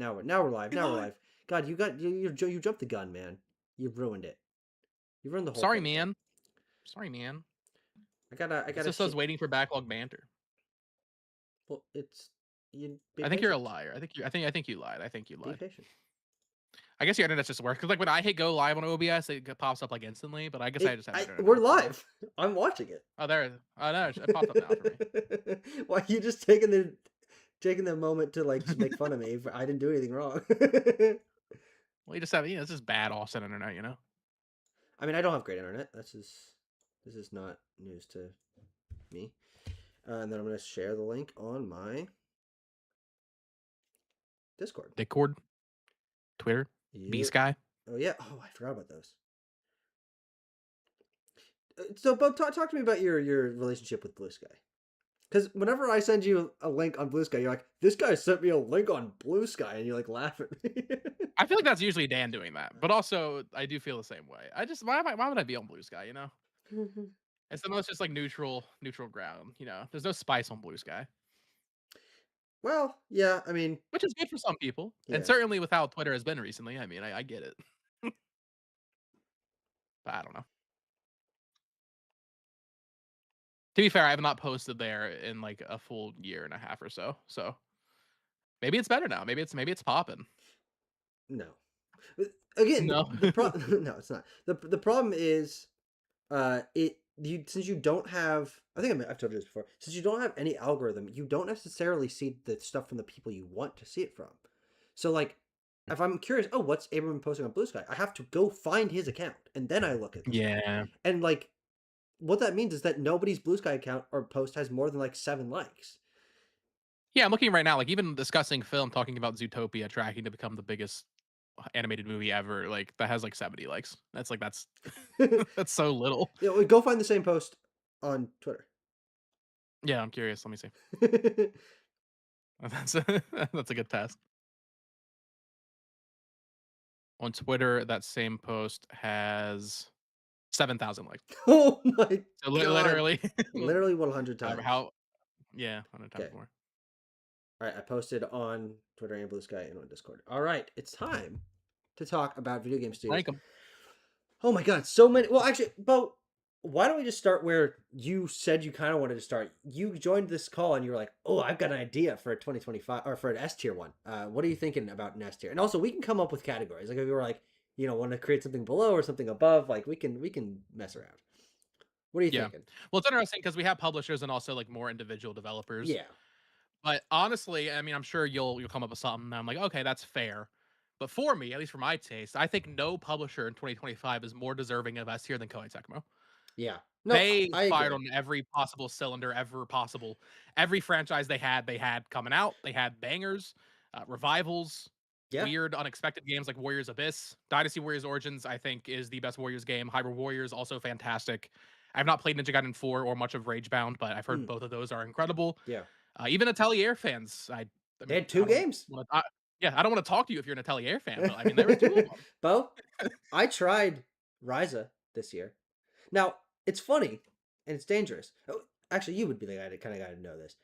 Now we're live. We Now we're live. live. God, you jumped the gun, man. You ruined it. You ruined the whole Sorry, thing, bro. man. Sorry, man. I It's gotta just us shit. waiting for backlog banter. Well, it's you be I think you're a patient. liar. I think you lied. I think you Be lied. patient. I guess your internet's just worse because like when I hit go live on OBS, pops up like instantly. But I guess I just have internet We're now. So live. I'm watching it. oh there. Oh no, it popped up now for me. Why you just taking the moment to like just make fun of me? I didn't do anything wrong. Well, you just have it's just bad offset internet, you know. I mean, I don't have great internet. This is not news to me. And then I'm gonna share the link on my Discord. Discord, Twitter, B Yep. Sky. Oh yeah. Oh, I forgot about those. So, Bo, talk to me about your relationship with Blue Sky. Because whenever I send you a link on Blue Sky, you're like, "This guy sent me a link on Blue Sky," and you like laugh at me. I feel like that's usually Dan doing that, but also I do feel the same way. I just why would I be on Blue Sky? You know, it's the most just like neutral ground. You know, there's no spice on Blue Sky. Well, yeah. I mean, Which is good for some people, and yeah. certainly with how Twitter has been recently, I mean, I get it. But I don't know. To be fair, I have not posted there in, like, a full year and a half or so, so maybe it's better now, maybe it's popping. No. Again, No. the problem. No, it's not. The problem is, it you since you don't have. I think I've told you this before. Since you don't have any algorithm, you don't necessarily see the stuff from the people you want to see it from. So like, if I'm curious, oh, what's Abram posting on Blue Sky? I have to go find his account and then I look at the stuff. Yeah. And like, what that means is that nobody's Blue Sky account or post has more than like 7 likes. Yeah, I'm looking right now, like, even discussing film, talking about Zootopia tracking to become the biggest animated movie ever, like, that has, like, 70 likes. That's Yeah, that's so little. well, go find the same post on Twitter. Yeah, I'm curious, let me see. That's that's a good test. On Twitter, that same post has 7,000 likes. Oh my So god. literally Literally 100 however times. how yeah, 100 times Okay. more. All right, I posted on Twitter and Blue Sky and on Discord. All right, it's time to talk about video game studios. Rank 'em. Oh my god, so many. Well, actually, Bo, why don't we just start where you said you kind of wanted to start? You joined this call and you were like, "Oh, I've got an idea for a 2025 or for an S tier one. What are you thinking about an S tier?" And also, we can come up with categories. Like if you were like, want to create something below or something above, like we can mess around. What are you Yeah. thinking? Well, it's interesting because we have publishers and also, like, more individual developers. Yeah, But honestly, I mean, I'm sure you'll come up with something and I'm like, "Okay, that's fair." But for me, at least for my taste, I think no publisher in 2025 is more deserving of S tier than Koei Tecmo. yeah. No, They I fired agree. on every possible cylinder ever possible. Every franchise they had coming out. They had bangers, revivals, Yeah. weird, unexpected games like Warriors Abyss. Dynasty Warriors Origins, I think, is the best Warriors game. Hyrule Warriors, also fantastic. I've not played Ninja Gaiden 4 or much of Ragebound, but I've heard Mm, both of those are incredible. yeah. Even Atelier fans, I They mean, had two games. yeah, I don't want to talk to you if you're an Atelier fan, but I mean, there was two of them. Bo, I tried Ryza this year. Now, it's funny and it's dangerous. Oh, actually, you would be the guy that kind of got to know this.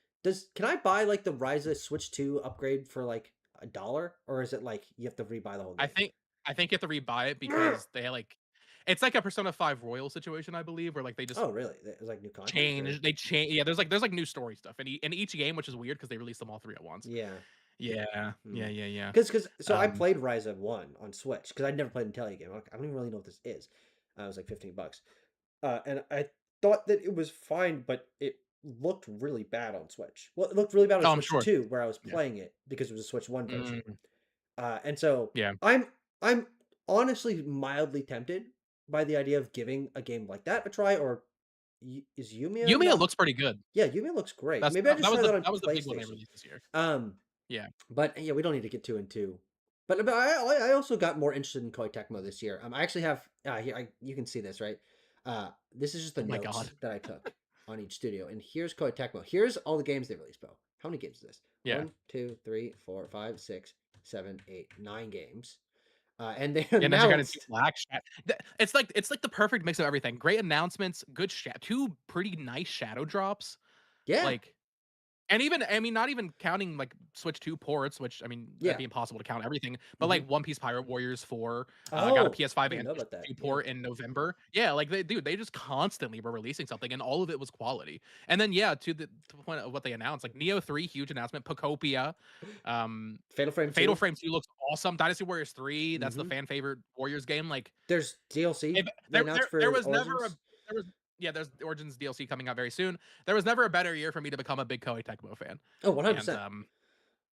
Can I buy like the Ryza Switch 2 upgrade for like $1 or is it like you have to rebuy the whole I game? think I think you have to rebuy it because they like it's like a Persona 5 Royal situation, I believe, where like they just Oh, really? There's like new content or change yeah, there's like new story stuff in each game, which is weird because they release them all three at once. yeah. Yeah, Hmm. yeah, yeah, yeah. Because so I Um, played Ryza 1 on Switch because I'd never played an Atelier game. I'm like, I don't even really know what this is. It was like $15. And I thought that it was fine, but it looked really bad on Switch. Well, it looked really bad on oh, I'm Switch sure. 2, where I was Yeah. playing it because it was a Switch 1 version. Mm, And so yeah. I'm honestly mildly tempted by the idea of giving a game like that a try. Or is Yumia Yumiya not? looks pretty good. Yeah, Yumia looks great. That's Maybe I just try that on that was the big one they PlayStation. released this year. Um, Yeah. but yeah, we don't need to get too into. But I also got more interested in Koei Tecmo this year. I actually have here you can see this right. This is just the Oh my god. notes that I took on each studio, and here's Koei Tecmo. Here's all the games they released, Bo. How many games is this? Yeah. One, two, three, four, five, six, seven, eight, 9 games. And they Yeah, Ninja Gaiden 2 announced, Black it's like the perfect mix of everything. Great announcements, good 2 pretty nice shadow drops. yeah, Like And even I mean, not even counting, like, Switch 2 ports, which, I mean, that'd Yeah. be impossible to count everything, but, Hmm. like, One Piece Pirate Warriors 4, got a Oh, I PS5 didn't and know Switch about that. 2 Yeah. port in November. Yeah, like, they just constantly were releasing something, and all of it was quality. And then, yeah, to the point of what they announced, like, Neo 3, huge announcement, Pocopia, um, Fatal Frame Fatal 2. Frame 2 looks awesome, Dynasty Warriors 3, that's the Hmm. fan favorite Warriors game, like, There's DLC if they announced there for was never a Origins. there was yeah, there's Origins DLC coming out very soon. There was never a better year for me to become a big Koei Tecmo fan, Oh, and, 100%.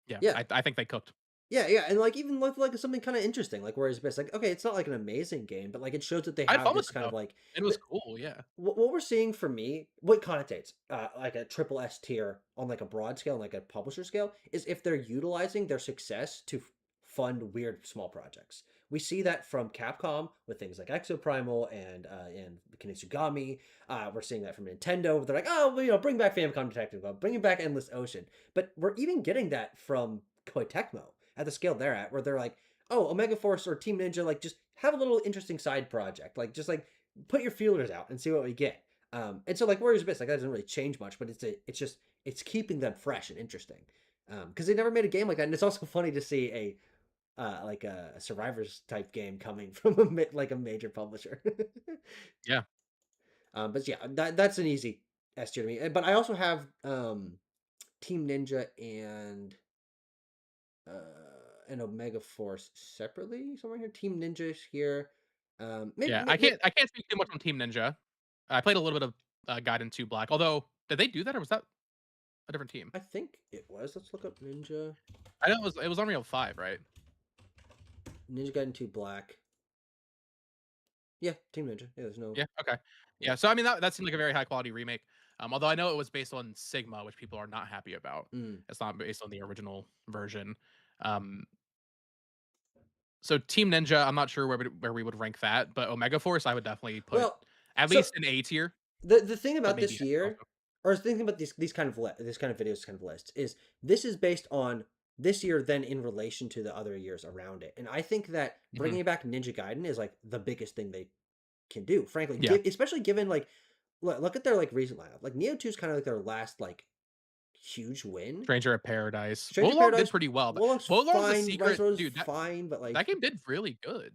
yeah, Yeah. I think they cooked. Yeah, yeah, and like even with like something kind of interesting, like whereas it's like okay, it's not like an amazing game, but like it shows that they I had have fun with this it kind of though. like It was cool, yeah. what we're seeing for me, what connotates like a triple S tier on like a broad scale, and like a publisher scale, is if they're utilizing their success to fund weird small projects. We see that from Capcom with things like Exoprimal and Kinesugami. We're seeing that from Nintendo. They're like, oh, well, bring back Famicom Detective Club, bring back Endless Ocean. But we're even getting that from Koei Tecmo at the scale they're at, where they're like, oh, Omega Force or Team Ninja, like just have a little interesting side project, like just like put your feelers out and see what we get. And so like Warriors Abyss, like that doesn't really change much, but it's just it's keeping them fresh and interesting. Because they never made a game like that, and it's also funny to see like a Survivors type game coming from like a major publisher. Yeah. But yeah, that's an easy S tier to me. But I also have Team Ninja and Omega Force separately somewhere here. Team Ninja is here. Yeah, Maybe I can't speak too much on Team Ninja. I played a little bit of, Gaiden 2 Black, although, did they do that or was that a different team? I think it was. Let's look up I know it was Unreal 5, right? Ninja Gaiden 2 Black. Yeah, Team Ninja. Yeah, there's no. Yeah, okay. Yeah. Yeah, so I mean, that seemed like a very high quality remake, although I know it was based on Sigma, which people are not happy about. Mm. It's not based on the original version. Um, so Team Ninja, I'm not sure where we would rank that, but Omega Force, I would definitely put Well, at so least an A tier, the thing but about maybe this S year, also. or the thing about these kind of this kind of videos, kind of lists, is this is based on this year, then in relation to the other years around it, and I think that Mhm. bringing back Ninja Gaiden is like the biggest thing they can do. Frankly, Yeah. especially given like look at their like recent lineup. Like Neo 2 is kind of like their last like huge win. Stranger of Paradise. Stranger Wolong did Paradise, pretty well. Wolong's Wolong's a fine, Rise secret Road is dude, fine, but that like game did really good.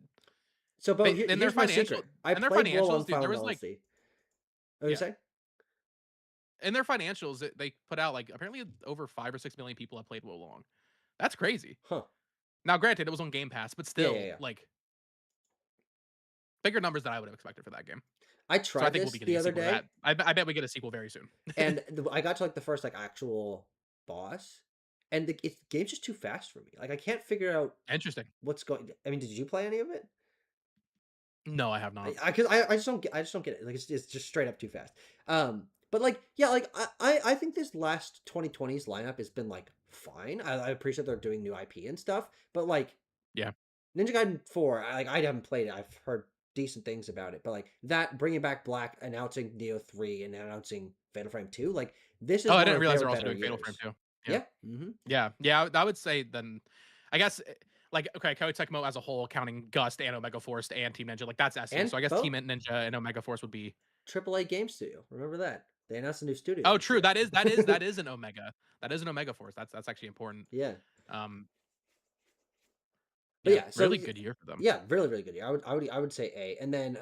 so. Bo, They in their here's my financial secret. I in their played financials, Wolong dude, there Final was, like DLC. What you yeah. say? In their financials, they put out, like, apparently over 5 or 6 million people have played Wolong. That's crazy. Huh? Now, granted, it was on Game Pass, but Yeah, yeah, still, yeah. like, bigger numbers than I would have expected for that game. I So I tried think we'll this be getting the a other sequel to that. day, I bet we get a sequel very soon. and I got to like the first like actual boss, and the game's just too fast for me. Like I can't figure out Interesting. what's going. I mean, did you play any of it? No, I have not. I just don't get it. Like it's just straight up too fast. But like yeah, like I think this last 2020s lineup has been like fine. I appreciate they're doing new IP and stuff, but like Yeah. Ninja Gaiden 4, I haven't played it. I've heard decent things about it, but like that bringing back Black, announcing Neo 3, and announcing Fatal Frame 2, like this Oh, is I one didn't of realize their they're also better doing Fatal Frame years. 2. Yeah. Yeah. Hmm. Yeah. Yeah, I would say then I guess, like, okay, Koei Tecmo as a whole, counting Gust and Omega Force and Team Ninja, like, that's S tier. And So I guess Team Bo, Ninja and Omega Force would be AAA Game Studio. Remember that. They announced a new studio Oh, this true. year. That is an Omega. That is an Omega Force. That's actually important. Yeah. Um, But yeah, yeah, so really good year for them. yeah, really, really good year. I would say A. And then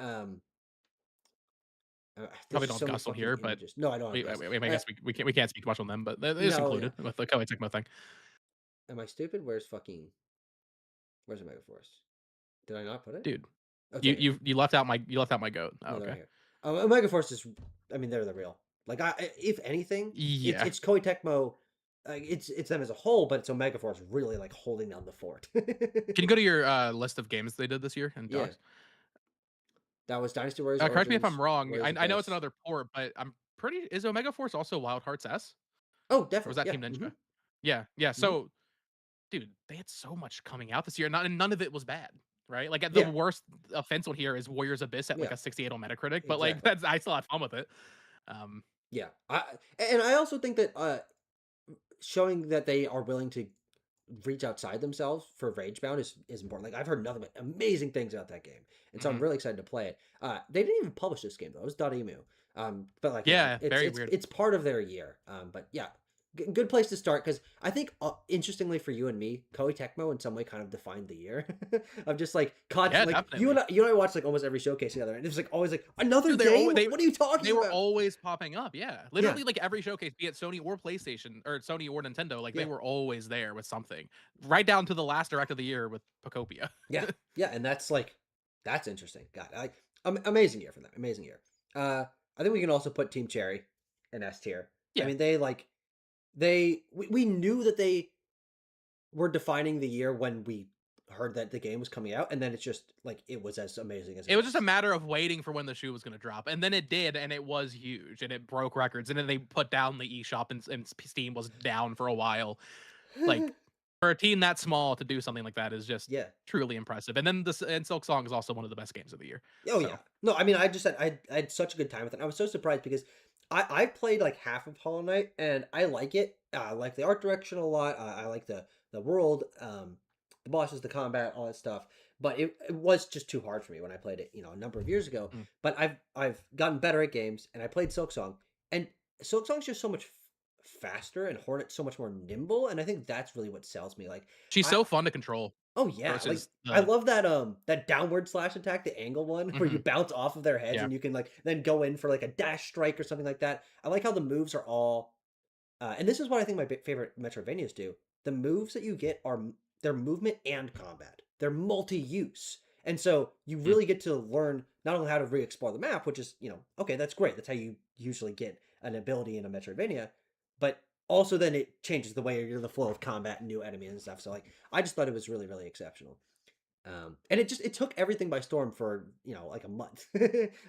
there's Probably just don't so have many Gus on fucking here, but images. No, I don't have Gus. I guess we can't speak much on them, but it is No, yeah. included with the Koei Tecmo thing. Am I stupid? Where's Omega Force? Did I not put it? Dude, Oh, it's right here. you left out my goat. Oh, No, they're okay. right here. Omega Force is. I mean, they're the real. Like, if anything, Yeah. it's Koei Tecmo. It's them as a whole, but it's Omega Force really like holding down the fort. Can you go to your list of games they did this year and Yeah, docs? that was Dynasty Warriors Correct me if I'm Origins, wrong. Warriors I know it's Abyss. another port, but I'm pretty is Omega Force also Wild Hearts S? Oh, Or was definitely. that Yeah. Team Hmm. Ninja? Yeah, yeah. Hmm. So, dude, they had so much coming out this year, and none of it was bad, right? Like, the Yeah. worst offense on here is Warriors Abyss at, like, Yeah. a 68 on Metacritic, but, like, Exactly. that's I still had fun with it. Um, Yeah. I also think that showing that they are willing to reach outside themselves for Ragebound is important. Like I've heard nothing but amazing things about that game, and so I'm mhm. really excited to play it. They didn't even publish this game though; it was .emu. But like Yeah, it's very weird. it's part of their year. But yeah, good place to start because I think interestingly for you and me, Koei Tecmo in some way kind of defined the year of just like Yeah, constant like definitely. you and I watched like almost every showcase together, and it's like always like another Dude, game. What are you they talking were about? always popping up, yeah. Yeah, Literally, like, every showcase, be it Sony or PlayStation or Sony or Nintendo, like, they yeah, were always there with something. Right down to the last direct of the year with Pocopia. yeah, yeah, and that's like that's interesting. God, amazing year for them. Amazing year. I think we can also put Team Cherry in S tier. I Yeah. mean, we knew that they were defining the year when we heard that the game was coming out, and then it's just like it was as amazing as it It was just a was. matter of waiting for when the shoe was gonna drop, and then it did, and it was huge, and it broke records, and then they put down the eShop, and Steam was down for a while. Like, for a team that small to do something like that is just Yeah. truly impressive, and then Silk Song is also one of the best games of the year. Oh yeah. So, No, I mean, I just said I had such a good time with it. I was so surprised because I played like half of Hollow Knight and I like it. I like the art direction a lot. I like the world, the bosses, the combat, all that stuff. But it was just too hard for me when I played it, a number of years ago. mm. But I've gotten better at games, and I played Silk Song, and Silk Song's just so much faster, and Hornet's so much more nimble, and I think that's really what sells me. Like She's I so fun to control Oh yeah, like versus I the love that downward slash attack, the angle one where you mhm, bounce off of their heads yeah. and you can like then go in for like a dash strike or something like that. I like how the moves are all and this is what I think my favorite Metroidvanias do. The moves that you get are they're movement and combat. They're multi-use. And so you Mm. really get to learn not only how to re-explore the map, which is, okay, that's great. That's how you usually get an ability in a Metroidvania, but also then it changes the way you're the flow of combat and new enemies and stuff. So like I just thought it was really, really exceptional. And it took everything by storm for, like a month.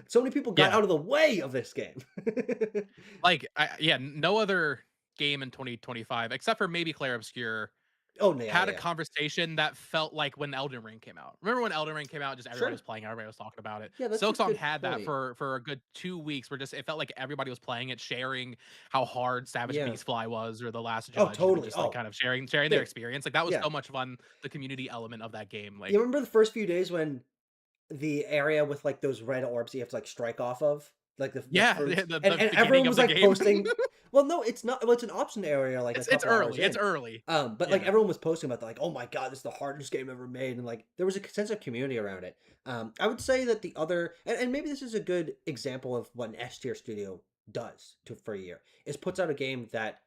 So many people got Yeah. out of the way of this game. Like, yeah, no other game in 2025, except for maybe Clair Obscur, Oh, no, yeah, had a yeah. conversation that felt like when Elden Ring came out. Remember when Elden Ring came out, just everybody was Sure. playing it, everybody was talking about it. Yeah, that's a Silksong good had that point. for a good 2 weeks where just it felt like everybody was playing it, sharing how hard Savage Yeah. Beastfly was or The Last Oh, Judge, and totally. just, like, Oh, kind of sharing their dude. experience. Like, that was Yeah. so much fun, the community element of that game, You like remember the first few days when the area with, like, those red orbs you have to, like, strike off of? Like, the yeah, fruits? the And beginning everyone of was, the like, game. posting well, no, it's not well, it's an option area, like, a It's couple hours early, it's in. early. But, like, Yeah. everyone was posting about that, like, "Oh my god, this is the hardest game ever made," and, like, there was a sense of community around it. I would say that the other and maybe this is a good example of what an S tier studio does for a year, is puts out a game that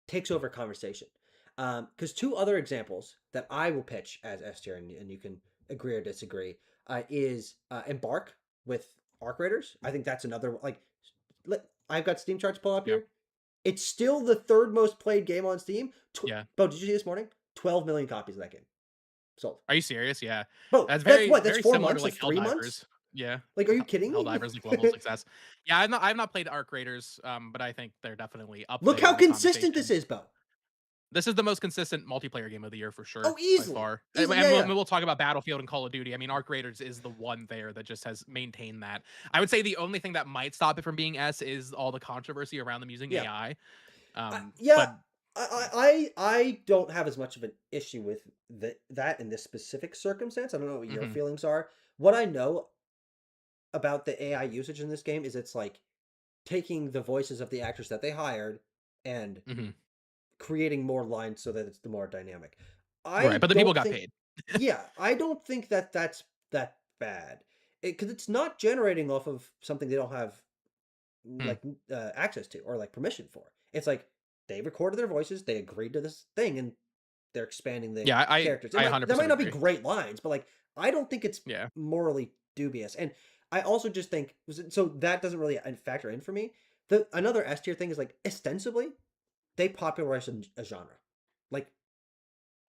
takes over conversation. Because two other examples that I will pitch as S tier, and you can agree or disagree, is Embark with Arc Raiders. I think that's another like. I've got Steam charts pulled up Yeah. here. It's still the third most played game on Steam. Yeah. Bo, did you see this morning? 12 million copies of that game sold. Are you serious? Yeah. Bo, That's that's very, what? That's very four similar to, months? like, That's 3 months? Helldivers. Yeah. Like, are you kidding me? Helldivers, like, level of success. Yeah, I've not played Arc Raiders, but I think they're definitely up Look there how in the consistent this conversation. is, Bo. This is the most consistent multiplayer game of the year for Oh, sure, by easily, far. And easily. Yeah, yeah. we'll talk about Battlefield and Call of Duty. I mean, Arc Raiders is the one there that just has maintained that. I would say the only thing that might stop it from being S is all the controversy around them using Yeah. AI. Yeah, But I don't have as much of an issue with that in this specific circumstance. I don't know what your mhm, feelings are. What I know about the AI usage in this game is it's like taking the voices of the actors that they hired and mhm. creating more lines so that it's the more dynamic. Right, I but the people don't got think paid. yeah, I don't think that that's that bad. Because it's not generating off of something they don't have Hmm. like access to or like permission for. It's like they recorded their voices, they agreed to this thing, and they're expanding the Yeah, characters. I There might 100% not be agree. great lines, but like I don't think it's Yeah. morally dubious. And I also just think so that doesn't really factor in for me. The another S tier thing is like ostensibly they popularized a genre. Like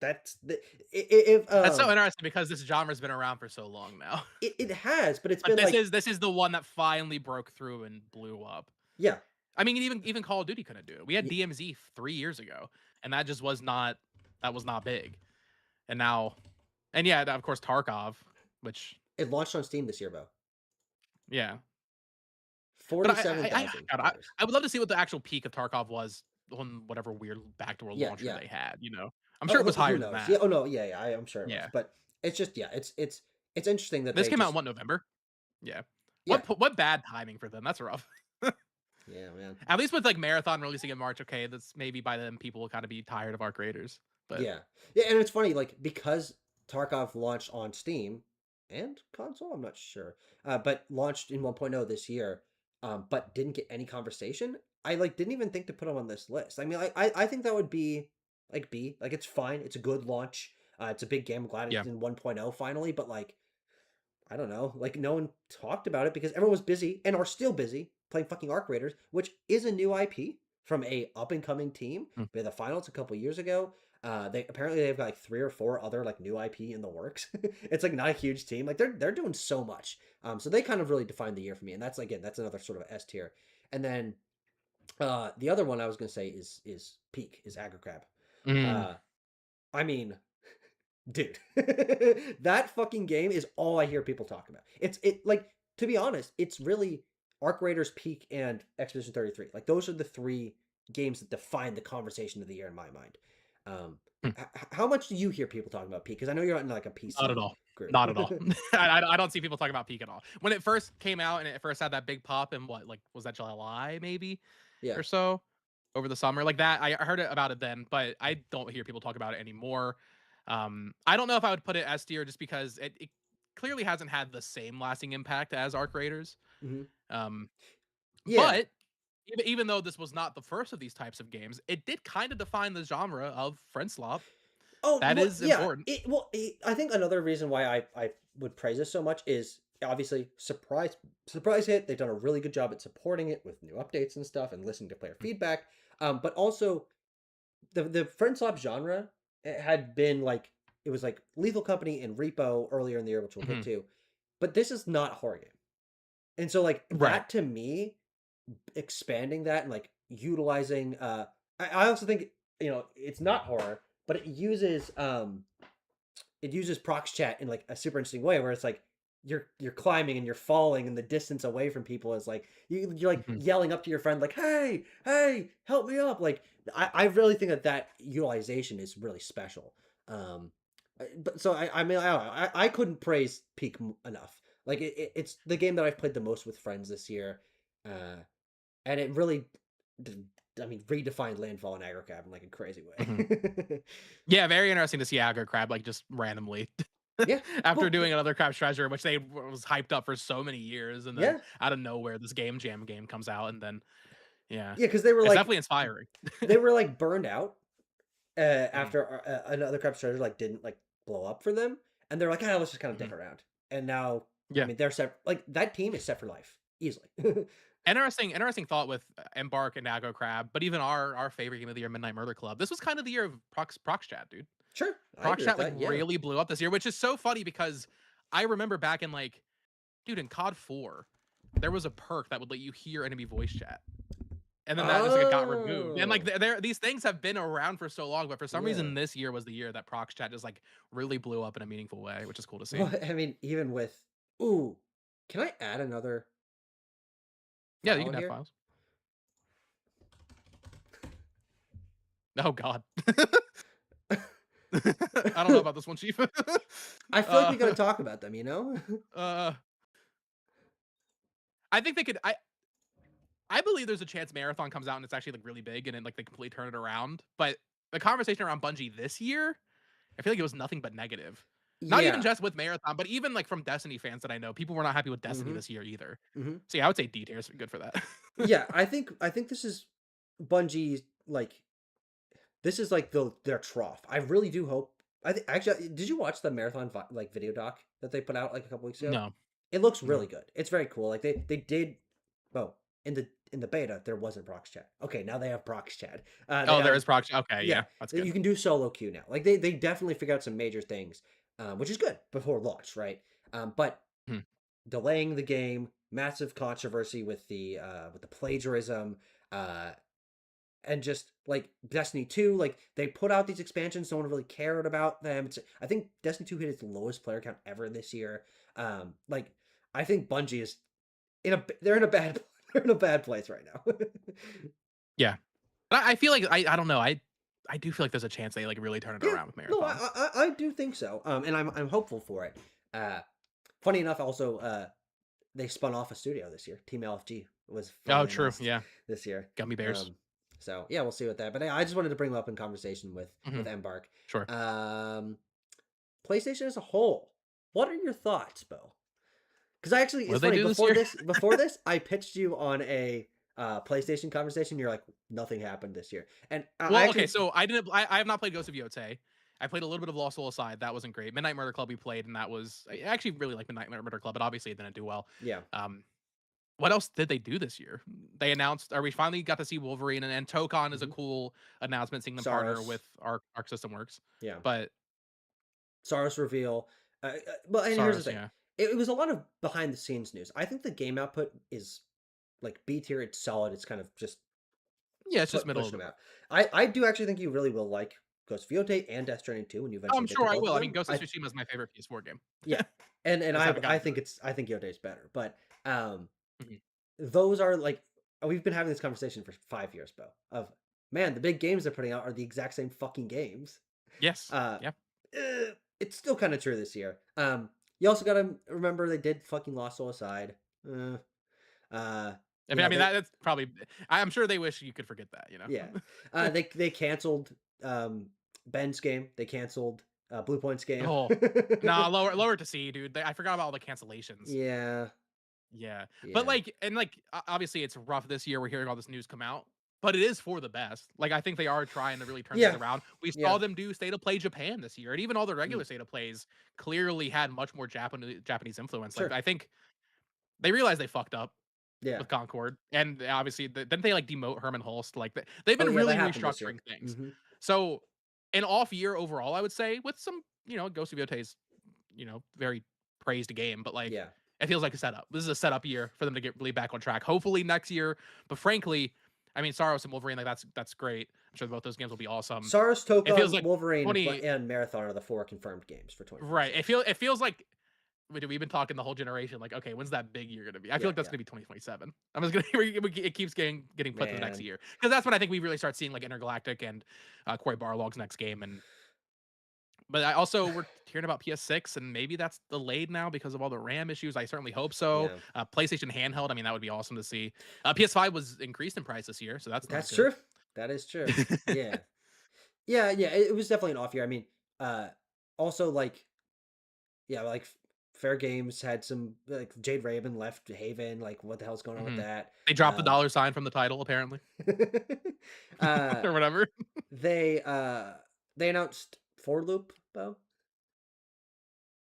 that's the if That's so interesting because this genre's been around for so long now. it has, but it's But been like this is the one that finally broke through and blew up. yeah, I mean, even Call of Duty couldn't do it. We had y- DMZ 3 years ago, and that just was not that was not big. And now and yeah, of course, Tarkov, which it launched on Steam this year, Bo. yeah. But Forty-seven thousand God, players. I would love to see what the actual peak of Tarkov was on whatever weird backdoor Yeah, launcher yeah. they had, you know? I'm sure Oh, it was who higher than knows? Yeah. that. Oh no. Yeah. Yeah. I'm sure it was, Yeah. but it's just yeah. It's interesting that This they came out in just what, November? Yeah. yeah. What bad timing for them, that's rough. Yeah, man. At least with like Marathon releasing in March, okay, that's maybe by then people will kind of be tired of our creators. But Yeah. Yeah, and it's funny, like, because Tarkov launched on Steam and console, I'm not sure, but launched in 1.0 this year, but didn't get any conversation. I like didn't even think to put them on this list. I mean, I think that would be like B. Like it's fine. It's a good launch. It's a big game. I'm glad yeah. it's in 1.0 finally, but like I don't know, like no one talked about it because everyone was busy and are still busy playing fucking Arc Raiders, which is a new IP from a up and coming team. Mm. They had the finals a couple years ago. They apparently they've got like 3 or 4 other like new IP in the works. It's like not a huge team. Like they're doing so much. So they kind of really defined the year for me, and that's again that's another sort of S tier. And then the other one I was gonna say is Peak is Aggro Crab. Mm. Uh, I mean, dude, that fucking game is all I hear people talk about. It like to be honest, it's really Arc Raiders Peak and Expedition 33. Like those are the 3 games that define the conversation of the year in my mind. Um, Mm. how much do you hear people talking about Peak? Because I know you're not in like a Not at PC all. group. Not at all. I don't see people talking about Peak at all. When it first came out and it first had that big pop in what, like, was that July maybe Yeah. or so over the summer? Like that, I heard about it then, but I don't hear people talk about it anymore. I don't know if I would put it S tier just because it clearly hasn't had the same lasting impact as Arc Raiders. Hmm. Um, Yeah. but even though this was not the first of these types of games, it did kind of define the genre of friend slop. Oh, That well, is yeah. important. I think another reason why I would praise this so much is obviously surprise hit. They've done a really good job at supporting it with new updates and stuff and listening to player feedback. But also the friend swap genre had been like it was like Lethal Company and Repo earlier in the year, which we'll get Mhm. to. But this is not a horror game, and so like Right. that to me, expanding that and like utilizing. I also think it's not horror, but it uses prox chat in like a super interesting way where it's like you're climbing and you're falling and the distance away from people is like you're like Mhm. yelling up to your friend like hey help me up like I really think that utilization is really special but so I mean I don't know I couldn't praise Peak enough like it's the game that I've played the most with friends this year uh and it really d- I mean redefined landfall and aggro cab in like a crazy Mhm. way. Yeah, very interesting to see Aggro Crab like just randomly Yeah. after Well, doing another Crab's Treasure, which they was hyped up for so many years, and then yeah. out of nowhere, this Game Jam game comes out, and then yeah, Yeah, because it's definitely inspiring. they were like burned out Mhm. after another crab treasure like didn't like blow up for them, and they're like, ah, let's just kind of dick Mhm. around. And now, I Yeah, mean, they're set. Like that team is set for life easily. interesting thought with Embark and Aggro Crab, but even our favorite game of the year, Midnight Murder Club. This was kind of the year of Prox Chat, dude. Sure, I Prox agree with Chat like that. Yeah. really blew up this year, which is so funny because I remember back in like, dude, in COD 4, there was a perk that would let you hear enemy voice chat. And then that just like got removed. And like Oh, these things have been around for so long, but for some yeah. reason this year was the year that Prox Chat just like really blew up in a meaningful way, which is cool to see. Well, I mean, even with ooh, can I add another Yeah, you file can in add here? files. Oh God. I don't know about this one, Chief. I feel like we got to uh, talk about them. You know? uh, I think they could. I believe there's a chance Marathon comes out and it's actually like really big and then like they completely turn it around. But the conversation around Bungie this year, I feel like it was nothing but negative. Not even Yeah. just with Marathon, but even like from Destiny fans that I know, people were not happy with Destiny Mm-hmm. this year either. Mm-hmm. So yeah, I would say D tier is good for that. Yeah, I think this is Bungie's like this is like their trough. I really do hope. I think actually, did you watch the marathon like video doc that they put out like a couple weeks ago? No, It looks no. really good. It's very cool. Like they did. Well, in the beta there wasn't Prox chat. Okay, now they have Prox chat. They Oh, there have is proxy. Okay, yeah. yeah, that's good. You can do solo queue now. Like they definitely figured out some major things, which is good before launch, right? But Hmm. delaying the game, massive controversy with the plagiarism, and just like Destiny 2, like they put out these expansions, no one really cared about them. I think Destiny 2 hit its lowest player count ever this year. Like I think Bungie is they're in a bad they're in a bad place right now. Yeah, but I feel like I don't know. I do feel like there's a chance they like really turn it Yeah, around with no, Marathon. I do think so. And I'm hopeful for it. Uh, funny enough, also they spun off a studio this year. Team LFG was Oh, finally true. announced Yeah. this year. Gummy bears. Um, so yeah, we'll see what that. But I just wanted to bring them up in conversation with Mhm. Embark. Sure. Um, PlayStation as a whole. What are your thoughts, Bo? Because I actually, What it's did they funny. do this year? Before this, I pitched you on a PlayStation conversation. You're like, nothing happened this year, and I Well, okay, actually, so I have not played Ghost of Yotei. I played a little bit of Lost Soul Aside. That wasn't great. Midnight Murder Club we played, and that was I actually really like Midnight Murder Club, but obviously it didn't do well. yeah, Um, what else did they do this year? They announced, or we finally got to see Wolverine, and Tokon is a hmm cool announcement, seeing them partner Saros, with Arc System Works. yeah, But Saros reveal. But and here's the Saros, thing, yeah, it was a lot of behind the scenes news. I think the game output is like B tier. It's solid. It's kind of just yeah, it's just middle of pushing the them road. out. I do actually think you really will like Ghost of Yotei and Death Stranding 2 when you Oh, eventually I'm get to sure I both of will. I mean, them. Ghost of Tsushima is my favorite PS4 game. Yeah, and Just haven't I gotten to think it. I think Yotei's better, but Mhm. those are like we've been having this conversation for 5 years, Bo. Of man, the big games they're putting out are the exact same fucking games. Yes, Uh, yeah. it's still kind of true this year. You also got to remember they did fucking Lost Soul Aside. Uh, I you mean, know that's probably. I'm sure they wish you could forget that. You yeah, know. they canceled Ben's game. They canceled Blue Point's game. Oh, nah, lower to C, dude. I forgot about all the cancellations. Yeah, Yeah, but yeah, like, and like, obviously, it's rough this year. We're hearing all this news come out, but it is for the best. Like, I think they are trying to really turn things yeah, around. We saw yeah. them do State of Play Japan this year, and even all the Mm, regular State of Plays clearly had much more Japanese influence. Like, sure. I think they realized they fucked up Yeah. with Concord, and obviously, didn't they like demote Herman Hulst? Like, they've Oh been yeah, that really happened this year. restructuring things. Hmm. So, an off year overall, I would say, with some, Ghost of Yotei's, very praised game, but like Yeah. it feels like a setup. This is a setup year for them to get really back on track. Hopefully next year, but frankly, I mean, Saros and Wolverine, like that's great. I'm sure both those games will be awesome. Saros, It feels Tokon, like Wolverine, 20 and Marathon are the four confirmed games for right. 2026. It feels like we've been talking the whole generation. Like, okay, when's that big year gonna be? I feel Yeah, like that's yeah. gonna be 2027. I'm just gonna it keeps getting put to the next Man. year because that's when I think we really start seeing like Intergalactic and Corey Barlog's next game. And but I also we're hearing about PS6 and maybe that's delayed now because of all the RAM issues. I certainly hope so. Yeah. PlayStation handheld, I mean that would be awesome to see. PS5 was increased in price this year, so that's not That's good. true. That is true. Yeah. Yeah, yeah. It was definitely an off year. I mean, uh also like yeah, like Fair Games had some like Jade Raven left Haven, like what the hell's going on with Mhm. that? They dropped the Um dollar sign from the title apparently uh or whatever. they they announced For Loop, Bo.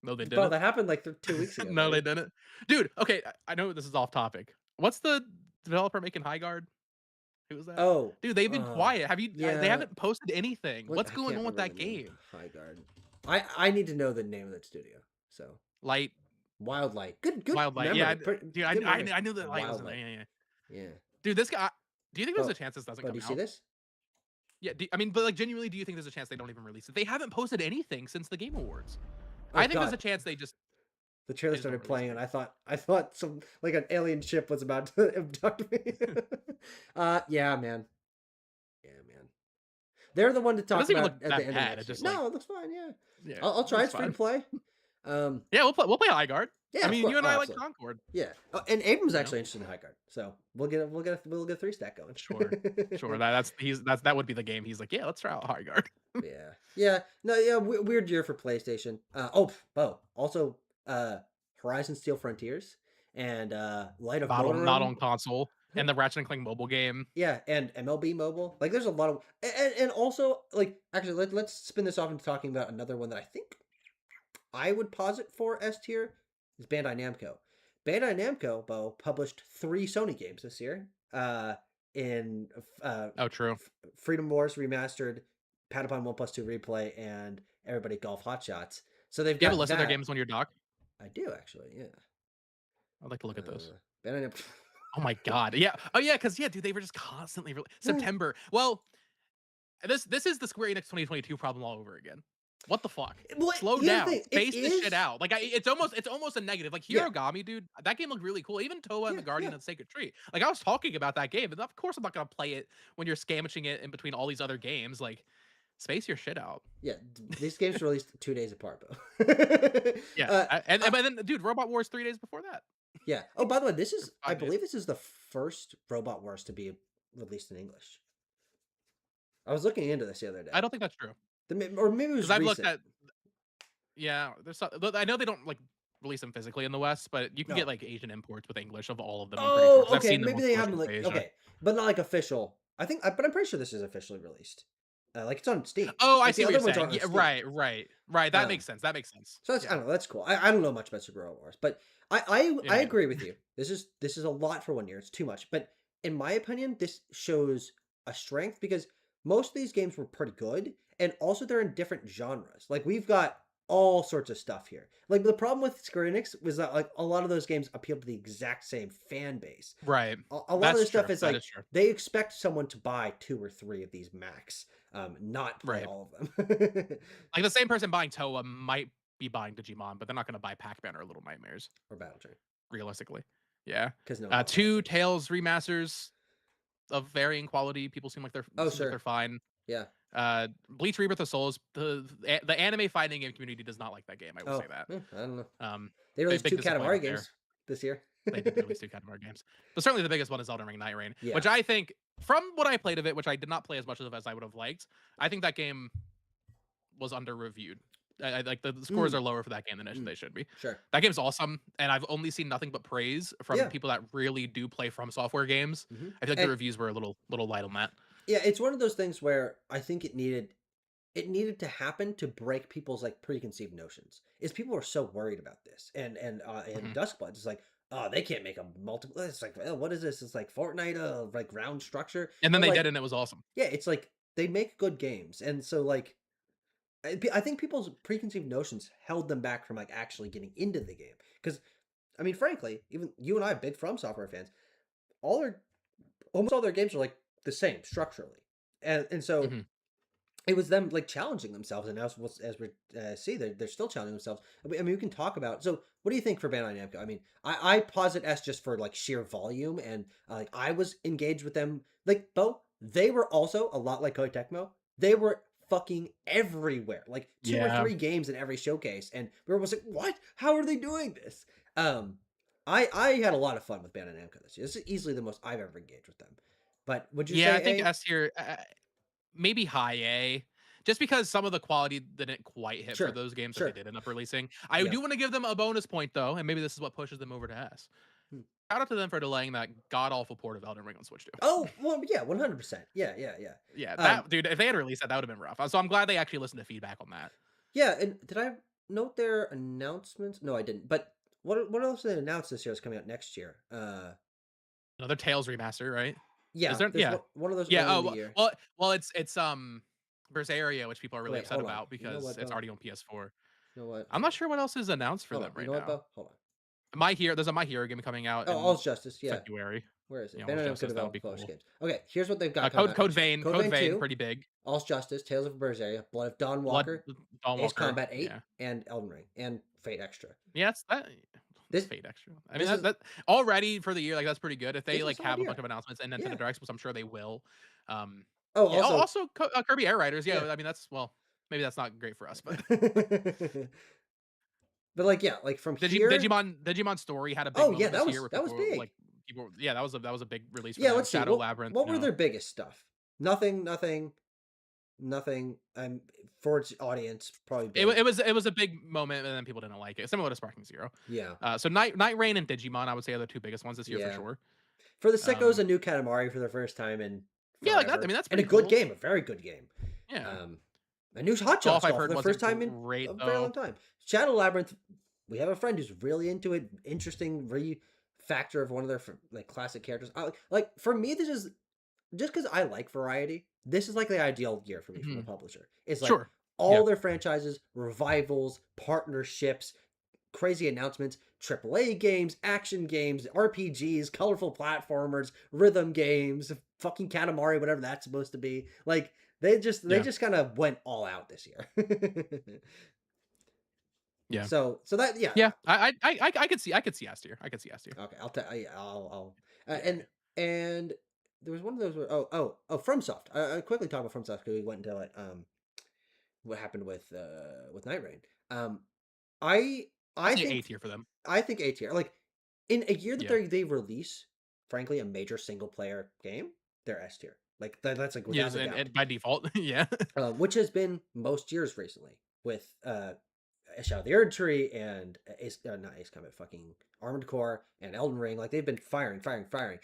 No, they Bo, didn't. that happened like 2 weeks ago, No, they buddy. didn't. Dude, okay, I know this is off topic. What's the developer making High Guard? Who was that? Oh, Dude, they've been quiet. Have you they yeah. haven't posted anything. What What's I going can't on with remember that the name. game? High Guard. I need to know the name of that studio. So Light, Wildlight. Good Wildlight. Yeah, memory. dude, Good memory. I knew that Light was in there. Wildlight. Yeah, yeah. Yeah. Dude, this guy. Do you think there's a Oh, chance this doesn't oh, do come you see out? this? Yeah, I mean, but like genuinely, do you think there's a chance they don't even release it? They haven't posted anything since the Game Awards. Oh I think there's a God. chance The trailer they just don't started release playing, it. and I thought some like an alien ship was about to abduct me. Yeah, man. Yeah, man. They're the one to It talk doesn't even about look at the that end of bad. It next year. just like No, it looks fine. Yeah, yeah, I'll it try. looks It's free to fine. play. Yeah, we'll play High Guard. I Yeah, of mean, course. you and Oh, I like absolutely. Concord. Yeah. Oh, and Abram's You know, actually interested in High Guard, so we'll get a three stack going. sure. That would be the game. He's like, yeah, let's try out High Guard. Yeah. Yeah. No, yeah, weird year for PlayStation. Bo. Also, Horizon Steel Frontiers and Light of Not Motorum. on console. And the Ratchet and Clank mobile game. Yeah, and MLB Mobile. Like there's a lot of and also like actually let's spin this off into talking about another one that I think I would posit for S tier is Bandai Namco. Bandai Namco, Bo, published 3 Sony games this year. In Oh, true. Freedom Wars Remastered, Patapon 1+2 Replay, and Everybody Golf Hot Shots. So they've Do you have a got list of their that. games on your dock? I do actually, yeah. I'd like to look at those. Bandai Namco. Oh my god. Yeah. Oh yeah, because yeah, dude, they were just constantly September. Well, this is the Square Enix 2022 problem all over again. What the fuck? Well, Slow here's the down. thing. It Space this shit is. out. Like it's almost a negative. Like Yeah, Hirogami, dude, that game looked really cool. Even Toa and yeah, the Guardian yeah. of the Sacred Tree. Like I was talking about that game, and of course I'm not gonna play it when you're scamming it in between all these other games. Like, space your shit out. Yeah, these games released 2 days apart, though. Yeah. uh, But then, dude, Robot Wars 3 days before that. Yeah. Oh, by the way, For I 5 days. believe this is the first Robot Wars to be released in English. I was looking into this the other I day. don't think that's true Or maybe it because was I've looked recent. at yeah, there's some I know they don't, like, release them physically in the West, but you can get, No. like, Asian imports with English of all of them, I'm pretty sure, Oh, because 'cause I've okay. seen them Maybe on they push haven't to like Asia. okay, but not like official. But I'm pretty sure this is officially released. Like it's on Steam. Oh, I Like see the what you're other ones saying. aren't on Yeah, Steam. right, that Um, makes sense, that makes sense. so that's I Yeah, don't know. That's cool. I don't know much about Super Robot Wars, but I me neither. agree with you. This is a lot for 1 year. It's too much. But in my opinion, this shows a strength because most of these games were pretty good, and also they're in different genres. Like we've got all sorts of stuff here. Like the problem with Square Enix was that like a lot of those games appeal to the exact same fan base. Right. A lot of That's this true, stuff is that like is true. they expect someone to buy 2 or 3 of these max, not play Right. all of them. Like, the same person buying Toa might be buying Digimon, but they're not gonna buy Pac-Man or Little Nightmares, Or Battle Train, realistically. Yeah. because no one bought Battle 2 Train. Tales remasters of varying quality, people Oh, seems like they're sure. fine. Yeah. Bleach Rebirth of Souls, the anime fighting game community does not like that game, I will say Oh, that. I don't know. Um, They big released big 2 Katamari disappointment there. games this year. They did release 2 category games. But certainly the biggest one is Elden Ring Night Rain, Yeah. which I think from what I played of it, which I did not play as much of as I would have liked, I think that game was under-reviewed. Like, the scores Mm, are lower for that game than mm, they should be. sure. That game's awesome, and I've only seen nothing but praise from Yeah. people that really do play From Software games. Mhm. I feel like the And reviews were a little light on that. yeah, it's one of those things where I think it needed to happen to break people's like preconceived notions. Is people are so worried about this, and Mhm. Duskblood is like, oh, they can't make a multiple. It's like, oh, what is this? It's like Fortnite, like round structure. And then But they like, did, and it was awesome. yeah, it's like they make good games, and so like I think people's preconceived notions held them back from like actually getting into the game. Because I mean, frankly, even you and I, big From Software fans, all their almost all their games are like the same structurally, and so Mhm. it was them like challenging themselves, and as we see, they're still challenging themselves. I mean, we can talk about. So, what do you think for Bandai Namco? I mean, I posit S just for like sheer volume, and like I was engaged with them. Like, Bo, they were also a lot like Koei Tecmo. They were fucking everywhere, like 2 or 3 Yeah. games in every showcase, and we were almost like, what? How are they doing this? Um, I had a lot of fun with Bandai Namco this year. This is easily the most I've ever engaged with them. But would you Yeah, I say think A? S tier, maybe high A, just because some of the quality didn't quite hit for Sure, those games that they sure, did end up releasing. I yeah. do want to give them a bonus point though, and maybe this is what pushes them over to S. Hmm. Shout out to them for delaying that god awful port of Elden Ring on Switch 2. Oh, well, yeah, 100%. Yeah, yeah, yeah. Yeah, Um, that dude, if they had released that, that would have been rough. So I'm glad they actually listened to feedback on that. yeah, and did I note their announcements? No, I didn't. But what else did they announce this year is coming out next year? Another Tales remaster, right? Is Yeah, there? there's Yeah, one of those yeah. early in Oh the year. well, it's Berseria, which people are really Wait, upset hold on. about You know because what, it's Bo? already on PS4. You know what? I'm Hold not on. sure what else is announced for Hold on. them You right know what, now. Bo? Hold on. There's a My Hero game coming out Oh, in All's Justice. Yeah. February. Where is it? Yeah, All's Bandai Namco Justice. That would developed be Focus cool. Games. Okay, here's what they've got coming out Code next year. Vein, Code Code Vein Vein, 2, pretty big. All's Justice, Tales of Berseria, Blood of Dawn Blood Walker, Ace Dawnwalker. Combat 8, Yeah. and Elden Ring, and Fate Extra. Yeah, it's that it's This Fate Extra. I mean this is that already for the year, like that's pretty good. If they it's a like solid have a bunch year. of announcements and Nintendo Yeah. Directs, which I'm sure they will. Um, Oh, yeah. also, Also, Kirby Air Riders. yeah. Yeah, I mean that's well, maybe that's not great for us, but But, like, yeah, like, from here Digimon Story had a big oh, yeah, moment this year where that was people were like big. yeah, that was a big release for Yeah, them. let's see, Shadow Labyrinth, what you were know. their biggest stuff? Nothing, nothing, nothing, for its audience, probably big. It was a big moment, and then people didn't like it. Similar to Sparking Zero. Yeah, So Night Rain and Digimon, I would say are the two biggest ones this year for yeah. sure. For the sickos, Um, a new Katamari for the first time in yeah, like that. I forever, mean, that's and a pretty good cool. game, a very good game. Yeah. Um, a new Hot Golf Shots I've Golf for heard the wasn't first time in great a very long though. time. Shadow Labyrinth, we have a friend who's really into it. Interesting refactor of one of their like classic characters. Like for me, this is just because I like variety. This is like the ideal year for me from a Mhm. publisher. It's like Sure. Yeah. all their franchises, revivals, partnerships, crazy announcements, AAA games, action games, RPGs, colorful platformers, rhythm games, fucking Katamari, whatever that's supposed to be. Like they Yeah. just kind of went all out this year. Yeah. So that yeah. Yeah. I could see S tier. I could see S tier. Okay, I'll tell. Yeah, I'll Yeah. and there was one of those where oh FromSoft. I quickly talk about FromSoft because we went into like what happened with Night Rain. Um, I I'd I say A think tier for them. I think A tier. Like in a year that Yeah. they release, frankly, a major single player game, they're S tier. Like that's like Yes, without a doubt. and by default, yeah. Which has been most years recently with Shadow of the Erd Tree and not Ace Combat, fucking Armored Core and Elden Ring. Like they've been firing, firing, firing.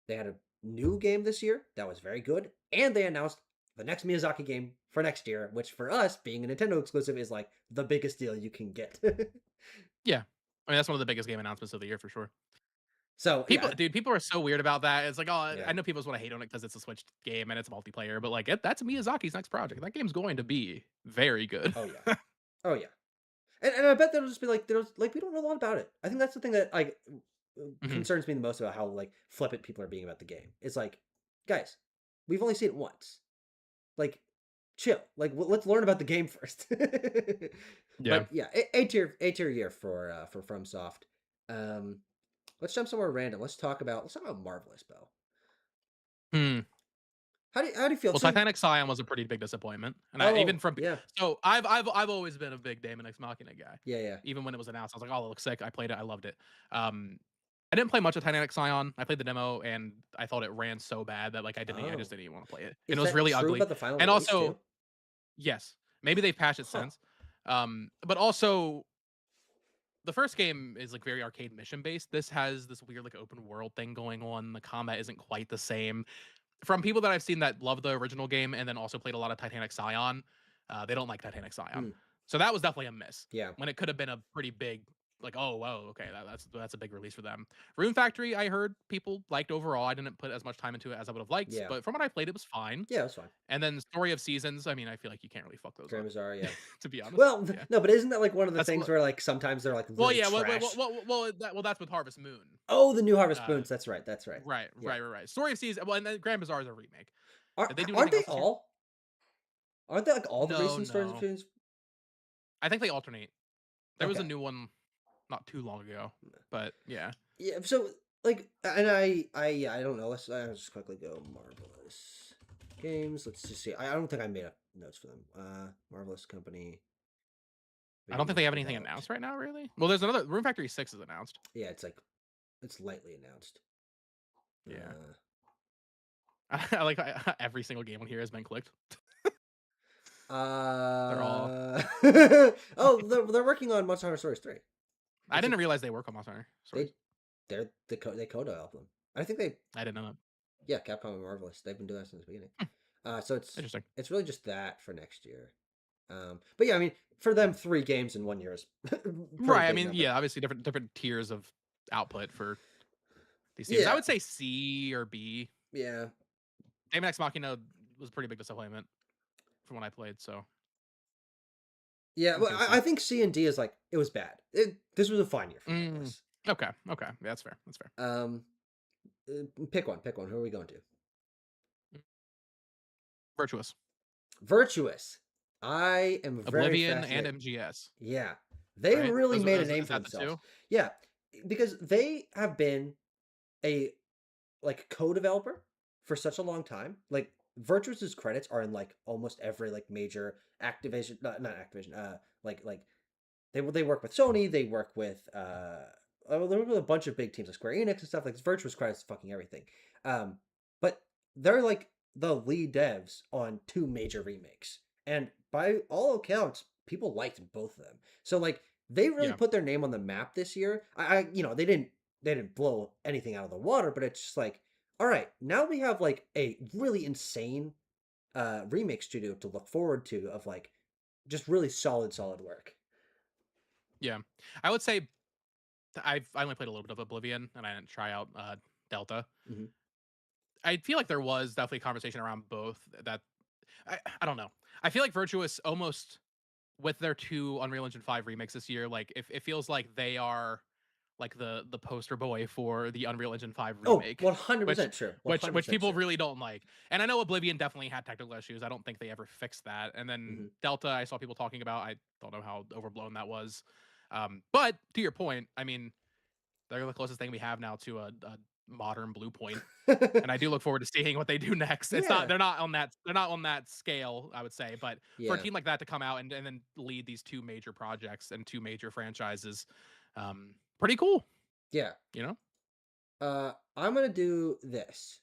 They had a new game this year that was very good, and they announced the next Miyazaki game for next year, which for us, being a Nintendo exclusive, is like the biggest deal you can get. Yeah. I mean, that's one of the biggest game announcements of the year for sure. So People yeah, dude, people are so weird about that. It's like, oh, yeah, I know people just wanna hate on it because it's a Switch game and it's multiplayer, but, like, that's Miyazaki's next project. That game's going to be very good. oh yeah, oh yeah. And I bet they'll just be like, there's like we don't know a lot about it. I think that's the thing that like Mhm. concerns me the most about how like flippant people are being about the game. It's like, guys, we've only seen it once. Like, chill. Like, let's learn about the game first. Yeah. But yeah, A tier year for FromSoft. Um, let's jump somewhere random. Let's talk about Marvelous, Bell. Hmm. How do you feel? Well, So Titanic Scion was a pretty big disappointment, and I even oh from yeah, so I've always been a big Daemon X Machina guy. yeah, yeah. Even when it was announced, I was like, "Oh, it looks sick." I played it, I loved it. Um, I didn't play much of Titanic Scion. I played the demo, and I thought it ran so bad that, like, I just Oh, didn't even wanna play it, and is it was that really true ugly. about the final And release too? also yes, maybe they've patched it Huh. since. But also the first game is like very arcade mission based. This has this weird like open world thing going on. The combat isn't quite the same. From people that I've seen that love the original game and then also played a lot of Titanic Scion, they don't like Titanic Scion. Hmm. So that was definitely a miss. Yeah. When it could have been a pretty big, like, oh, whoa, okay, that's a big release for them. Rune Factory, I heard people liked overall. I didn't put as much time into it as I would have liked, Yeah. but from what I played, it was fine. Yeah, that's fine. And then Story of Seasons, I mean, I feel like you can't really fuck those Grand up, Bazaar, yeah. to be honest. Well, Yeah, no, but isn't that like one of the that's things where like sometimes they're like well, really yeah, trash? that's with Harvest Moon. Oh, the new Harvest Uh, Moons. That's right. That's right. right, Yeah. right, right, right. Story of Seasons, well, and then Grand Bazaar is a remake. Did they do Aren't anything they else this year? all? Aren't they like all the No, recent Stories of no. Tunes? I think they alternate. There was a Okay. new one not too long ago, but yeah. Yeah. So like, and yeah, I don't know. Let's just quickly go Marvelous Games. Let's just see. I don't think I made up notes for them. Marvelous Company. I don't think Video they have anything developed. announced right now, really. Well, there's another Room Factory 6 is announced. Yeah, it's like it's lightly announced. Yeah. Uh, I like every single game on here has been clicked. They're all uh oh, they're working on Monster Hunter Stories 3. I It's a didn't realize they work on Monster Hunter they stories. they co-develop them. I think they I didn't know that. yeah, Capcom and Marvelous. They've been doing that since the beginning. So Interesting. it's really just that for next year. But yeah, I mean, for them, 3 games in 1 year is pretty Right. I big mean, number. yeah, obviously different tiers of output for these teams. I Yeah, would say C or B. yeah, Daemon X Machina was a pretty big disappointment from when I played, so yeah. I'd Well, say I C. think C and D is like it was bad. This was a fine year for Mm, Marvelous. okay, okay. Yeah, that's fair. That's fair. Um, pick one. Pick one. Who are we going to? Virtuous, Virtuous. I am very Oblivion, and fascinated. MGS, Yeah, they right? really Those made a name is for that the themselves. two? Yeah, because they have been a like co-developer for such a long time. Like Virtuous's credits are in like almost every like major Activision, not Activision, like they work with Sony, they work with they work with a bunch of big teams like Square Enix and stuff. Like Virtuous credits fucking everything. But they're like the lead devs on 2 major remakes, and by all accounts, people liked both of them. So like they really Yeah, put their name on the map this year. They didn't blow anything out of the water, but it's just like, all right, now we have like a really insane remake studio to look forward to of like just really solid work. yeah. I would say I only played a little bit of Oblivion, and I didn't try out Delta. Hmm. I feel like there was definitely a conversation around both. That I don't know. I feel like Virtuous almost with their 2 Unreal Engine 5 remakes this year, like if it feels like they are like the poster boy for the Unreal Engine 5 Oh, remake, which 100% true. which 100% people true. really don't like. And I know Oblivion definitely had technical issues. I don't think they ever fixed that. And then Hmm. Delta, I saw people talking about. I don't know how overblown that was. But to your point, I mean, they're the closest thing we have now to a modern Blue Point, and I do look forward to seeing what they do next. It's not Yeah. they're not on that scale, I would say, but for a Yeah. team like that to come out and then lead these 2 major projects and 2 major franchises, pretty cool. Yeah. You know? I'm gonna do this.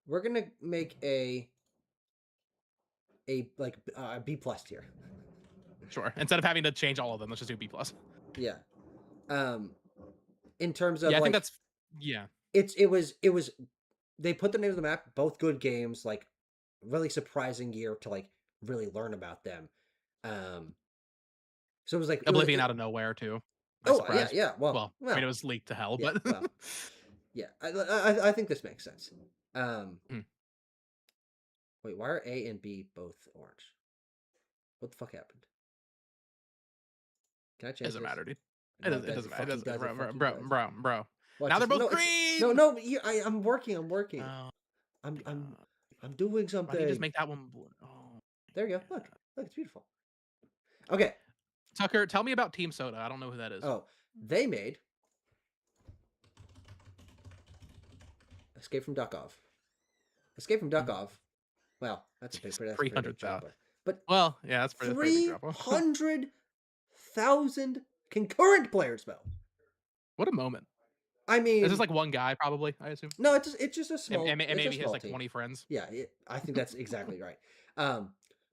We're gonna make a like B plus tier. Sure. Instead of having to change all of them, let's just do B plus. Yeah. Um, in terms of Yeah, I think like that's yeah. it was they put their names on the map. Both good games. Like really surprising year to like really learn about them. Um, so it was like it was. Oblivion out of nowhere too. Nice Oh yeah, surprise. yeah. Well, Well, I mean, it well, was leaked to hell, yeah, but well, yeah. I think this makes sense. Um, Hmm, wait, why are A and B both orange? What the fuck happened? Can I change doesn't this? matter, dude. No, it It does. It doesn't matter. It fucking doesn't, does. It bro, bro, fucking bro, does. bro, bro. Watch Now this. they're both No, no, green. no. I'm working. I'm working. Oh I'm my I'm god. I'm doing Why don't you just something. make that one blue? Oh There you go. my Look, god. look, it's beautiful. Okay. Tucker, tell me about Team Soda. I don't know who that is. Oh, they made Escape from Duckov. Escape from Mm, Duckov. Well, Jeez, that's a pretty big 300,000. drop off. But Well, yeah, that's pretty big drop off. 300,000 concurrent players, though. What a moment. I Is this mean, like one guy, probably? I assume, no, it's just a and, small and, and it's a maybe he has small like team. 20 friends. Yeah, I think that's exactly right.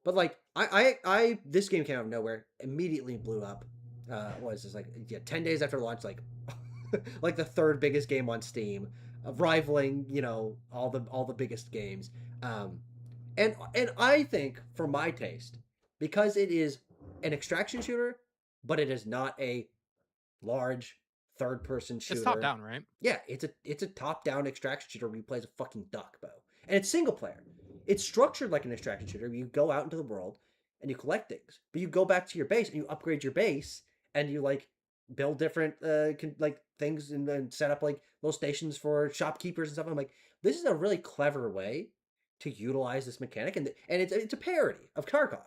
But like I this game came out of nowhere, immediately blew up. Was this like 10 days after launch, like like the third biggest game on Steam, rivaling all the biggest games. Um, and I think for my taste, because it is an extraction shooter, but it is not a large third person It's top shooter. down, right? Yeah, it's a top down extraction shooter where you play as a fucking duck bow. And it's single player. It's structured like an extraction shooter. You go out into the world and you collect things. But you go back to your base and you upgrade your base and you like build different like things and then set up like little stations for shopkeepers and stuff. I'm like, this is a really clever way to utilize this mechanic, and it's a parody of Tarkov.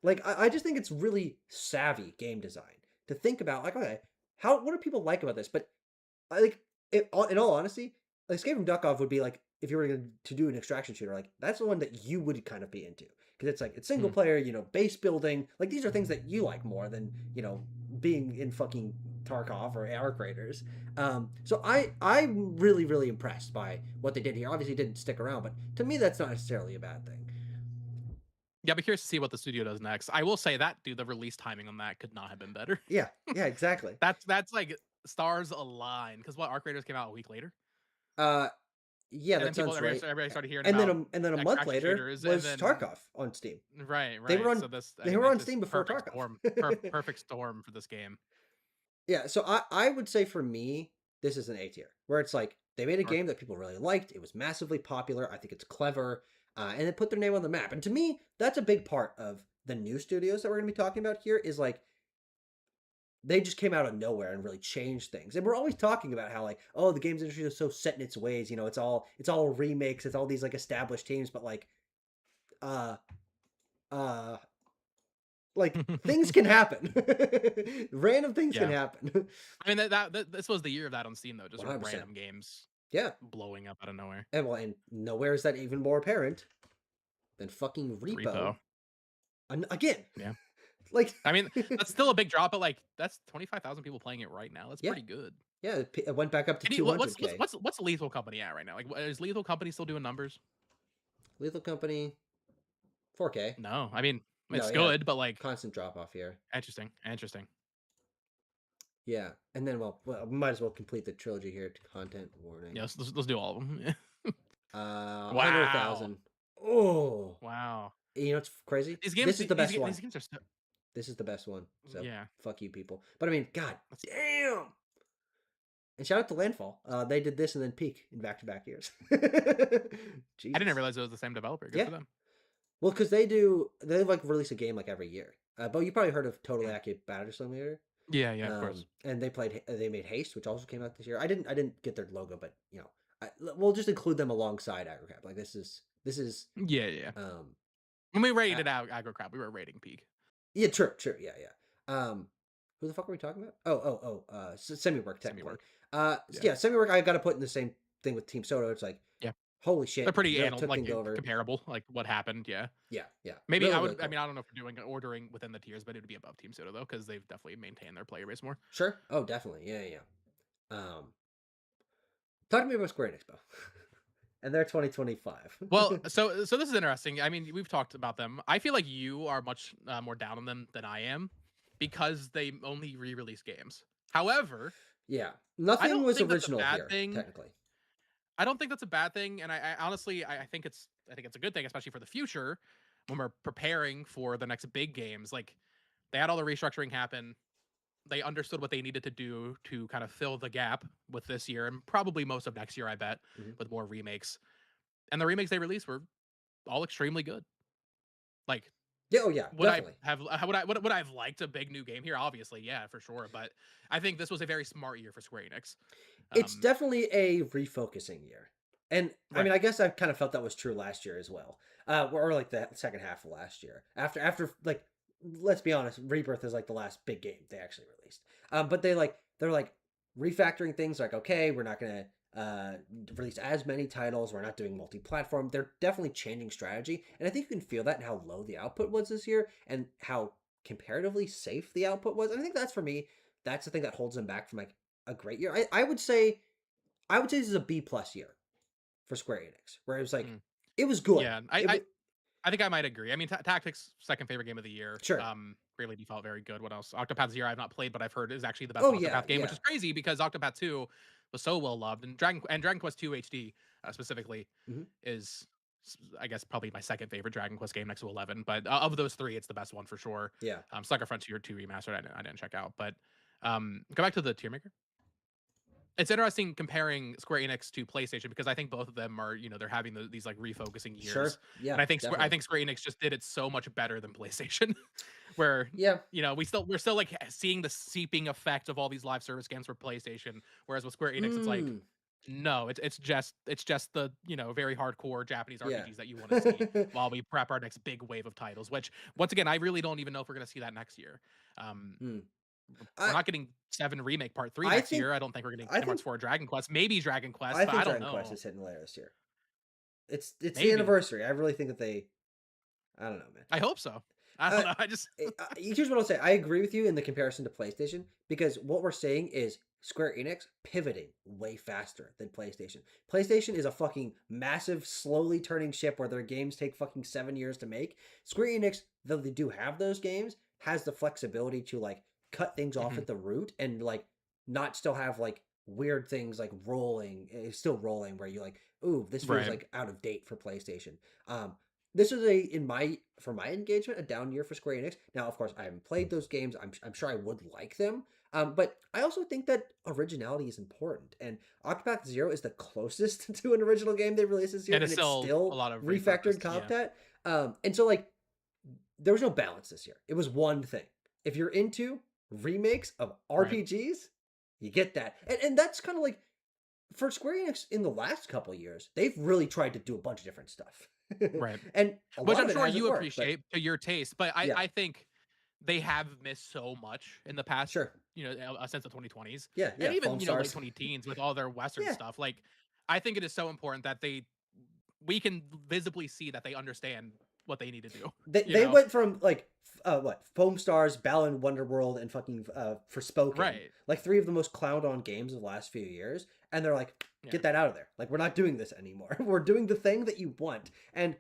Like I just think it's really savvy game design to think about like, okay, what do people like about this? But I like in all honesty, Escape from Duckov would be like if you were going to do an extraction shooter, like that's the one that you would kind of be into because it's like it's single Hmm. player, base building. Like these are things that you like more than being in fucking Tarkov or Arc Raiders. So I'm really impressed by what they did here. Obviously, it didn't stick around, but to me, that's not necessarily a bad thing. Yeah, I'll be curious to see what the studio does next. I will say that, dude, the release timing on that could not have been better. Yeah, exactly. That's like stars align because what Arc Raiders came out a week later, Uh, yeah, and then that people sounds right. everybody started hearing And then about a month extraction later shooters, and was then Tarkov on Steam. They were right. on So this, I they mean, were like on this Steam before perfect Tarkov. storm, perfect storm for this game. Yeah, so I would say for me, this is an A tier, where it's like they made a Sure. game that people really liked. It was massively popular. I think it's clever, and it put their name on the map. And to me, that's a big part of the new studios that we're going to be talking about here. Is like they just came out of nowhere and really changed things. And we're always talking about how like, oh, the games industry is so set in its ways. It's all remakes. It's all these like established teams, but uh, uh, like things can happen. Random things can Yeah, happen. I mean this was the year of that on Steam though, just 100%. random games Yeah. blowing up out of nowhere. And nowhere is that even more apparent than fucking Repo. Repo, And again, yeah. like, I mean, that's still a big drop, but like that's 25,000 people playing it right now. That's yeah, pretty good. yeah, it went back up to Can you, what's 200K. what's Lethal Company at right now? Like, is Lethal Company still doing numbers? Lethal Company, 4K. No, I mean No, it's yeah, good, but like constant drop off here. interesting. Yeah, and then we might as well complete the trilogy here. Content warning. Yeah, let's do all of them. 100,000. Oh, Wow. it's crazy. These games, This is the best one. these games are so, This is the best one. So yeah. fuck you, people. But I mean, God That's, damn. And shout out to Landfall. They did this and then Peak in back-to-back years. I didn't Jesus. realize it was the same developer. Good Yeah. for them. Well, because they like release a game like every year. But you probably heard of Totally Accurate Battle Simulator. Yeah, of course. And they made Haste, which also came out this year. I didn't get their logo, but we'll just include them alongside AggroCrap. Like this is Yeah. um When we rated out AggroCrap, we were rating Peak. yeah, true, yeah. Who the fuck are we talking about? Semi-work technically. Semi-work. Yeah, Semi-work I got to put in the same thing with Team Soto. It's like Yeah. Holy They're shit, pretty really took like things over. comparable, like what happened. Yeah. Yeah, yeah, Maybe really, I really would. I cool. mean, I don't know if we're doing ordering within the tiers, but it would be above Team Soda though, because they've definitely maintained their player base more. Sure. Oh, definitely. Yeah, yeah. Yeah. Talk to me about Square Enix, Bo. And they're 2025. Well, so this is interesting. I mean, we've talked about them. I feel like you are much more down on them than I am because they only re-release games. However, Yeah, I nothing don't was think that's a original bad here, thing. technically. I don't think that's a bad thing, and I honestly I think it's a good thing, especially for the future when we're preparing for the next big games. Like they had all the restructuring happen. They understood what they needed to do to kind of fill the gap with this year and probably most of next year, I bet, Mhm. with more remakes. And the remakes they released were all extremely good. Like, Yeah, oh yeah, would I definitely. have would I have liked a big new game here? Obviously, yeah, for sure. But I think this was a very smart year for Square Enix. It's Um, definitely a refocusing year. And I mean, right. I guess I kind of felt that was true last year as well. Or like the second half of last year. After like let's be honest, Rebirth is like the last big game they actually released. But they're like refactoring things like okay, we're not going to release as many titles, we're not doing multi-platform. They're definitely changing strategy, and I think you can feel that in how low the output was this year and how comparatively safe the output was. And I think that's for me, that's the thing that holds them back from like a great year. I would say this is a B plus year for Square Enix, where it was like Mm, it was good. yeah, It was I think I might agree. I mean, Tactics second favorite game of the year. sure. Really default very good. What else? Octopath Zero I've not played, but I've heard is actually the best Oh yeah, Octopath game, which yeah. is crazy because Octopath 2 was so well loved, and Dragon Quest 2 HD specifically Hmm. is I guess probably my second favorite Dragon Quest game next to 11. But of those three, it's the best one for sure. Yeah. Sucker Frontier 2 remastered I didn't check out, but go back to the tier maker. It's interesting comparing Square Enix to PlayStation because I think both of them are, they're having these like refocusing years, Sure. Yeah. and I Definitely. think Square Enix just did it so much better than PlayStation, where Yeah. we're still like seeing the seeping effect of all these live service games for PlayStation, whereas with Square Enix, it's like Mm. no, it's just the very hardcore Japanese Yeah. RPGs that you want to see while we prep our next big wave of titles. Which once again, I really don't even know if we're going to see that next year. Um, Hmm. we're I not getting Seven Remake Part 3 I next think year. I don't think we're getting I Kingdom Hearts think 4 Dragon Quest. Maybe Dragon Quest, I but think I don't Dragon Quest know. is hitting later this year. It's the Maybe. anniversary. I really think that they. I don't know, man. I hope so. I don't Uh, know. I just Here's what I'll say. I agree with you in the comparison to PlayStation because what we're saying is Square Enix pivoting way faster than PlayStation. PlayStation is a fucking massive, slowly turning ship where their games take fucking 7 years to make. Square Enix, though they do have those games, has the flexibility to like cut things off Mhm. at the root and like not still have like weird things like rolling. It's still rolling where you like, ooh, this feels Right. like out of date for PlayStation. This is a for my engagement a down year for Square Enix. Now, of course, I haven't played those games. I'm sure I would like them. But I also think that originality is important, and Octopath Zero is the closest to an original game they released this year, And it's and it's still a still lot of refactored repurposed. Yeah. content. And so like there was no balance this year. It was one thing. If you're into remakes of Right. RPGs, you get that, and that's kind of like for Square Enix in the last couple of years, they've really tried to do a bunch of different stuff. Right. And a Which lot I'm of it sure hasn't you worked, but appreciate to your taste, but yeah, I think they have missed so much in the past, sure. since the 2020s Yeah, and yeah, even, Foam late Stars. 20 teens with all their Western Yeah, stuff. Like, I think it is so important that we can visibly see that they understand what they need to do, you they know? went from like what Foam Stars, Balan Wonderworld, and fucking Forspoken, Right. like three of the most clowned on games of the last few years, and they're like, Yeah. get that out of there. Like we're not doing this anymore. We're doing the thing that you want, and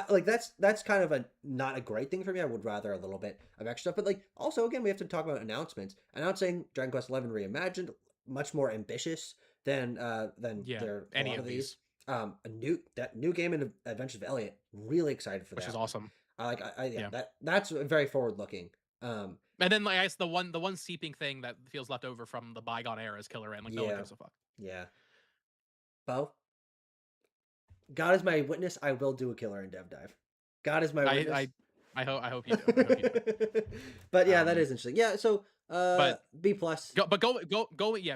like that's kind of a not a great thing for me. I would rather a little bit of extra stuff, but like also again we have to talk about announcements. Announcing Dragon Quest 11 Reimagined, much more ambitious than Yeah. there a Any lot of of these. these, A new game in Adventures of Elliot. Really excited for which is that one. awesome. Yeah, Yeah. that's very forward looking. And then, like, I guess the one seeping thing that feels left over from the bygone era is Killer Ant. Like, no one Yeah, gives a fuck. yeah. Bo, God is my witness. I will do a killer in Dev Dive. God is my I witness. I I hope you do. I hope you do. But yeah, that Um, is interesting. Yeah, so but B plus. yeah,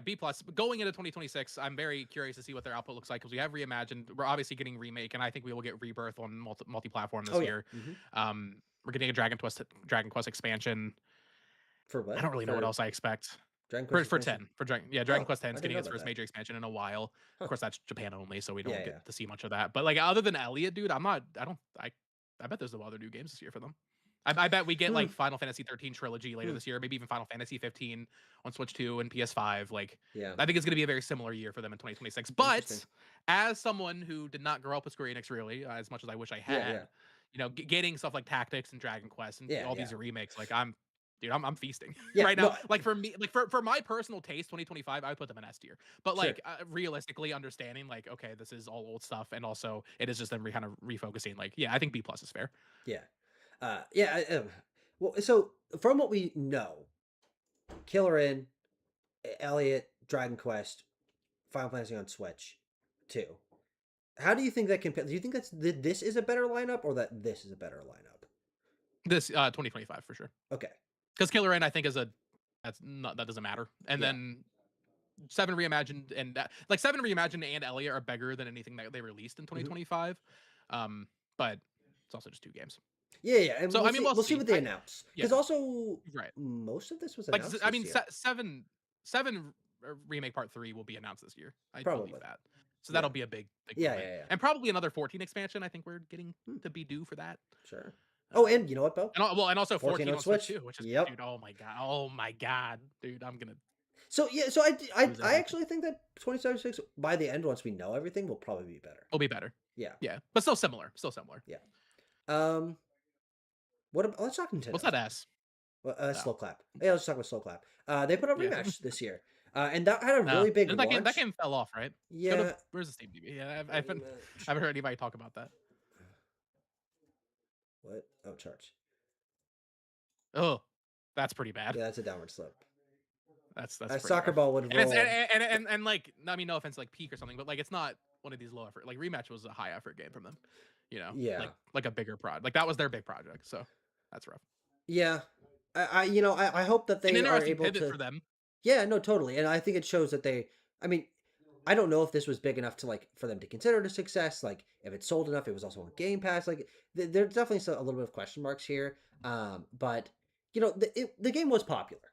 B plus. But going into 2026, I'm very curious to see what their output looks like because we have reimagined. We're obviously getting remake, and I think we will get rebirth on multi-platform Oh this yeah. year. We're getting a Dragon Quest expansion. For I what? don't really know what For else I expect. Dragon For Quest for expansion? 10 for Dragon yeah, Dragon Oh, Quest 10 I is didn't getting know its about first that. major expansion in a while. Of Huh. course, that's Japan only, so we Yeah, don't yeah. get to see much of that. But like other than Elliot, dude, I'm not. I don't. I bet there's no other new games this year for them. I bet we get Hmm. like Final Fantasy 13 trilogy later Hmm. this year, maybe even Final Fantasy 15 on Switch 2 and PS5. Like Yeah. I think it's going to be a very similar year for them in 2026. Interesting. But as someone who did not grow up with Square Enix really, as much as I wish I Yeah, yeah, had, getting stuff like Tactics and Dragon Quest and yeah, all yeah, these remakes, like I'm feasting yeah. right now. No, Like for me, like for my personal taste, 2025, I would put them in S tier. But sure. like realistically, understanding like okay, this is all old stuff, and also it is just them kind of refocusing. Like yeah, I think B plus is fair. Yeah. Yeah. Well, so from what we know, Killer In, Elliot, Dragon Quest, Final Fantasy on Switch, 2. How do you think that compares? Do you think this is a better lineup or that this is a better lineup? This 2025 for sure. Okay. Because Killer N I think is a that's not that doesn't matter. And Yeah. then Seven Reimagined and like Seven Reimagined and Elliot are bigger than anything that they released in Hmm. 2025. But it's also just two games. Yeah, yeah, and So we'll I mean see. we'll We'll see see. what they announce because Yeah, also right. most of this was Like announced I this mean year. seven remake part 3 will be announced this year. I believe Probably. that. So Yeah. that'll be a big Yeah, moment. yeah, yeah. And probably another 14 expansion. I think we're getting Hmm, to be due for that. sure. Oh, Um and you know what, Bo? and also 14 14 on on Switch Switch. too, which is Yep. dude, oh my god, dude, I'm gonna So yeah, so I lose I everything. actually think that 2076 by the end, once we know everything, will probably be better. It'll be better. Yeah, Yeah, but still similar. Still similar. yeah. Um, what about, let's talk What's Nintendo. that S? Well, Oh, Slow Clap. Yeah, let's talk about Slow Clap. They put out yeah. Rematch this year, and that had a No, really big and that launch. game fell off, right? Go to Yeah, where's the Steam DB? Yeah, I Rematch. haven't heard anybody talk about that. What? Oh, charge. Oh, that's pretty bad. Yeah, that's a downward slope. That's A pretty soccer rough. ball would And it's roll. and like I mean no offense like peak or something, but like it's not one of these low effort. Like Rematch was a high effort game from them. Yeah, Like a bigger prod. Like that was their big project. So that's rough. yeah. I hope that An they are interesting able pivot to. for them. Yeah, no, totally, and I think it shows that they. I mean, I don't know if this was big enough to like for them to consider it a success. Like if it sold enough, it was also on Game Pass. Like there's definitely a little bit of question marks here. But the game was popular.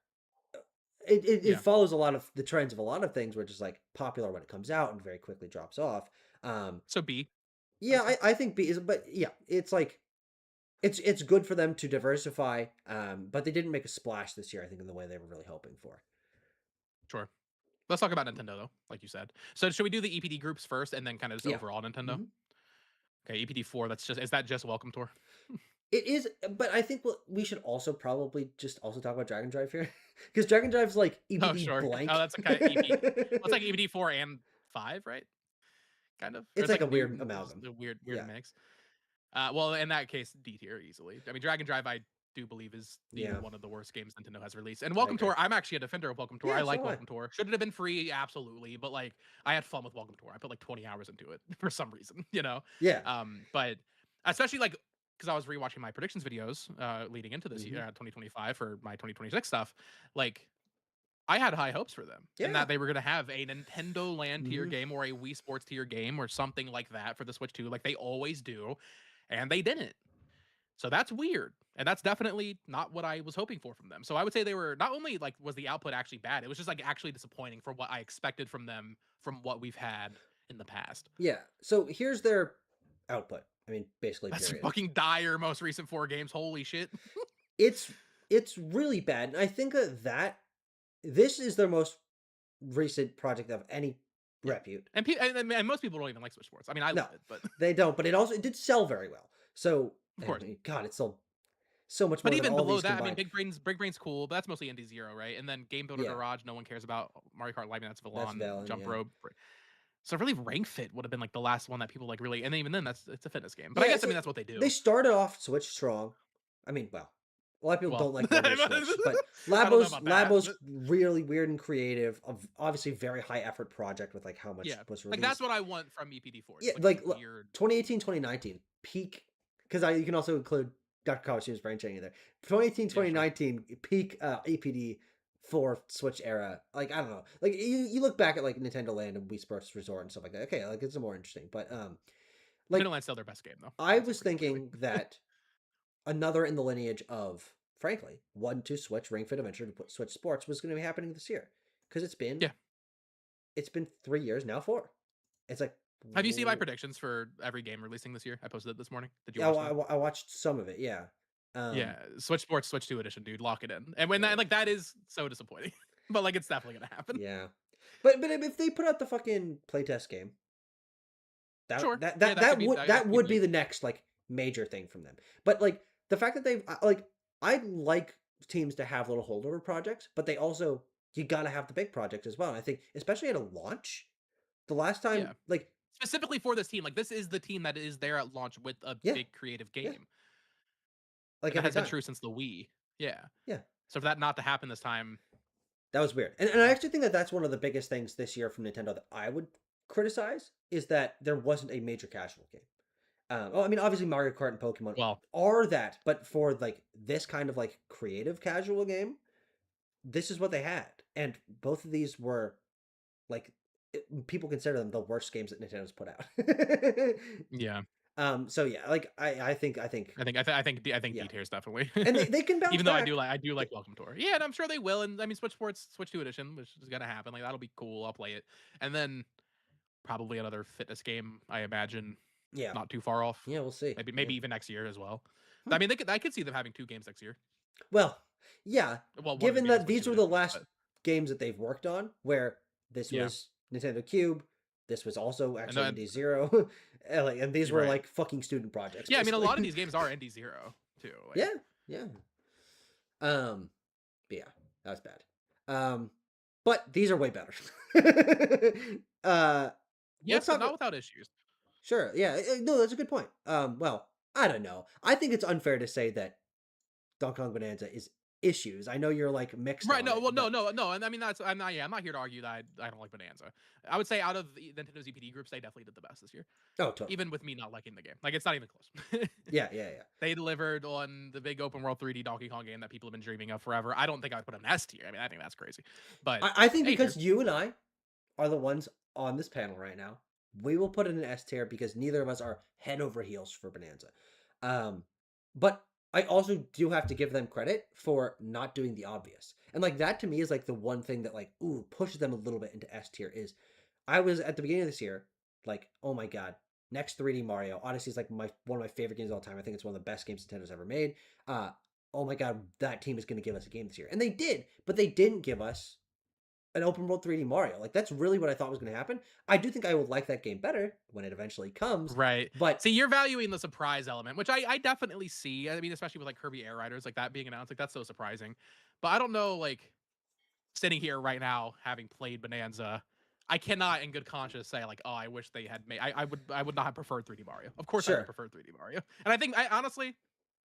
It Yeah. follows a lot of the trends of a lot of things, which is like popular when it comes out and very quickly drops off. Um, So B, I yeah, would say. I think B is, but yeah, it's like it's good for them to diversify. But they didn't make a splash this year. I think in the way they were really hoping for. Sure. Let's talk about Nintendo though, like you said. So should we do the EPD groups first and then kind of just Yeah. overall Nintendo? Hmm. Okay, EPD 4, is that just Welcome Tour? It is, but I think we should also probably just also talk about Dragon Drive here because Dragon Drive's like Oh, EBD sure. Oh, blank. that's a kind of EP. Well, it's like EPD 4 and 5, right? Kind of. Or It's it's like like a new weird just amalgam. a weird Yeah, mix. Well, in that case, D tier easily. I mean, Dragon Drive, I do believe is the yeah, one of the worst games Nintendo has released. And I Welcome agree. Tour, I'm actually a defender of Welcome Tour. I Yeah, like so am I. Welcome Tour. Should it have been free? Absolutely. But like, I had fun with Welcome Tour. I put like 20 hours into it for some reason, you know. Yeah. But especially like because I was rewatching my predictions videos leading into this Hmm. year, 2025 for my 2026 stuff. Like, I had high hopes for them and Yeah. that they were going to have a Nintendo Land tier Hmm. game or a Wii Sports tier game or something like that for the Switch 2, like they always do, and they didn't. So that's weird. And that's definitely not what I was hoping for from them. So I would say they were not only like was the output actually bad, it was just like actually disappointing for what I expected from them from what we've had in the past. Yeah. So here's their output. I mean, basically, That's period. fucking dire most recent 4 games. Holy shit. It's it's really bad, and I think that this is their most recent project of any Yeah. repute. And most people don't even like Switch Sports. I mean, I No, love it, but they don't, but it did sell very well. So, of I course. mean, God, it sold so much But more than even all below these that, I mean, combined. Big Brain's cool, but that's mostly Indie Zero, right? And then Game Builder Yeah, Garage, no one cares about. Mario Kart Live, that's that's Valon, valid. Jump Yeah, Rope. So really, Ring Fit would have been like the last one that people like really, and even then, it's a fitness game. But I yeah. guess I So mean that's what they they do. started off Switch strong. I mean, well, a lot of people Well, don't like Wonder Switch, but I don't know about that, Labo's but really weird and creative. Of obviously very high effort project with like how much yeah, was like that's released. what I want from EPD4. Yeah, Just like this like weird. 2018, 2019 peak because I you can also include Dr. Kawashima's brain training there. 2018, Yeah, sure. 2019 peak APD for Switch era. Like I don't know. Like you look back at like Nintendo Land and Wii Sports Resort and stuff like that. Okay, like it's more interesting. But like Nintendo Land's still their best game though. I I'd say was pretty clearly. thinking that another in the lineage of frankly, wanted to switch Ring Fit Adventure to switch sports was going to be happening this year because Yeah. it's been 3 years now, 4. It's like, Have you seen my predictions for every game releasing this year? I posted it this morning. Did you yeah, watch them? I watched some of it. Yeah. Yeah, Um, Switch Sports, Switch 2 edition, dude. Lock it in. And when that ugh, like that is so disappointing. But like it's definitely gonna happen. yeah. But if they put out the fucking playtest game, Sure. Yeah, that that could be would be big. the next like major thing from them. But like the fact that they've like I like teams to have little holdover projects, but they also you got to have the big project as well. And I think especially at a launch, the last time Yeah. like Specifically for this team. Like this is the team that is there at launch with a yeah, big creative yeah, game. like And that every has been time. true since the Wii. Yeah. Yeah. So for that not to happen this time, That was weird. And I actually think that that's one of the biggest things this year from Nintendo that I would criticize is that there wasn't a major casual game. I mean, obviously Mario Kart and Pokemon well, are that, but for like this kind of like creative casual game, this is what they had. And both of these were like people consider them the worst games that Nintendo's put out. yeah. So yeah, like I think I think yeah. D tier is definitely. And they can bounce Even though back. I do like Welcome Tour. Yeah, and I'm sure they will. And I mean Switch Sports Switch 2 edition, which is gonna happen. Like that'll be cool. I'll play it. And then probably another fitness game, I imagine, Yeah. not too far off. Yeah, we'll see. Maybe Yeah. even next year as well. Hmm. I mean, I could see them having 2 games next year. Well, yeah, Well, one of them given being a that Switch these 2 were the edition, last but games that they've worked on, where this yeah. was Nintendo Cube, this was also And actually then ND Zero, and these you're were right. like fucking student projects, Yeah, I mean, a lot of basically. these games are ND0 too. Like, Yeah, yeah. Um, but yeah, that was bad. But these are way better. uh, let's yes, but talk. not without issues. Sure, yeah, no, that's a good point. Well, I don't know. I think it's unfair to say that Donkey Kong Bonanza is issues. I know you're like mixed Right? on No, it, well, but no, and I mean that's I'm not. Yeah, I'm not here to argue that I don't like Bonanza. I would say out of the Nintendo's EPD groups, they definitely did the best this year, oh, totally. even with me not liking the game. Like it's not even close. Yeah, yeah, yeah. They delivered on the big open world 3D Donkey Kong game that people have been dreaming of forever. I don't think I'd put an S tier. I mean, I think that's crazy, but I think A tier. because you and I are the ones on this panel right now, we will put it in an S tier because neither of us are head over heels for Bonanza. But I also do have to give them credit for not doing the obvious. And like that to me is like the one thing that like ooh pushes them a little bit into S tier is I was at the beginning of this year like, oh my god, next 3D Mario. Odyssey is like one of my favorite games of all time. I think it's one of the best games Nintendo's ever made. Oh my god, that team is going to give us a game this year. And they did, but they didn't give us an open world 3D Mario. Like that's really what I thought was going to happen. I do think I would like that game better when it eventually comes, Right. but See, you're valuing the surprise element, which I definitely see. I mean, especially with like Kirby Air Riders, like that being announced, like that's so surprising. But I don't know, like sitting here right now, having played Bonanza, I cannot in good conscience say like, oh, I wish they had made. I would not have preferred 3D Mario. Of course, I would have sure. preferred 3D Mario. And I think I honestly,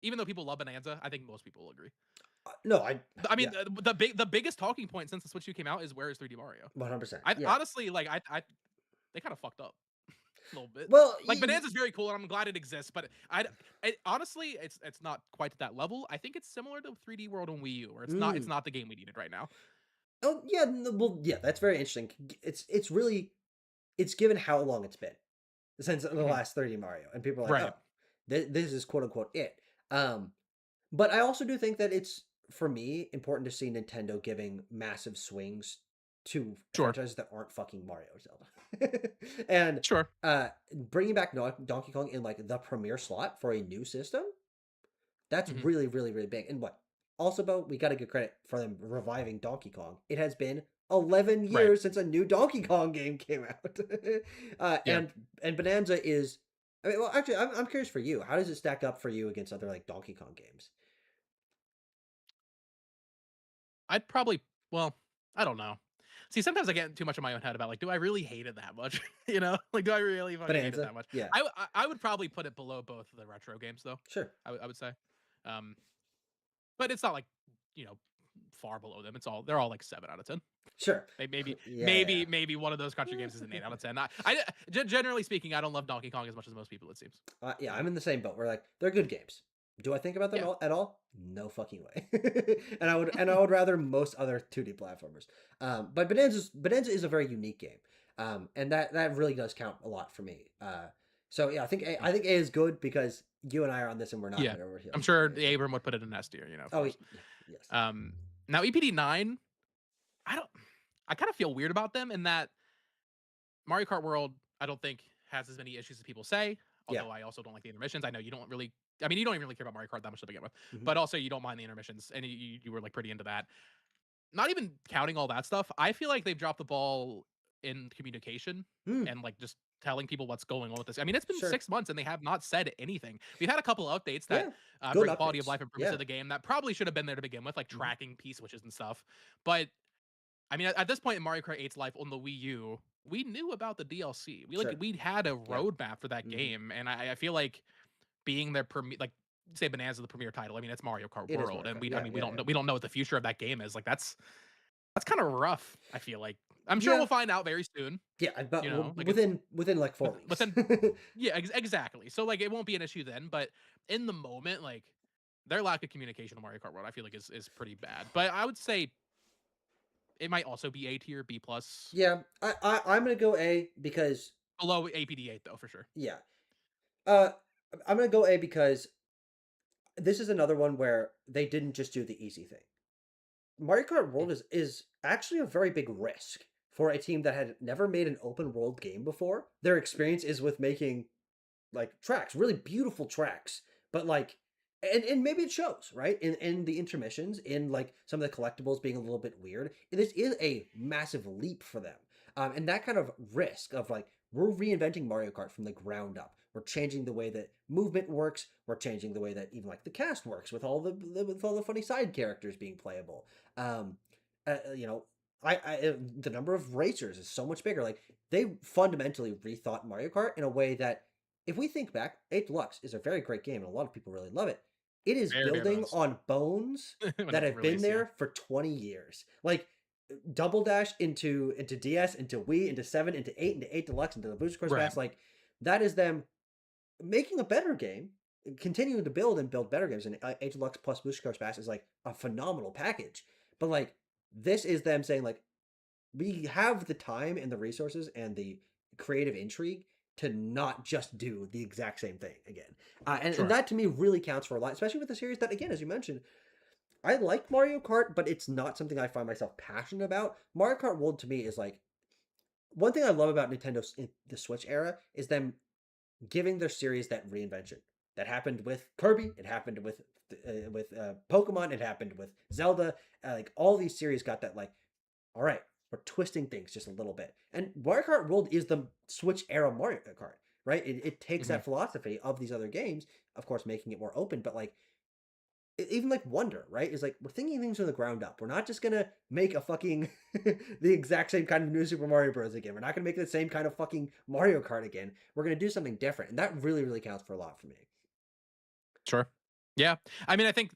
even though people love Bonanza, I think most people will agree. No, I I mean, yeah, the biggest talking point since the Switch 2 came out is where is 3D Mario? 100%. I Yeah. honestly like I they kind of fucked up a little bit. Well, Like Bonanza's very cool, and I'm glad it exists. But honestly, it's not quite at that level. I think it's similar to 3D World on Wii U, where it's mm, not the game we needed right now. oh yeah, well yeah, that's very interesting. It's really it's given how long it's been since the Mhm. last 30 Mario, and people are like, Right. oh, this is quote unquote it. Um, but I also do think that it's for me important to see Nintendo giving massive swings to Sure. franchises that aren't fucking Mario or Zelda, and Sure. bringing back Donkey Kong in like the premier slot for a new system. That's Hmm. really, really, really big. And what? Also, Bo, we got to give credit for them reviving Donkey Kong. It has been 11 Right. years since a new Donkey Kong game came out. uh, Yeah. and and Bonanza is. I mean, well, actually, I'm curious for you. How does it stack up for you against other like Donkey Kong games? I'd probably. Well, I don't know. See, sometimes I get too much in my own head about like, do I really hate it that much? Like, do I really fucking hate it Bonanza, that much? yeah, I would probably put it below both of the retro games, though. sure, I would say. Um, but it's not like you know far below them. They're all like 7 out of 10. sure, yeah, Maybe one of those country games is an 8 out of 10. Generally speaking, I don't love Donkey Kong as much as most people. It seems. yeah. I'm in the same boat. We're like they're good games. Do I think about them Yeah. at all? No fucking way. And I would rather most other 2D platformers. But Bonanza is a very unique game. And that really does count a lot for me. So yeah, I think A is good because you and I are on this, and we're not Yeah. head over I'm heels for sure A here. Abram would put it in S tier, of Oh course. yeah, yes. Um, Now EPD 9, I don't I kind of feel weird about them in that Mario Kart World, I don't think has as many issues as people say. Yeah. Although I also don't like the intermissions. I know you don't really. I mean, you don't even really care about Mario Kart that much to begin with, Hmm. but also you don't mind the intermissions, and you were like pretty into that. Not even counting all that stuff, I feel like they've dropped the ball in communication Hmm. and like just telling people what's going on with this. I mean, it's been Sure. 6 months and they have not said anything. We've had a couple of updates that Yeah. Good bring quality of updates. life improvements to Yeah. the game that probably should have been there to begin with, like Hmm. tracking P switches and stuff. But I mean, at this point in Mario Kart 8's life on the Wii U, we knew about the DLC. Sure. We had a Yeah. roadmap for that Hmm. game, and I feel like being their premier, like say Bonanza the premier title. I mean, it's Mario Kart It is World, Mario and Kart. Yeah. Yeah. Yeah. we don't know what the future of that game is. Like that's kind of rough. I feel like I'm sure Yeah. we'll find out very soon. Yeah. But Like it's within like 4 weeks. within yeah, exactly. So like it won't be an issue then, but in the moment, like their lack of communication on Mario Kart World, I feel like is pretty bad. But I would say it might also be A tier, B plus, Yeah. I'm gonna go A because below APD 8 though for sure. yeah. Uh, I'm gonna go A because this is another one where they didn't just do the easy thing. Mario Kart Mm, World is actually a very big risk for a team that had never made an open world game before. Their experience is with making like tracks, really beautiful tracks, but like and maybe it shows, right? In the intermissions, in like some of the collectibles being a little bit weird. This is a massive leap for them. And that kind of risk of like we're reinventing Mario Kart from the ground up. We're changing the way that movement works. We're changing the way that even like the cast works with all with all the funny side characters being playable. Um, you know, the number of racers is so much bigger. Like they fundamentally rethought Mario Kart in a way that if we think back, 8 Deluxe is a very great game and a lot of people really love it. It is very bare building bones on bones when that it have been released. Yeah, there for 20 years. Like Double Dash into DS, into Wii, into 7, into 8, into 8 Deluxe, into the Booster Course right, Pass, like that is them making a better game, continuing to build and build better games. And 8 Deluxe plus Booster Course Pass is like a phenomenal package. But like this is them saying like we have the time and the resources and the creative intrigue to not just do the exact same thing again. And sure, that to me really counts for a lot, especially with a series that, again, as you mentioned, I like Mario Kart, but it's not something I find myself passionate about. Mario Kart World to me is like one thing I love about Nintendo's in the Switch era is them giving their series that reinvention. That happened with Kirby. It happened with Pokemon. It happened with Zelda. Like all these series got that like all right, we're twisting things just a little bit. And Mario Kart World is the Switch era Mario Kart, right? It takes hmm that philosophy of these other games, of course, making it more open, but like even like Wonder, right? Is like we're thinking things from the ground up. We're not just gonna make a fucking the exact same kind of new Super Mario Bros. Again. We're not gonna make the same kind of fucking Mario Kart again. We're gonna do something different, and that really, really counts for a lot for me. sure, yeah. I mean, I think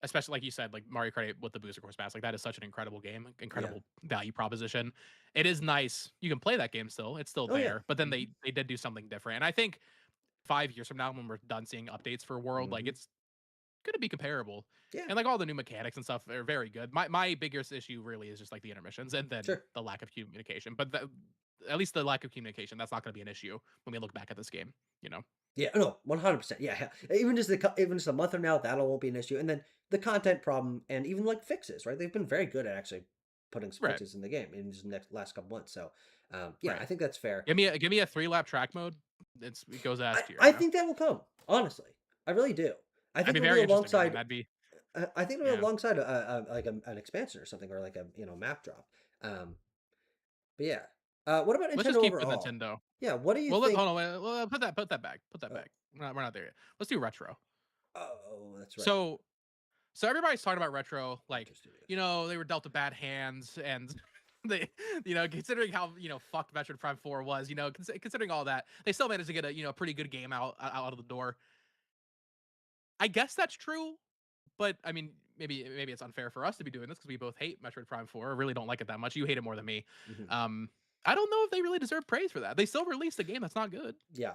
especially like you said, like Mario Kart 8 with the Booster Course Pass, like that is such an incredible game, Yeah. incredible value proposition. It is nice. You can play that game still; it's still Oh yeah. there. But then Hmm. they did do something different, and I think 5 years from now, when we're done seeing updates for World, like Hmm. it's gonna be comparable. Yeah. And like all the new mechanics and stuff are very good. My biggest issue really is just like the intermissions and then Sure. the lack of communication. But at least the lack of communication, that's not going to be an issue when we look back at this game. You know, Yeah, no, 100%. Yeah, yeah. Even just a month from now, that'll won't be an issue. And then the content problem and even like fixes, right? They've been very good at actually putting some right, fixes in the game in just next last couple months. So, yeah, I right. think that's fair. Give me a 3 lap track mode. It goes S tier. I think that will come. Honestly, I really do. I I'd think be it'll be very interested. I mean, alongside. that'd be I think it'll be yeah. alongside like an expansion or something, or like a map drop. Um, but yeah, what about Let's just Nintendo keep with overall? Nintendo. Yeah, what do you Well, hold think? on. Put that back. Put that Uh, back. We're not there yet. Let's do retro. oh, that's right. So So everybody's talking about retro, like, Retro Studios. they were dealt a bad hands and they, considering how, fucked Metroid Prime 4 was, considering all that, they still managed to get a, pretty good game out of the door. I guess that's true, but I mean, maybe it's unfair for us to be doing this because we both hate Metroid Prime 4. I really don't like it that much. You hate it more than me. Hmm. Um, I don't know if they really deserve praise for that. They still released a game that's not good, Yeah.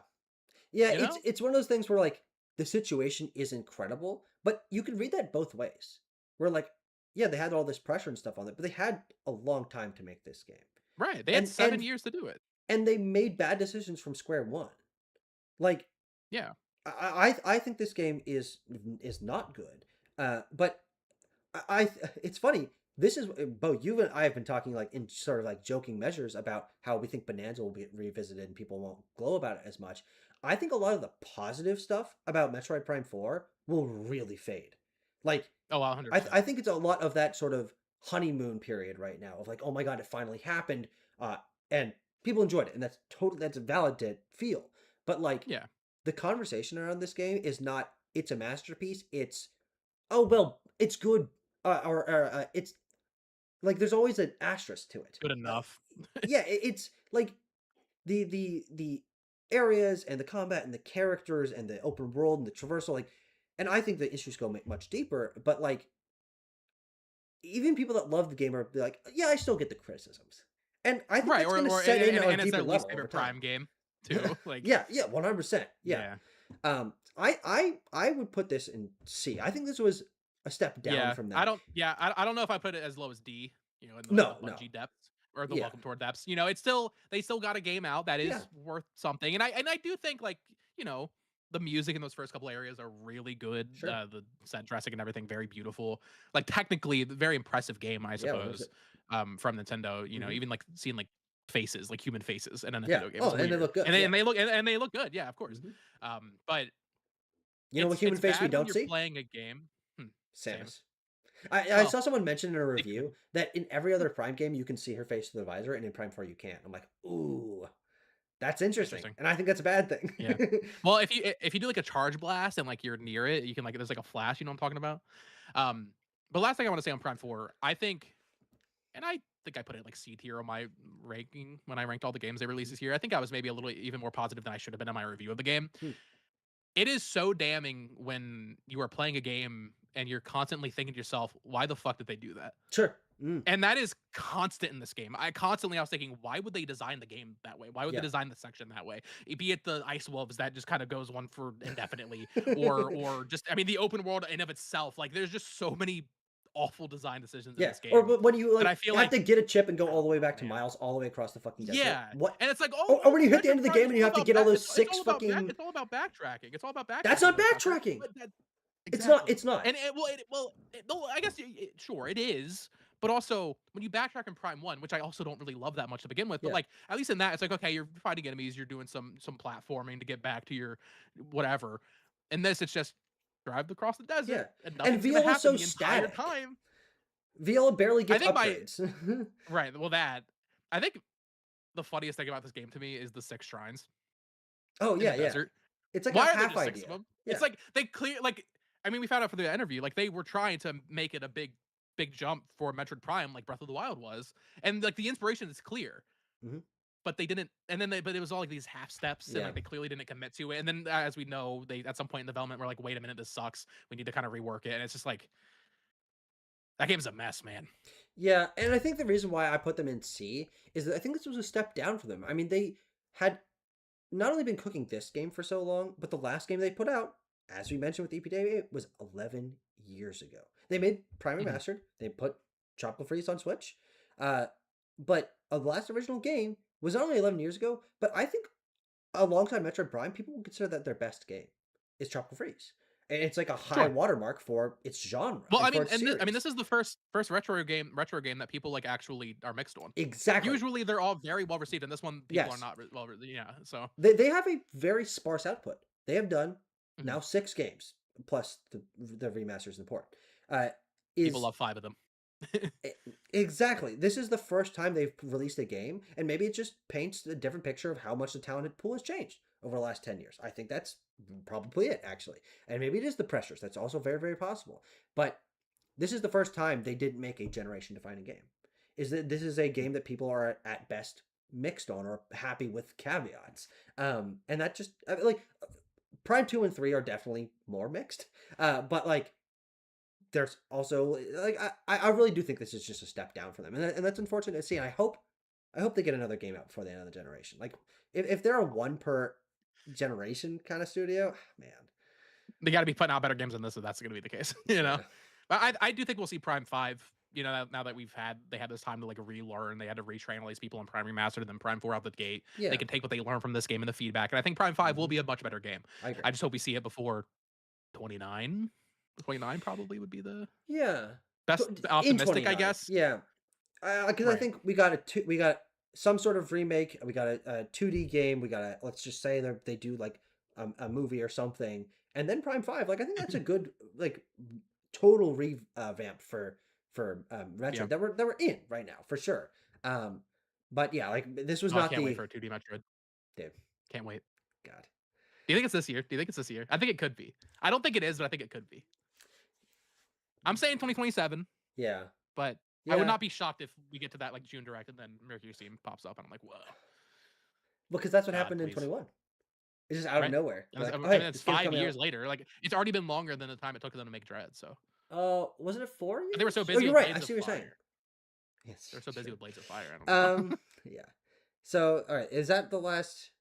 Yeah, you know? it's one of those things where like the situation is incredible, but you can read that both ways. Where like, yeah, they had all this pressure and stuff on it, but they had a long time to make this game. Right. They had And 7 years to do it. they made bad decisions from square one. Like Yeah. I think this game is not good. But it's funny. This is Bo. You and I have been talking like in sort of like joking measures about how we think Bonanza will be revisited and people won't glow about it as much. I think a lot of the positive stuff about Metroid Prime 4 will really fade. Like Oh, I 100%. think it's a lot of that sort of honeymoon period right now of like, oh my god, it finally happened, uh, and people enjoyed it, and that's valid to feel. But like Yeah. the conversation around this game is not it's a masterpiece. It's oh well, it's good, it's like there's always an asterisk to it. Good enough. Yeah, it's like the areas and the combat and the characters and the open world and the traversal, like, and I think the issues go much deeper. But like even people that love the game are be like, yeah, I still get the criticisms, and I think Right, that's going to or set in on a and it's deeper their least level over favorite time. Prime game too, like Yeah, yeah, 100%. Yeah. yeah. I would put this in C. I think this was a step down from them. I don't know if I put it as low as D, you know, in the No, no. Bungie depths or the Yeah. Welcome Toward depths. You know, it's still they still got a game out that Yeah. is worth something. And I do think like, you know, the music in those first couple areas are really good. Sure. The set dressing and everything very beautiful. Like technically very impressive game, I Yeah, suppose. 100%. From Nintendo, you know, Mhm. even like seeing like faces, like human faces in a Yeah. Nintendo game Oh, is and they weird. look good. Yeah. And they look good. Yeah, of course. Mhm. But You know what human it's face we bad when don't you're see? playing a game. Same. Samus. I Well, saw someone mention in a they could. review that in every other Prime game you can see her face through the visor, and in Prime 4 you can't. I'm like, ooh, that's interesting, Interesting. and I think that's a bad Yeah. thing. Well, if you do like a charge blast and like you're near it, you can like there's like a flash, you know what I'm talking about? Um, but last thing I want to say on Prime 4, I think and I think I put it like C tier on my ranking when I ranked all the games they released this year. I think I was maybe a little even more positive than I should have been in my review of the game. Hmm. It is so damning when you are playing a game and you're constantly thinking to yourself, why the fuck did they do that? Sure. Mm. And that is constant in this game. I was thinking, why would they design the game that way? Why would they Yeah. design the section that way? Be it the ice wolves that just kind of goes on for indefinitely, or just I mean the open world in of itself. Like there's just so many awful design decisions in Yeah, this or game but when you, that like, I feel have like to get a chip and go I all don't the way know, back to man. Miles, all the way across the fucking desert. Yeah, What? and it's like, Or when you hit the end Metroid of the Prime game is and you all have to about get all those it's 6 all about fucking it's all about backtracking. It's all about that's not backtracking, motherfucker. backtracking! But that It's exactly. not. And no, I guess sure it is, but also when you backtrack in Prime One, which I also don't really love that much to begin with, but Yeah. like at least in that, it's like okay, you're fighting enemies, you're doing some platforming to get back to your whatever. In this, it's just drive across the desert Yeah, and and nothing's gonna Viola's happen so the entire static. time. Viola barely I gets think my upgrades. right, well that I think the funniest thing about this game to me is the six shrines Oh, in the yeah, yeah. desert. It's like a Why are there half just 6 of idea. them? It's Yeah. like they clear like I mean, we found out for the interview, like they were trying to make it a big jump for Metroid Prime like Breath of the Wild was. And like the inspiration is clear, Mhm. but they didn't and then they but it was all like these half steps and Yeah. like they clearly didn't commit to it. And then as we know, they at some point in development were like, wait a minute, this sucks. We need to kind of rework it. And it's just like that game's a mess, man. Yeah, and I think the reason why I put them in C is that I think this was a step down for them. I mean, they had not only been cooking this game for so long, but the last game they put out, as we mentioned with EPDA, was 11 years ago. They made Prime Mhm. Remastered. They put Tropical Freeze on Switch. Uh, but the last original game was not only 11 years ago, but I think alongside Metroid Prime, people will consider that their best game is Tropical Freeze. And it's like a high Sure. watermark for its genre Well, and for its I mean, this series. is the first retro game that people like actually are mixed on. Exactly. Usually they're all very well received, and this one people are Yes. not yeah. So They have a very sparse output. They have done mhm. now 6 games, plus the remasters and the port. Uh, People is love 5 of them. e exactly. This is the first time they've released a game, and maybe it just paints a different picture of how much the talented pool has changed over the last 10 years. I think that's probably it, actually. And maybe it is the pressures. That's also very, very possible. But this is the first time they didn't make a generation-defining game. Is that this is a game that people are at best mixed on or happy with caveats. And that just like Prime 2 and 3 are definitely more mixed. But like there's also like I really do think this is just a step down for them. And that's unfortunate to see. And I hope they get another game out before the end of the generation. Like if they're a one per generation kind of studio, man. They gotta be putting out better games than this if that's gonna be the case, you know? Yeah. But I do think we'll see Prime 5, now that they had this time to like relearn, they had to retrain all these people in Prime Remastered and then Prime 4 out the gate. They Yeah. can take what they learned from this game and the feedback. And I think Prime 5 will Hmm. be a much better game. I agree. I just hope we see it before 29. 29 probably would be the Yeah. best In optimistic, I 29. guess. Yeah. Because I Right. think we got some sort of remake. We got a 2D game. We got a, let's just say they do like a movie or something, and then Prime 5. Like I think that's a good like total revamp for Yeah. Metroid that we're in right now for sure. Um, but yeah, like this was Oh, I not can't wait the for a 2D Metroid. dude. Can't wait. God. Do you think it's this year? Do you think it's this year? I think it could be. I don't think it is, but I think it could be. I'm saying 2027, Yeah. but I would Yeah. not be shocked if we get to that like June direct and then Mercury Steam pops up and I'm like, whoa, Because that's what God, happened in please. 21. It's just out of Right? nowhere. And They're it's, like, I oh mean, hey, it's this game's 5 coming years out. later. Like, it's already been longer than the time it took them to make Dread. So Wasn't it 4 years? they were so Oh, busy you're with right. I Blades of see what you're saying. Fire. Yes. They're so busy True. with Blades of Fire. I don't know. Yeah. So, all right, is that the last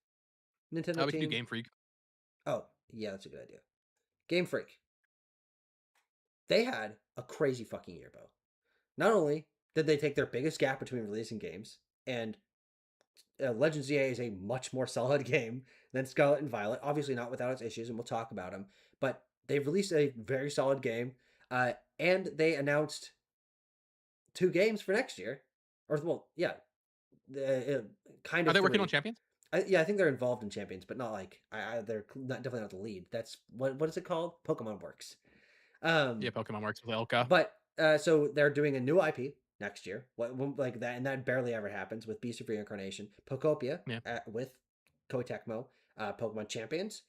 Nintendo We can do team? Game Freak. Oh, yeah, that's a good idea. Game Freak. They had a crazy fucking year, Bo. Not only did they take their biggest gap between releasing games, and Legend ZA is a much more solid game than Scarlet and Violet. Obviously, not without its issues, and we'll talk about them. But they've released a very solid game, and they announced 2 games for next year. Or, well, yeah, kind Are of they working on 3. Champions? Yeah, I think they're involved in Champions, but not like they're not definitely not the lead. That's what is it called? Pokemon Works. Yeah, Um, Pokemon works with Ilka. but so they're doing a new IP next year. Like that, and that barely ever happens with Beast of Reincarnation, Pokopia Yeah. with Koei Tecmo, Pokemon Champions,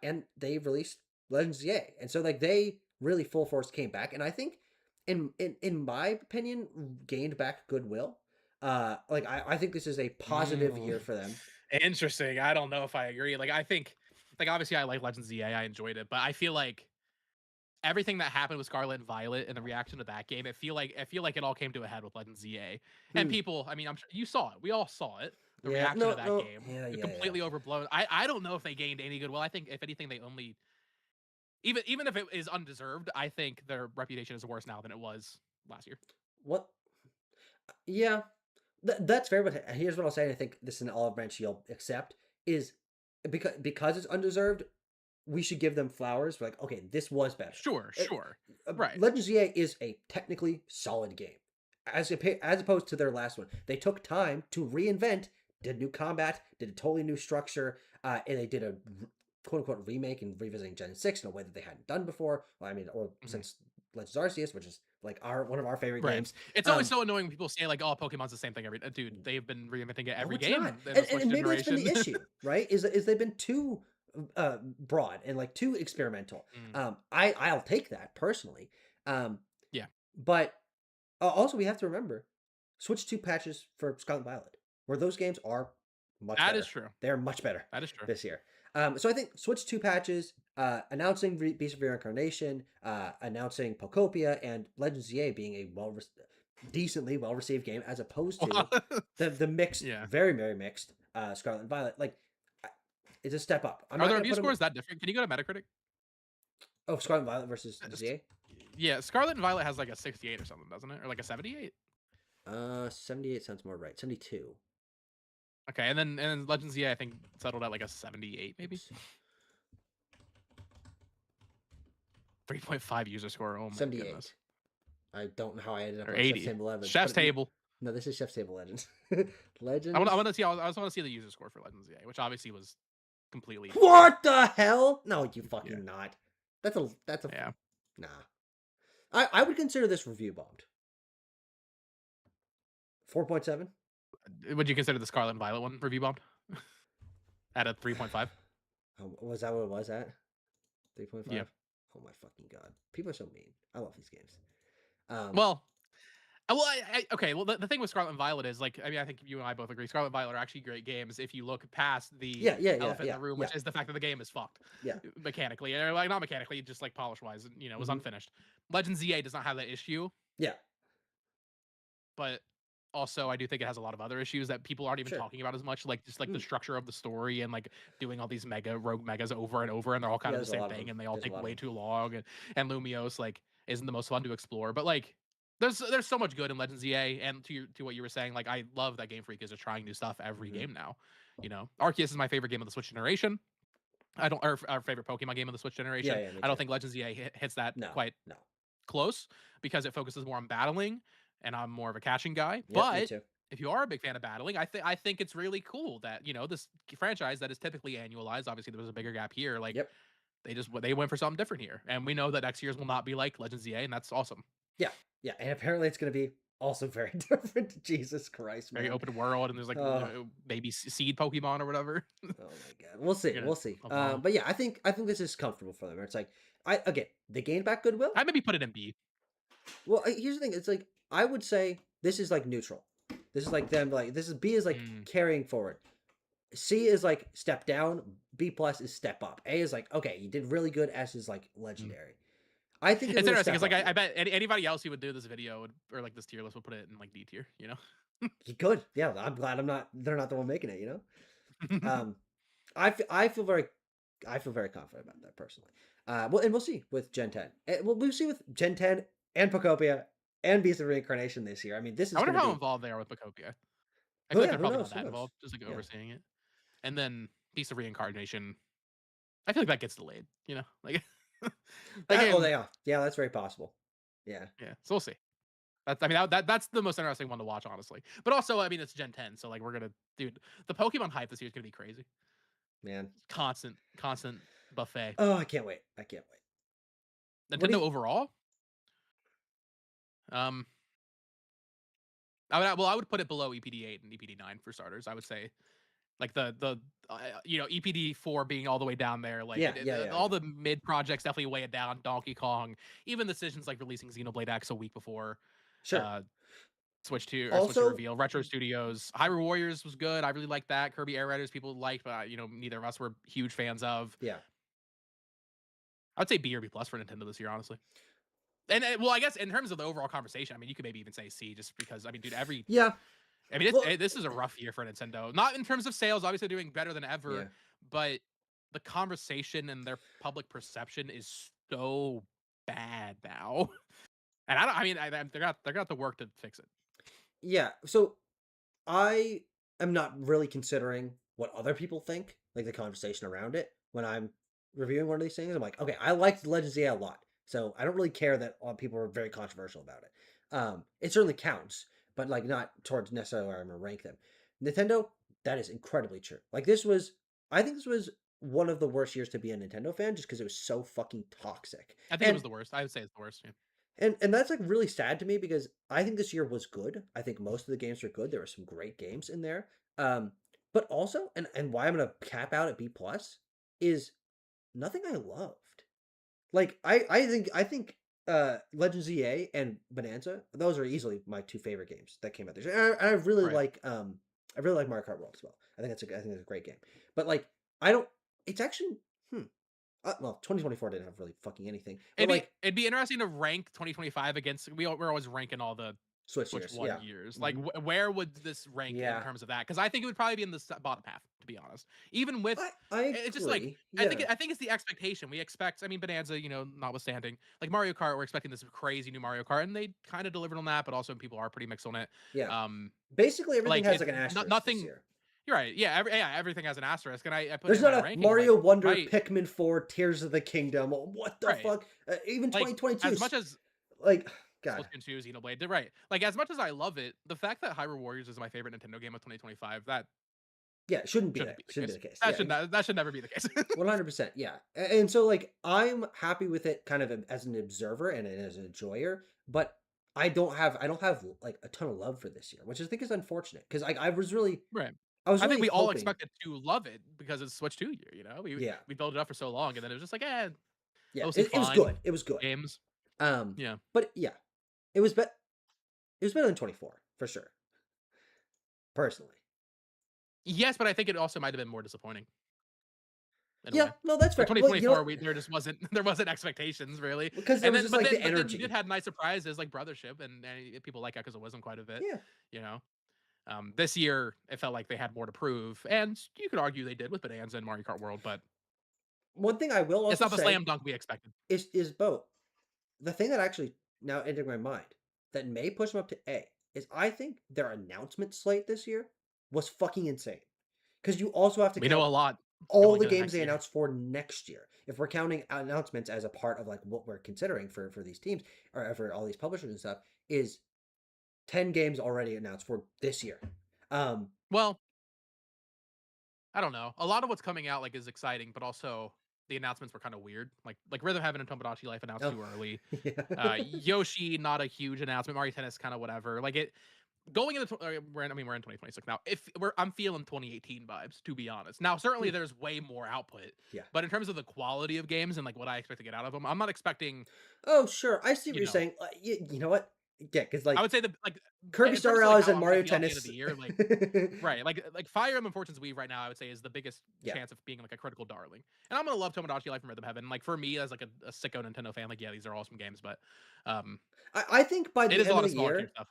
and they released Legends ZA, and so like they really full force came back, and I think in my opinion gained back goodwill. Like I think this is a positive year for them. Interesting. I don't know if I agree. Like, I think, like, obviously, I like Legends ZA. I enjoyed it, but I feel like everything that happened with Scarlet and Violet and the reaction to that game, I feel like it all came to a head with Legends ZA. And Hmm. people, I mean, I'm sure you saw it. We all saw it. The Yeah, reaction no, to that no, game, yeah. completely overblown. I don't know if they gained any goodwill. I think if anything, they only even if it is undeserved, I think their reputation is worse now than it was last year. What? Yeah, that's fair. But here's what I'll say. And I think this is an olive branch you'll accept is because it's undeserved. We should give them flowers. We're like, okay, this was better. Sure, sure. Right. Legends ZA is a technically solid game, as opposed to their last one. They took time to reinvent, did new combat, did a totally new structure, and they did a quote unquote remake and revisiting Gen 6 in a way that they hadn't done before. Well, I mean, or since Legends Arceus, which is like one of our favorite Right. games. It's always so annoying when people say like, "Oh, Pokemon's the same thing every." Dude, they've been reinventing it No, every it's game not. in the Switch And maybe that's been generation. the issue, right? Is they've been too broad and like too experimental. I'll take that personally. Yeah. But also we have to remember Switch 2 patches for Scarlet and Violet, where those games are much That better. is true. They're much better That is true. this year. So I think Switch 2 patches, announcing Beast of Reincarnation, announcing Pokopia, and Legends ZA being a decently well received game, as opposed to the mixed, Yeah. very very mixed Scarlet and Violet. Like, it's a step up. I'm Are not the gonna review put 'em- scores that different? Can you go to Metacritic? Oh, Scarlet and Violet versus S- ZA. Yeah, Scarlet and Violet has like a 68 or something, doesn't it? Or like a 78? 78 sounds more right. 72. Okay, and then Legends ZA I think settled at like a 78 maybe. Oops. 3.5 user score. Oh my 78. goodness. I don't know how I ended up Or on Chef's 80. Table Legends. Chef's but Table. No, this is Chef's Table Legends. Legends. I want to see. I just want to see the user score for Legends ZA, which obviously was completely. What the hell? No, you fucking Yeah. not. That's a Yeah. nah. I would consider this review bombed. 4.7. Would you consider the Scarlet and Violet one review bombed? At a 3.5? Was that what it was at? 3.5? Yeah. Oh my fucking god. People are so mean. I love these games. Well, okay. Well, the thing with Scarlet and Violet is like, I mean, I think you and I both agree. Scarlet and Violet are actually great games if you look past the elephant in the room, which is the fact that the game is fucked. Yeah. Mechanically, or like not mechanically, just like polish wise, it was unfinished. Legends ZA does not have that issue. Yeah. But also, I do think it has a lot of other issues that people aren't even talking about as much, like just like the structure of the story and like doing all these rogue megas over and over, and they're all kind of the same thing, and they all take way too long. And Lumios like isn't the most fun to explore, but like There's so much good in Legends EA, and to what you were saying, like I love that Game Freak is just trying new stuff every Mhm. game now. You know, Arceus is my favorite game of the Switch generation. I don't or our favorite Pokemon game of the Switch Yeah, generation. yeah, me I don't too. think Legends EA hits that No, quite no. close because it focuses more on battling, and I'm more of a catching guy. Yep, me But too. if you are a big fan of battling, I think it's really cool that this franchise that is typically annualized. Obviously, there was a bigger gap here. Like Yep. they went for something different here, and we know that next year's will not be like Legends EA, and that's awesome. Yeah, yeah, and apparently it's gonna be also very different. Jesus Christ, Very man. open world, and there's like Oh, baby seed Pokemon or whatever. oh my god. We'll see. You're gonna We'll see. evolve. But yeah, I think this is comfortable for them. It's like I again, they gained back goodwill. I maybe put it in B. Well, here's the thing. It's like I would say this is like neutral. This is like them. Like this is B is like Mm. carrying forward. C is like step down. B plus is step up. A is like okay, you did really good. S is like Mm. legendary. I think this It's is a interesting. step It's like up I here. bet anybody else who would do this video or like this tier list would put it in like D tier. You know. You could. Yeah, I'm glad I'm not. They're not the one making it. Um, I feel very confident about that personally. Well, and we'll see with Gen 10. We'll see with Gen 10 and Pocopia and Beast of Reincarnation this year. I mean, this I is wonder going to how be. involved they are with Pocopia. I Oh feel like yeah, they're who probably not knows? Who that knows? involved, just like Yeah, overseeing it. And then Piece of Reincarnation. I feel like that gets delayed. Like that that. Oh, game. they are. Yeah, that's very possible. Yeah, Yeah, so we'll see. That's the most interesting one to watch, honestly. But also, I mean, it's Gen 10, so like dude, the Pokemon hype this year is gonna be crazy. man. Constant buffet. Oh, I can't wait. I can't wait. What do Nintendo you? overall, um, I would put it below EPD 8 and EPD 9 for starters. I would say like EPD 4 being all the way down there. Like Yeah, yeah, yeah, all yeah. the mid projects definitely weigh it down. Donkey Kong, even decisions like releasing Xenoblade X a week before. Sure. Uh, Switch to Also, reveal. Retro Studios, Hyrule Warriors was good. I really liked that. Kirby Air Raiders people liked, but neither of us were huge fans of. yeah, I would say B or B plus for Nintendo this year, honestly. And well, I guess in terms of the overall conversation, I mean, you could maybe even say C, just because I mean, dude, yeah. Well, this is a rough year for Nintendo. Not in terms of sales, obviously they're doing better than ever, yeah. but the conversation and their public perception is so bad now. And I don't. I mean, they're got the work to fix it. Yeah. So I am not really considering what other people think, like the conversation around it, when I'm reviewing one of these things. I'm like, okay, I liked Legends EA a lot, so I don't really care that a lot of people are very controversial about it. It certainly counts, but like not towards necessarily where I'm gonna rank them. Nintendo, that is incredibly true. Like I think this was one of the worst years to be a Nintendo fan, just because it was so fucking toxic. I think it And was the worst. I would say it's the worst. Yeah. and that's like really sad to me because I think this year was good. I think most of the games were good. There were some great games in there. But also, and why I'm gonna cap out at B plus is nothing I loved. Like I think Legends EA and Bonanza, those are easily my two favorite games that came out this year. And Right. I really like Mario Kart World as well. I think it's a great game. But like I don't it's actually hmm. Well, 2024 didn't have really fucking anything. But like It'd be interesting to rank 2025 against. We're always ranking all the Switch Switch years, One yeah. years. Like, Mhm. where would this rank in Yeah. terms of that? Because I think it would probably be in the bottom half, to be honest. Even with I it's just like agree. Yeah. I think it's the expectation we expect. I mean, Bonanza, notwithstanding, like Mario Kart, we're expecting this crazy new Mario Kart, and they kind of delivered on that. But also, people are pretty mixed on it. Yeah. Um, Basically, everything like has it, like an asterisk this nothing. year. You're right. Yeah, everything has an asterisk, and I put it There's in not my a ranking. Like, Mario Wonder, right, Pikmin 4, Tears of the Kingdom. What the right. fuck? Even Like 2022. as much as Like, God. Splatoon 2, Xenoblade. They're right. Like as much as I love it, the fact that Hyrule Warriors is my favorite Nintendo game of 2025, that Yeah, it shouldn't be shouldn't there. be the Shouldn't be case. the case. That Yeah, should not, that should never be the case. 100%. Yeah. And so, like, I'm happy with it kind of as an observer and as an enjoyer, but I don't have like a ton of love for this year, which I think is unfortunate because Right. I was I think really we all hoping. expected to love it because it's Switch 2 year, Yeah. We built it up for so long and then it was just like, Yeah. mostly It was fine good. It was good. games. Um, Yeah. but yeah, it was better. It was better than 24 for sure. Personally. Yes, but I think it also might have been more disappointing in a Yeah, way. no, that's For fair. Well, you know, 2024, we there just wasn't there wasn't expectations really. because there And was then just like the but then you did energy. have nice surprises like Brothership and people like Echoes of Wisdom quite a bit, Yeah. you know. This year it felt like they had more to prove, and you could argue they did with Bonanza and Mario Kart World, but One thing I will it's also not the say slam dunk we expected. is both the thing that actually now entered my mind. that may push them up to A is I think their announcement slate this year was fucking insane. Because you also have to We know count a lot all going the into games next they year. announced for next year. If we're counting announcements as a part of like what we're considering for these teams or for all these publishers and stuff, is 10 games already announced for this year. Um, Well, I don't know. A lot of what's coming out like is exciting, but also the announcements were kind of weird. Like Rhythm Heaven and Tomodachi Life announced oh, too early. yeah. Yoshi, not a huge announcement. Mario Tennis, kind of whatever. Like it going into we're in 2026 now. If I'm feeling 2018 vibes, to be honest. Now, certainly Hmm, there's way more output, yeah. but in terms of the quality of games and like what I expect to get out of them, I'm not expecting. Oh, sure. I see what You you're know, saying. You know what? Yeah, because I like would say the like Kirby in Star terms of like Allies how and I'm gonna Mario feel at the end of Tennis. the year, like right, like Fire Emblem Fortune's Weave right now, I would say is the biggest Yeah. chance of being like a critical darling. And I'm gonna love Tomodachi Life and Rhythm Heaven. Like for me as like a sicko Nintendo fan, like yeah, these are awesome games, but um, I think by it the is a end lot of of the smaller tier year, stuff.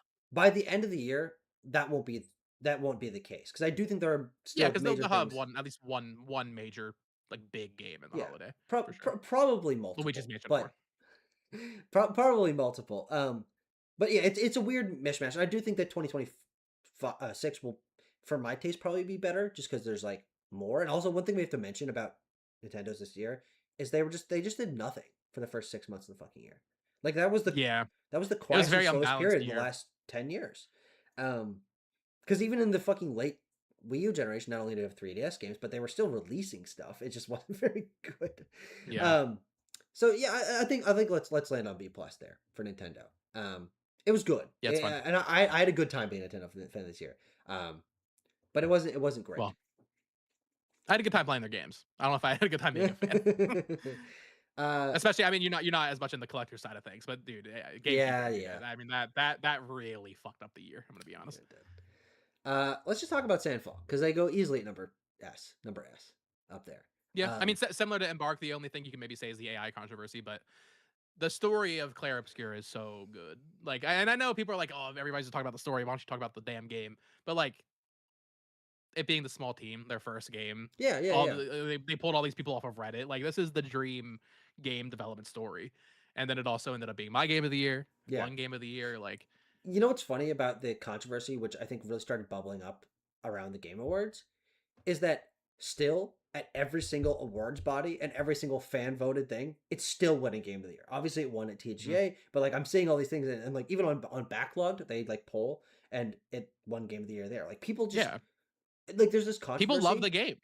that won't be the case because I do think there are Yeah, still because major they'll have things. one at least one major like big game in the Yeah, holiday for sure. probably Luigi's multiple, Mansion but 4. probably multiple. But yeah, it's a weird mishmash. I do think that 2026 will, for my taste, probably be better just because there's like more. And also, one thing we have to mention about Nintendo's this year is they just did nothing for the first 6 months of the fucking year. Like Yeah, that was the it was a quietest and very slowest period unbalanced in the year. last 10 years. Um, because even in the fucking late Wii U generation, not only did they have 3DS games, but they were still releasing stuff. It just wasn't very good. Yeah, Um, so yeah, I think let's land on B plus there for Nintendo. It was good, yeah, it's fun. and I had a good time being a Nintendo fan this year. But it wasn't great. Well, I had a good time playing their games. I don't know if I had a good time being a fan. uh, Especially, I mean, you're not as much in the collector side of things, but dude, yeah, Gamekeeper, dude, yeah, I mean that really fucked up the year. I'm gonna be yeah, honest. it did. Let's just talk about Sandfall because they go easily at number S, up there. Yeah, I mean, Um, similar to Embark, the only thing you can maybe say is the AI controversy, but the story of Claire Obscura is so good. Like, and I know people are like, "Oh, everybody's just talking about the story. Why don't you talk about the damn game?" But like, it being the small team, their first game, yeah, yeah, all yeah, they pulled all these people off of Reddit. Like, this is the dream game development story, and then it also ended up being my game of the year, yeah. one game of the year. Like, You know what's funny about the controversy, which I think really started bubbling up around the Game Awards, is that still at every single awards body and every single fan voted thing, it's still winning Game of the Year. Obviously, it won at mhm. TGA, but like I'm seeing all these things, and like even on Backlogged, they like poll and it won Game of the Year there. Like people just Yeah, like there's this people love controversy, the game.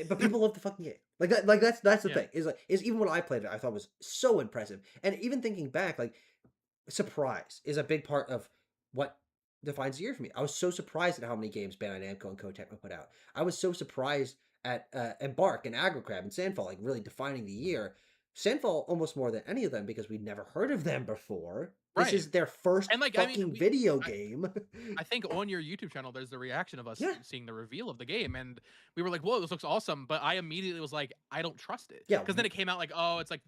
but people love the fucking game. Like that, like that's the Yeah, thing is even when I played it, I thought it was so impressive, and even thinking back, like surprise is a big part of what defines the year for me. I was so surprised at how many games Bandai Namco and Koei Tecmo put out. I was so surprised at Embark and Agrocrab and Sandfall, like really defining the year. Sandfall almost more than any of them because we'd never heard of them before. This right. is their first And like, I mean, fucking video game. I think on your YouTube channel, there's the reaction of us Yeah, seeing the reveal of the game, and we were like, "Whoa, this looks awesome!" But I immediately was like, "I don't trust it," yeah, because then it came out like, "Oh, it's like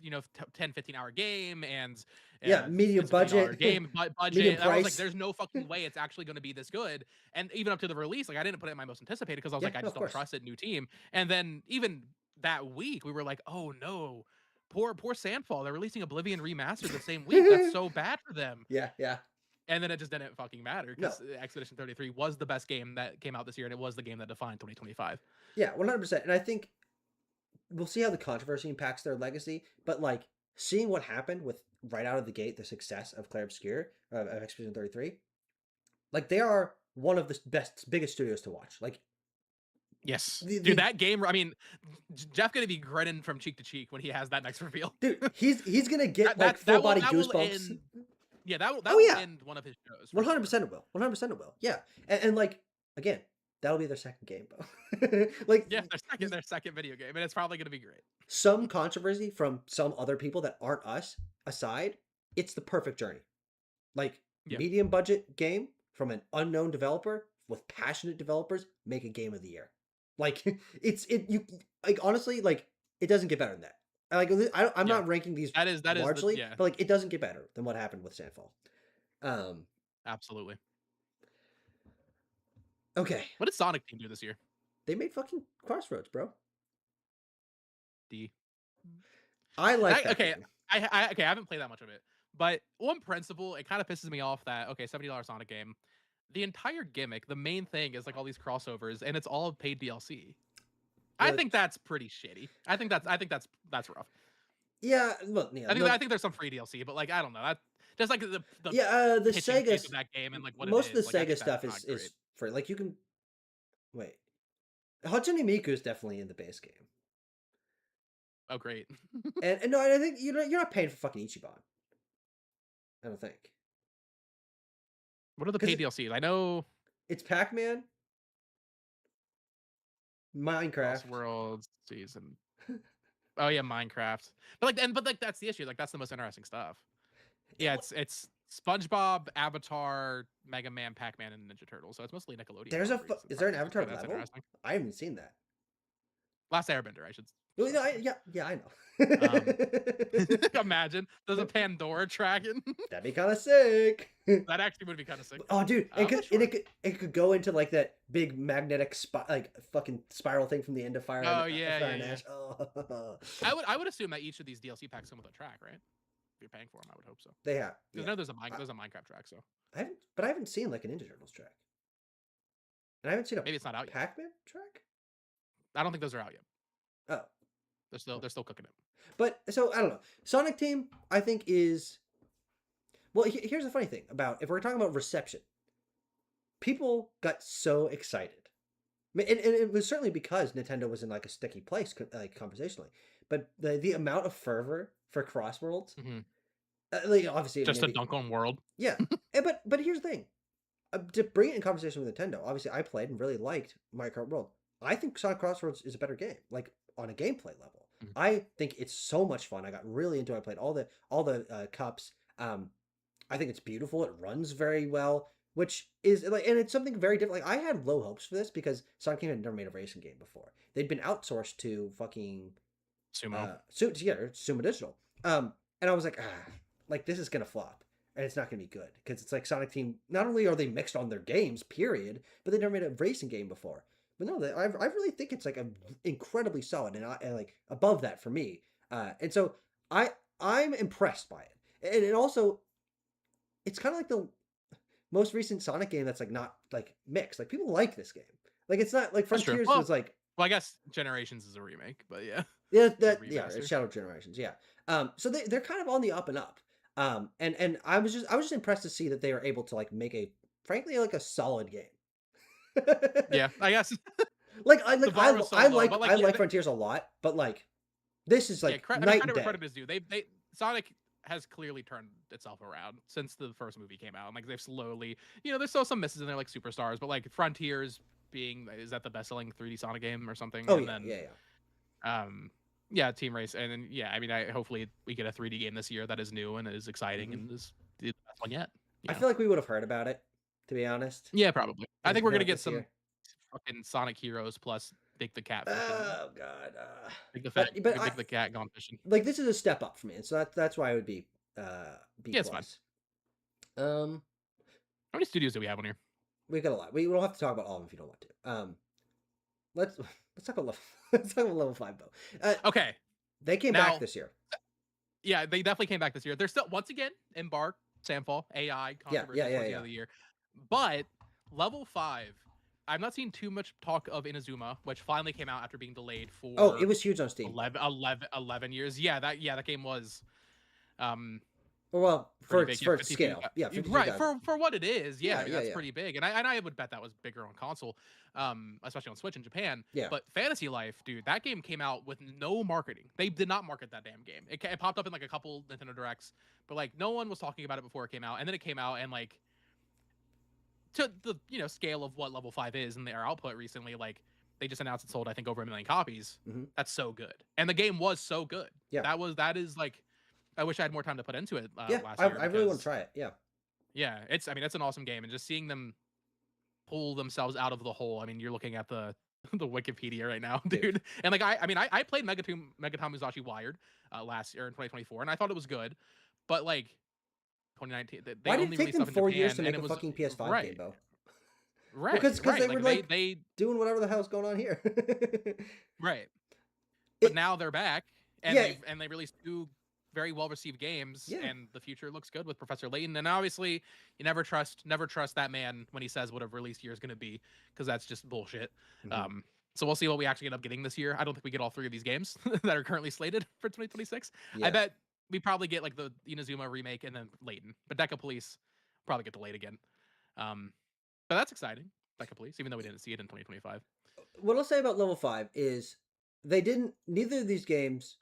10, 15 hour game, and yeah. Medium it's a $50 budget, game medium budget." And I was like, price. "There's no fucking way it's actually going to be this good." And even up to the release, like I didn't put it in my most anticipated because I was Yeah, like, "I no, just of don't course. trust it." New team, and then even that week, we were like, "Oh no." Poor Sandfall. They're releasing Oblivion remastered the same week. That's so bad for them. Yeah, yeah. And then it just didn't fucking matter No, because Expedition 33 was the best game that came out this year, and it was the game that defined 2025. yeah, 100%. And I think we'll see how the controversy impacts their legacy, but like seeing what happened with right out of the gate the success of Clair Obscur of Expedition 33, like they are one of the best biggest studios to watch. Like Yes, dude, the that game. I mean, Jeff gonna be grinning from cheek to cheek when he has that next reveal. dude, he's gonna get that like that full that will body that will goosebumps. end. Yeah, that will Oh that will yeah, end one of his shows for sure. 100% it will. 100% it will. Yeah. And like again, that'll be their second game though. Like Yeah, their second video game, and it's probably gonna be great. some controversy from some other people that aren't us aside, it's the perfect journey. Like Yeah, medium budget game from an unknown developer with passionate developers make a game of the year. Like you like honestly like it doesn't get better than that. Like I'm yeah, not ranking these that is the largely, yeah, but like it doesn't get better than what happened with Sandfall. Um absolutely. okay, What did Sonic Team do this year? they made fucking Crossroads, bro. D. I like that Okay, game. I haven't played that much of it, But one principle, it kind of pisses me off that okay, $70 Sonic game, the entire gimmick, the main thing is like all these crossovers, and it's all paid DLC. I The think that's pretty shitty. I think that's rough. yeah, look, yeah, no, I think there's some free DLC, but like I don't know that just like the yeah. The pitch and Sega, kick of that game and like what it most of the is. Like I Sega think that's stuff not great. is free. Like you can wait. Hatsune Miku is definitely in the base game, Oh great. and no, I think you're not paying for fucking Ichiban. I don't think What are the because paid DLCs? I know it's Pac Man, Lost Minecraft. Worlds season. Oh yeah, Minecraft. But like that's the issue. Like that's the most interesting stuff. It, Yeah, it's SpongeBob, Avatar, Mega Man, Pac-Man, and Ninja Turtles. So it's mostly Nickelodeon there's a properties and is there an franchises. Avatar So that's level? interesting. I haven't seen that. Last Airbender, I should Well, no, specify. yeah, yeah, I Um, know. imagine there's a Pandora dragon. That'd be kind of sick. That actually would be kind of sick. Oh, dude, But sure. it could go into like that big magnetic like fucking spiral thing from the end of Oh yeah, Fire yeah, and yeah. Ash. Oh, I would assume that each of these DLC packs come with a track, right? If you're paying for them, I would hope so. they have, Because yeah. I know there's a Minecraft track, so I haven't seen like a Ninja Turtles track, and I haven't seen a maybe it's not out yet. Pac-Man track. I don't think those are out yet. Oh, They're still cooking it. but so I don't know. Sonic Team, I think is well. Here's the funny thing about if we're talking about reception, people got so excited. And it was certainly because Nintendo was in like a sticky place, like conversationally. But the amount of fervor for Crossworlds, Hmm. like obviously Just a maybe dunk on world. yeah, but here's the thing, to bring it in conversation with Nintendo. Obviously, I played and really liked Mario Kart World. I think Sonic Crossroads is a better game, like on a gameplay level. Mhm. I think it's so much fun. I got really into it. I played all the cups. I think it's beautiful. It runs very well, which is like, and it's something very different. Like I had low hopes for this because Sonic Team had never made a racing game before. They'd been outsourced to fucking Sumo. Suma Digital. And I was like, like this is gonna flop, and it's not gonna be good because it's like Sonic Team. Not only are they mixed on their games, period, but they never made a racing game before. But no, I really think it's like a incredibly solid and like above that for me. And so I'm impressed by it, and it also it's kind of like the most recent Sonic game that's like not like mixed. Like people like this game. Like it's not like That's true. Frontiers Well, was like I guess Generations is a remake, but yeah, yeah a it's remaster. Shadow Generations, yeah. So they're kind of on the up and up. And I was just impressed to see that they were able to like make a frankly like a solid game. Yeah, I guess Like the bar was so low, but I like yeah, like Frontiers a lot, but like this is yeah. like I mean, night and credit where day. credit is due. They Sonic has clearly turned itself around since the first movie came out. And, like they've slowly, there's still some misses in there like Superstars, but like Frontiers being is that the best selling 3D Sonic game or something, Oh and yeah, then yeah, yeah. yeah, Team Race, and then yeah, I mean, I hopefully we get a 3D game this year that is new and is exciting Hmm. and is the best one yet. I You know? feel like we would have heard about it, to be honest, Yeah, probably. I if think it we're came gonna out get this some year. fucking Sonic Heroes plus Big the Catfish and Oh god. Big the Fat, But I Big the Cat gone fishing. like this is a step up for me, and so that's why I would be B Yeah, it's fine. plus. Um, How many studios do we have on here? we got a lot. We don't have to talk about all of them if you don't want to. Let's let's talk about level. Let's talk about level 5 though. Okay, They came back now this year. yeah, they definitely came back this year. They're still once again Embark, Samfall, AI Yeah, controversy yeah, yeah, towards the end yeah. of the year, but level 5. I'm not seeing too much talk of Inazuma, which finally came out after being delayed Oh, it for was huge on Steam. 11 years. Yeah, that game was um Well, pretty big. Yeah, for its 52. scale, yeah, 52,000. Right for what it is. Yeah, Yeah, I mean yeah, that's yeah, pretty big, and I would bet that was bigger on console, especially on Switch in Japan. yeah. But Fantasy Life, dude, that game came out with no marketing. They did not market that damn game. It popped up in like a couple Nintendo Directs, but like no one was talking about it before it came out, and then it came out and like to the scale of what level 5 is and their output recently, like they just announced it sold I think over 1 million copies. Hmm. That's so good, and the game was so good. Yeah, That is like I wish I had more time to put into it yeah. last year I really want to because try it. Yeah. yeah, I mean it's an awesome game, and just seeing them pull themselves out of the hole. I mean, you're looking at the the Wikipedia right now, Dude. dude. And like I mean I played Megaton Musashi Wired last year in 2024, and I thought it was good, but like 2019 they Why did it only take released them stuff in 4 years Japan, to and make it a was fucking PS5 game, right, Bo? Well, right, because right. they were Like like they doing whatever the hell's going on here. right. But it, now they're back, and yeah, they released two very well received games, Yeah. and the future looks good with Professor Layton. And obviously, you never trust that man when he says what a release year is going to be, because that's just bullshit. Mhm. Um, so we'll see what we actually end up getting this year. I don't think we get all 3 of these games that are currently slated for 2026. I Yeah. bet we probably get like the Inazuma remake and then Layton, but Deca Police probably get delayed again. But that's exciting, Deca Police, even though we didn't see it in 2025. What I'll say about level 5 is neither of these games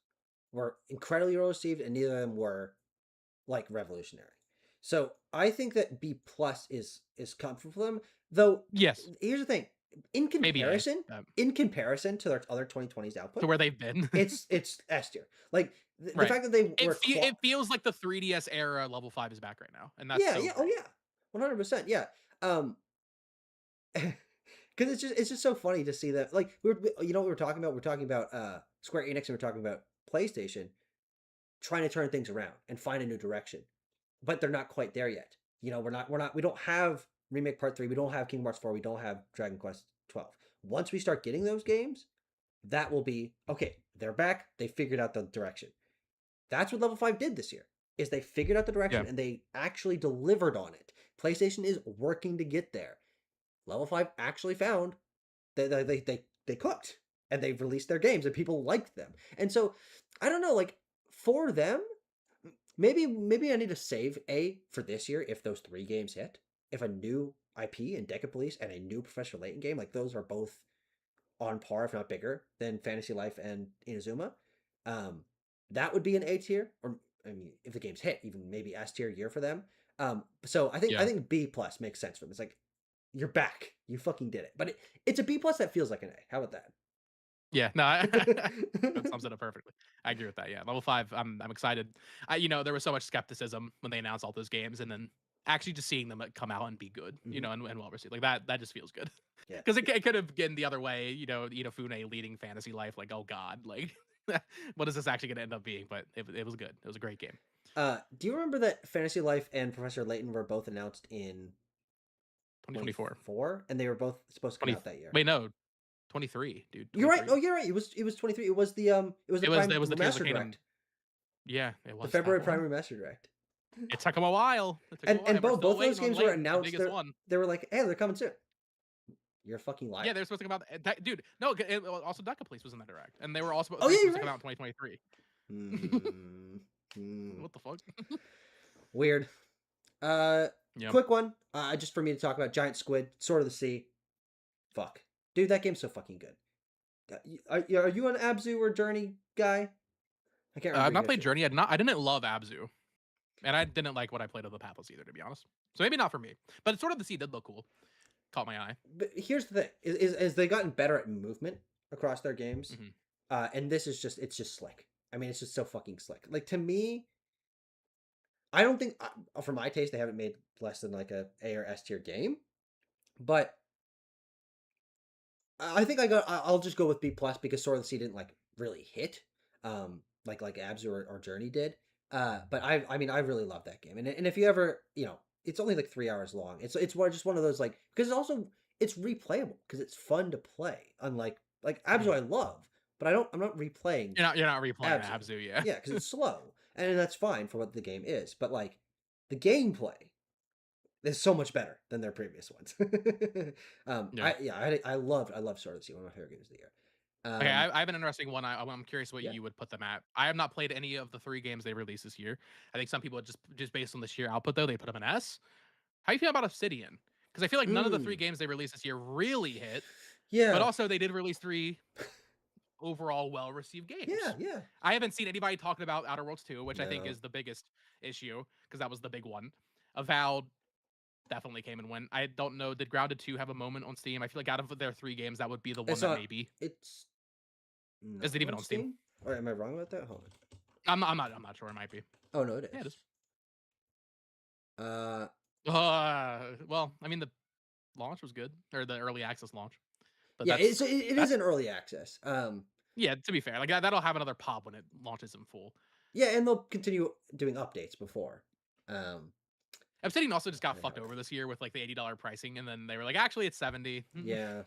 were incredibly well received, and neither of them were like revolutionary. So I think that B plus is comfortable for them. Though Yes, here's the thing: in maybe A. comparison, to their other 2020s To output, where they've been. it's S tier. Like the Right. fact that they were It feels like the 3DS era level 5 is back right now, and that's yeah, so yeah, oh great. yeah, 100%, yeah. Because it's just so funny to see that, like, you know what we're talking about? We're talking about Square Enix, and we're talking about PlayStation trying to turn things around and find a new direction, but they're not quite there yet. You know, we don't have Remake Part 3, we don't have Kingdom Hearts 4, we don't have Dragon Quest 12. Once we start getting those games, that will be okay. They're back. They figured out the direction. That's what Level 5 did this year. Is they figured out the Yeah. direction and they actually delivered on it. PlayStation is working to get there. Level 5 actually found that they cooked, and they've released their games and people liked them. And so I don't know, like, for them, maybe I need to save A for this year if those 3 games hit. If a new IP in Deca Police and a new Professor Layton game, like, those are both on par, if not bigger, than Fantasy Life and Inazuma, um, that would be an A tier. Or I mean, if the games hit, even maybe S tier year for them. So I Yeah. think B plus makes sense for them. It's like, you're back, you fucking did it. But it's a B plus that feels like an A. How about that? Yeah, no, that sums it up perfectly. I agree with that. Yeah, level 5, I'm excited. There was so much skepticism when they announced all those games, and then actually just seeing them come out and be good, Mhm. and well received, like that just feels good. Yeah. Because it could have gotten the other way, Inafune leading Fantasy Life, like, oh god, like what is this actually going to end up being? But it was good. It was a great game. Do you remember that Fantasy Life and Professor Layton were both announced in 2024, 24, and they were both supposed to come 20. out that year? Wait, no, 23, dude, You're right. 23. Oh, you're right. It was 23. It was the It Prime was the Tears of Remaster the Kingdom. Direct. Yeah, it The was that February Prime one. Remaster Direct. It took them a while. And We're both still of those waiting on games were Layton, the announced. biggest one. They were like, hey, they're coming soon. You're a fucking liar. Yeah, they were supposed to come out. Dude, no, also Deca Police was in that direct, and they were also Oh yeah, supposed you're to come right. out in 2023. What the fuck? Weird. Uh, Yeah. Quick one. Just for me to talk about Giant Squid, Sword of the Sea. Fuck, dude, that game's so fucking good. Are you an Abzu or Journey guy? I can't remember I've you not guys played do. Journey. I didn't love Abzu, and I didn't like what I played of the Pathless either, to be honest. So maybe not for me. But Sword of the Sea did look cool. Caught my eye. But here's the thing: is they gotten better at movement across their games, Hmm. and this is it's just slick. I mean, it's just so fucking slick. Like, to me, I don't think, for my taste, they haven't made less than like A or S tier game, but I think I'll just go with B plus because Sword of the Sea didn't like really hit, like Abs or Journey did. But I mean, I really love that game, and if you ever, it's only like 3 hours long. Just one of those, like, because it's replayable because it's fun to play. Unlike, like, Abzu, I love, but I'm not replaying You're not replaying Abzu. Abzu, yeah. Yeah, because it's slow, and that's fine for what the game is. But, like, the gameplay is so much better than their previous ones. Yeah. I loved Sword of the Sea, one of my favorite games of the year. Okay, I have an interesting one. I'm curious what Yeah. you would put them at. I have not played any of the 3 games they released this year. I think some people just based on the sheer output though, they put them an S. How do you feel about Obsidian? Because I feel like none of the 3 Mm, games they released this year really hit, but yeah, also they did release 3 overall well-received yeah, games. yeah. I haven't seen anybody talking about Outer Worlds 2, which I think No, is the biggest issue because that was the big one. Avowed definitely came and went. I don't know. Did Grounded 2 have a moment on Steam? I feel like out of their 3 games, that would be the one it's that not. maybe. It's Is not it even on on Steam? Steam. Or am I wrong about that? Hold on. I'm not sure. It might be. Oh no, it Yeah, it is. is. Uh, Well, I mean, the launch was good, or the early access launch, but yeah. It is that's in early access. yeah. To be fair, like that'll have another pop when it launches in full. Yeah, and they'll continue doing updates before. Um, Obsidian also just got they fucked have. over this year with like the $80 pricing, and then they were like, actually, it's 70. Yeah,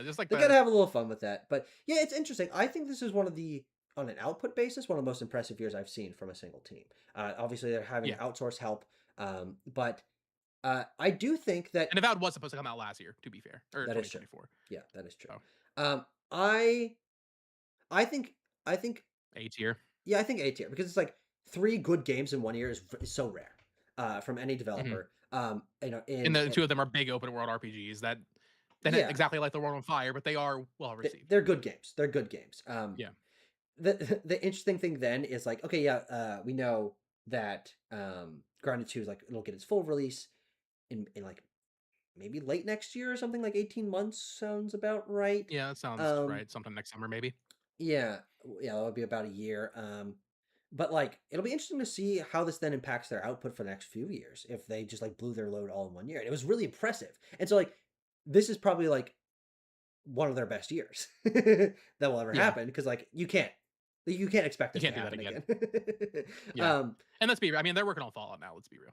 Just like they gotta the have a little fun with that. But yeah, it's interesting. I think this is one of the on an output basis, one of the most impressive years I've seen from a single team. Obviously, they're having Yeah. outsource help, but I do think that And Avowed was supposed to come out last year, to be fair, or that is true. 2024. Yeah, that is true. So Um, I I think I think A tier. yeah, I think A tier because it's like 3 good games in 1 year is so rare from any Mhm. developer. And the two of them are big open world RPGs that then Yeah, exactly like the World on Fire, but they are well received. they're good games. They're good games. Yeah. The interesting thing then is like, okay, yeah, we know that Grounded 2 is like it'll get its full release in like maybe late next year or something, like 18 months sounds about right. Yeah, that sounds Um, right. Sometime next summer, maybe. yeah, yeah, that'll be about a year. But like it'll be interesting to see how this then impacts their output for the next few years if they just like blew their load all in 1 year. And it was really impressive. And so like this is probably like one of their best years that will ever Yeah. happen because like you can't expect You this to can't do that happen again. again. Yeah. And let's be I mean, they're working on Fallout now, let's be real.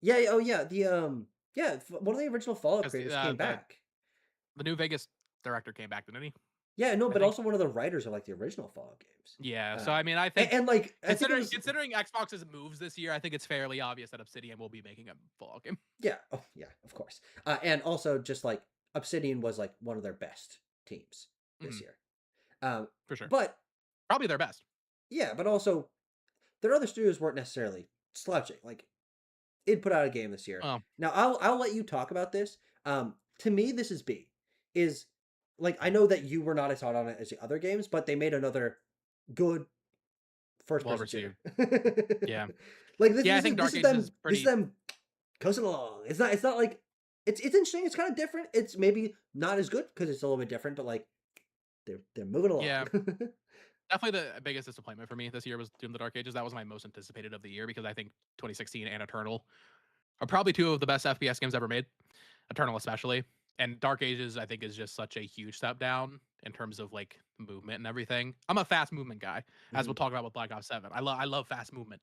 Yeah, oh yeah, one of the original Fallout Because creators came back. the New Vegas director came back, didn't he? Yeah, no, I but think. also one of the writers of like the original Fallout games. Yeah. So Uh, I mean, I and, think and like I think it was considering Xbox's moves this year, I think it's fairly obvious that Obsidian will be making a Fallout game. yeah, oh yeah, of course. And also just like Obsidian was like one of their best teams this Mhm, year. Um, for sure. but Probably their best. yeah, but also their other studios weren't necessarily slouching. Like it put out a game this year. Oh, Now I'll let you talk about this. To me, this is B. Is like I know that you were not as hot on it as the other games, but they made another good first well person shooter. received. Yeah. Like this, Yeah, I this is think this Dark is Ages them is this is pretty. them coasting along. It's not like it's interesting. It's kind of different. It's maybe not as good because it's a little bit different, but like they're moving along. Yeah. Definitely the biggest disappointment for me this year was Doom: The Dark Ages. That was my most anticipated of the year because I think 2016 and Eternal are probably two of the best FPS games ever made. Eternal especially. And Dark Ages, I think, is just such a huge step down in terms of like movement and everything. I'm a fast movement guy, as we'll Mhm. talk about with Black Ops 7. I love fast movement.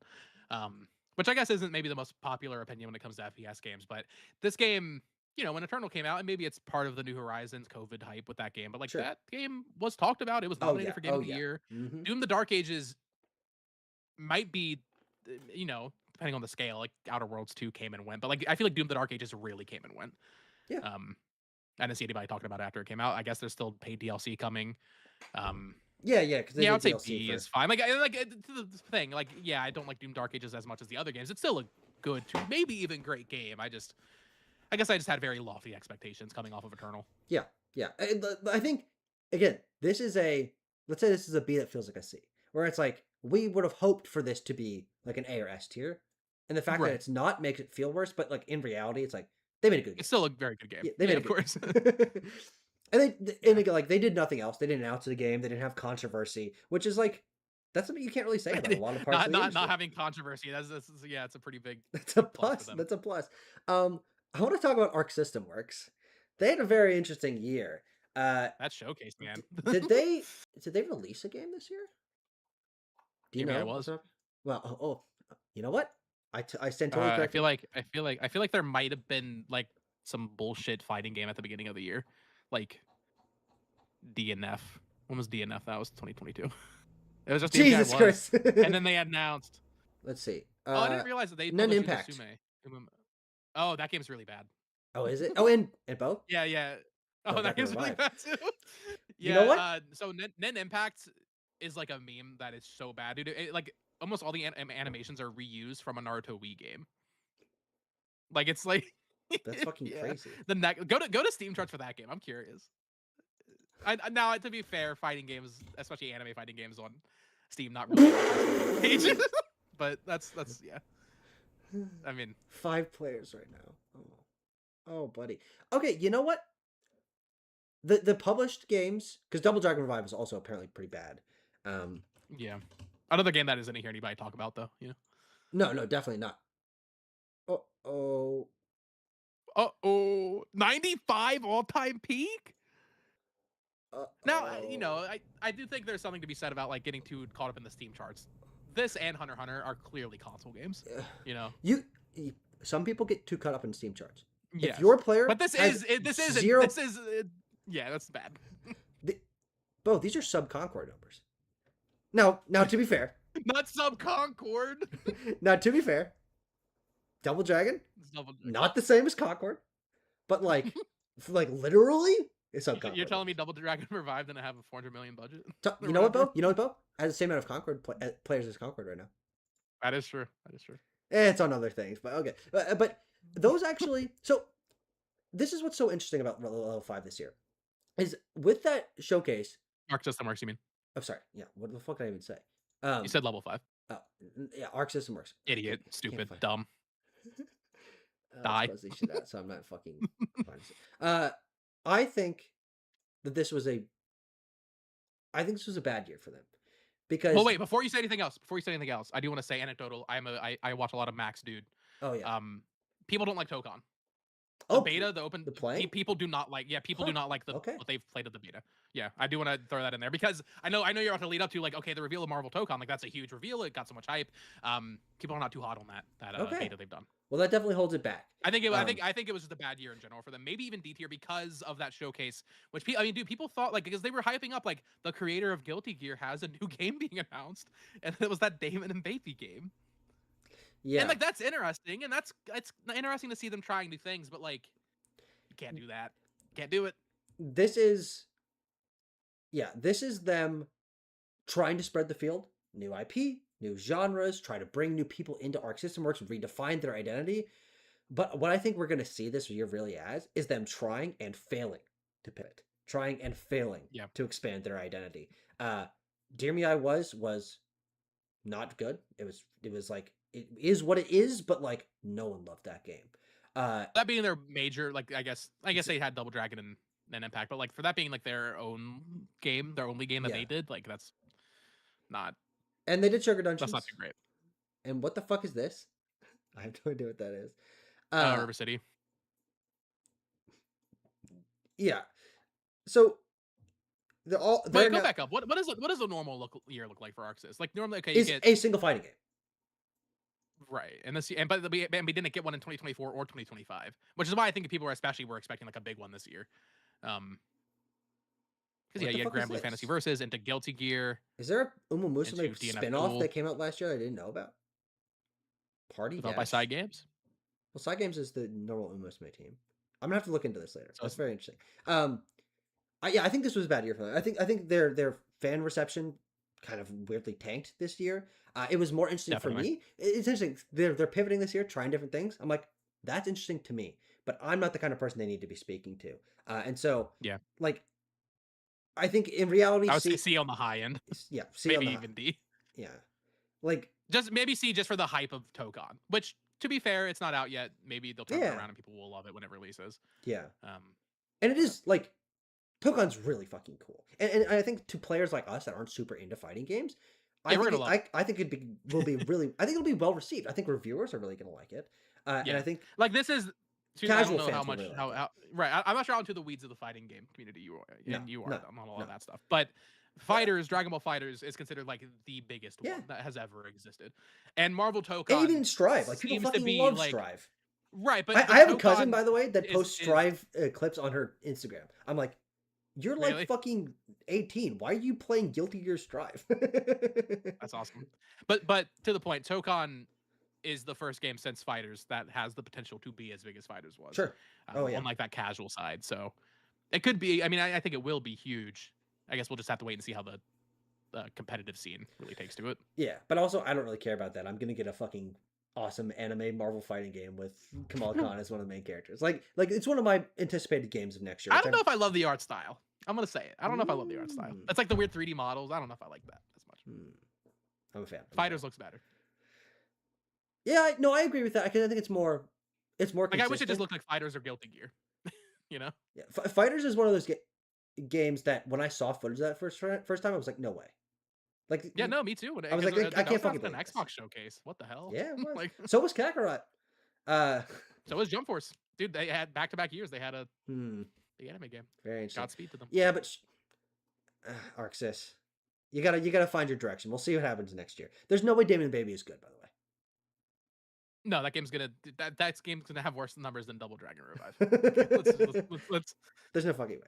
Which I guess isn't maybe the most popular opinion when it comes to FPS games, but this game, when Eternal came out, and maybe it's part of the New Horizons COVID hype with that game, but like Sure. that game was talked about. It was Oh nominated yeah. for Game Oh of the yeah. Year. Hmm. Doom: The Dark Ages might be, depending on the scale, like Outer Worlds 2 came and went, but like I feel like Doom: The Dark Ages really came and went. Yeah. Um, I didn't see anybody talking about it after it came out. I guess there's still paid DLC coming. Um, Yeah. Yeah. Because they yeah, I did would say DLC B is for. fine. It's the thing. Like, yeah, I don't like Doom Dark Ages as much as the other games. It's still a good to maybe even great game. I guess I just had very lofty expectations coming off of Eternal. Yeah. Yeah. I think again, this is a let's say this is a B that feels like a C, where it's like we would have hoped for this to be like an A or S tier, and the fact that Right. it's not makes it feel worse. But like in reality, it's like they made a good It's game. still a very good game. Yeah, they Yeah, made a of good course. game. And Yeah. again, like they did nothing else. They didn't announce the game. They didn't have controversy, which is like that's something you can't really say about a lot of parts not of the not industry. having controversy. Yeah, it's a pretty That's a big plus for plus. them. That's a plus. I want to talk about Arc System Works. They had a very interesting year. Uh, That showcase, man. did they release a game this year? Do you Maybe I know? was. Well, you know what? I stand totally corrected. I feel like there might have been like some bullshit fighting game at the beginning of the year, like DNF. When was DNF? That was 2022. It was just the only I Jesus was, Christ. and then they announced. Let's see. Oh, I didn't realize that they None published Impact. Uzume. Oh, that game's really bad. Oh, is it? Oh, and Bo? Yeah, yeah. Oh, Double that Dragon game's really Revive. bad too. You know Yeah. what? So Nen Impact is like a meme that is so bad, dude. Like almost all the animations are reused from a Naruto Wii game. Like it's like, That's fucking yeah. crazy. Go to Steam charts for that game. I'm curious. Now to be fair, fighting games, especially anime fighting games on Steam, not really the best page. But that's yeah. I mean, 5 players right now. Oh, buddy. Okay, you know what? The published games, because Double Dragon Revive is also apparently pretty bad. yeah. Another game that isn't hear anybody talk about though. No, definitely not. Oh, 95 all-time peak. Now, oh. I do think there's something to be said about like getting too caught up in the Steam charts. This and Hunter x Hunter are clearly console games. You some people get too caught up in Steam charts. If Yes, your player but has this isn't zero, this is yeah, that's bad. Bo, these are sub Concord numbers. Now to be fair, Not Sub Concord. now to be fair, Double Dragon It's Double Dragon. not the same as Concord, but like literally, it's on You're Concord. telling me Double Dragon revived and I have a 400 million budget? You know what, Bo? You know what, Bo? Has the same amount of Concord players as Concord right now. That is true. That is true. It's on other things, but okay. But those actually, so this is what's so interesting about level 5 this year, is with that showcase. Arc System Works, you mean? I'm sorry. Yeah. What the fuck did I even say? You said level 5. Oh, yeah. Arc System Works. Idiot. Stupid. Dumb. Die. Shit out, so I'm not fucking. I think that this was a. I think this was a bad year for them, because. Well, wait. Before you say anything else, I do want to say anecdotal. I watch a lot of Max Dude. Oh yeah. People don't like Tokon. The beta, the open, the play. People do not like. Yeah, people do not like what they've played at the beta. Yeah, I do want to throw that in there because I know you're about to lead up to like, okay, the reveal of Marvel Tokon, like that's a huge reveal. It got so much hype. People are not too hot on that beta they've done. Well, that definitely holds it back. I think it was just a bad year in general for them. Maybe even D tier because of that showcase. Which people thought like because they were hyping up like the creator of Guilty Gear has a new game being announced, and it was that Damon and Baby game. Yeah, and like that's interesting, and it's interesting to see them trying new things, but like. Can't do that. Can't do it. This is them trying to spread the field, new IP, new genres, try to bring new people into Arc System Works, redefine their identity. But what I think we're going to see this year really as is them trying and failing to pivot, trying and failing to expand their identity. Dear Me I Was not good. It was like, it is what it is, but like no one loved that game. That being their major, like I guess they had Double Dragon and Impact, but like for that being like their own game, their only game that they did, like that's not. And they did Sugar Dungeons. That's not too great. And what the fuck is this? I have no idea what that is. River City. Yeah. So they're all. Wait, go back up. What does a normal year look like for ArcSys? Like normally, okay, you get a single fighting game. Right, and we didn't get one in 2024 or 2025, which is why I think people were expecting like a big one this year. Because you had Grand Blue Fantasy Versus into Guilty Gear. Is there a Uma Musume spinoff that came out last year I didn't know about? Party developed by Side Games. Well, Side Games is the normal Uma Musume team. I'm gonna have to look into this later. So that's very interesting. I think this was a bad year for them. I think their fan reception kind of weirdly tanked this year. It was more interesting for me. It's interesting. They're pivoting this year, trying different things. I'm like, that's interesting to me, but I'm not the kind of person they need to be speaking to. And so, like, I think in reality, I would say C on the high end. Yeah, C maybe even D. Yeah, like just maybe C just for the hype of Tokon, which to be fair, it's not out yet. Maybe they'll turn it around and people will love it when it releases. Yeah. And it is like Tokon's really fucking cool, and I think to players like us that aren't super into fighting games, I think it'll be well received. I think reviewers are really gonna like it, and I think like this is. Casual I don't know how much right. I'm not sure how into the weeds of the fighting game community you are, and you are on all of that stuff. But Fighters, Dragon Ball Fighters is considered like the biggest one that has ever existed, and Marvel Tokon, even Strive, like people fucking love Strive. Right, but I have a cousin, by the way, that posts Strive clips on her Instagram. I'm like, you're like fucking 18. Why are you playing Guilty Gear Strive? That's awesome. But to the point, Tokon is the first game since Fighters that has the potential to be as big as Fighters was. Sure. On like that casual side. So it could be, I mean, I think it will be huge. I guess we'll just have to wait and see how the competitive scene really takes to it. Yeah, but also I don't really care about that. I'm going to get a fucking awesome anime Marvel fighting game with Kamal Khan as one of the main characters. Like it's one of my anticipated games of next year. I don't know if I love the art style. I'm going to say it. I don't know if I love the art style. It's like the weird 3D models. I don't know if I like that as much. I'm a fan. Fighters looks better. Yeah, no, I agree with that. I think it's more consistent. Like I wish it just looked like Fighters or Guilty Gear. You know? Yeah, Fighters is one of those games that when I saw footage of that first time, I was like, no way. Like yeah, no, me too. I was like, I can't fucking an Xbox showcase. What the hell? Yeah, it was. Like so was Kakarot. So was Jump Force, dude. They had back-to-back years. They had a the anime game. Very interesting. Godspeed to them. Yeah, but ArcSys, you gotta find your direction. We'll see what happens next year. There's no way Damon Baby is good, by the way. No, that game's gonna have worse numbers than Double Dragon Revive. Let's There's no fucking way.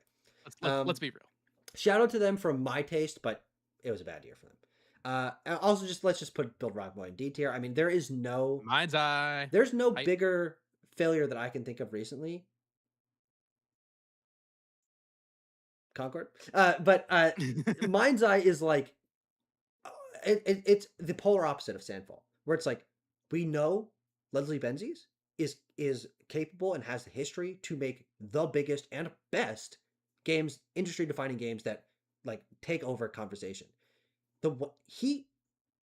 Let's be real. Shout out to them from my taste, but it was a bad year for them. Also, just let's just put Build Rock Boy in D tier. I mean, Mind's Eye. there's no Hype. bigger failure that I can think of recently. Concord, but Mind's Eye is like it's the polar opposite of Sandfall, where it's like we know Leslie Benzies is capable and has the history to make the biggest and best games, industry defining games that like take over conversation. He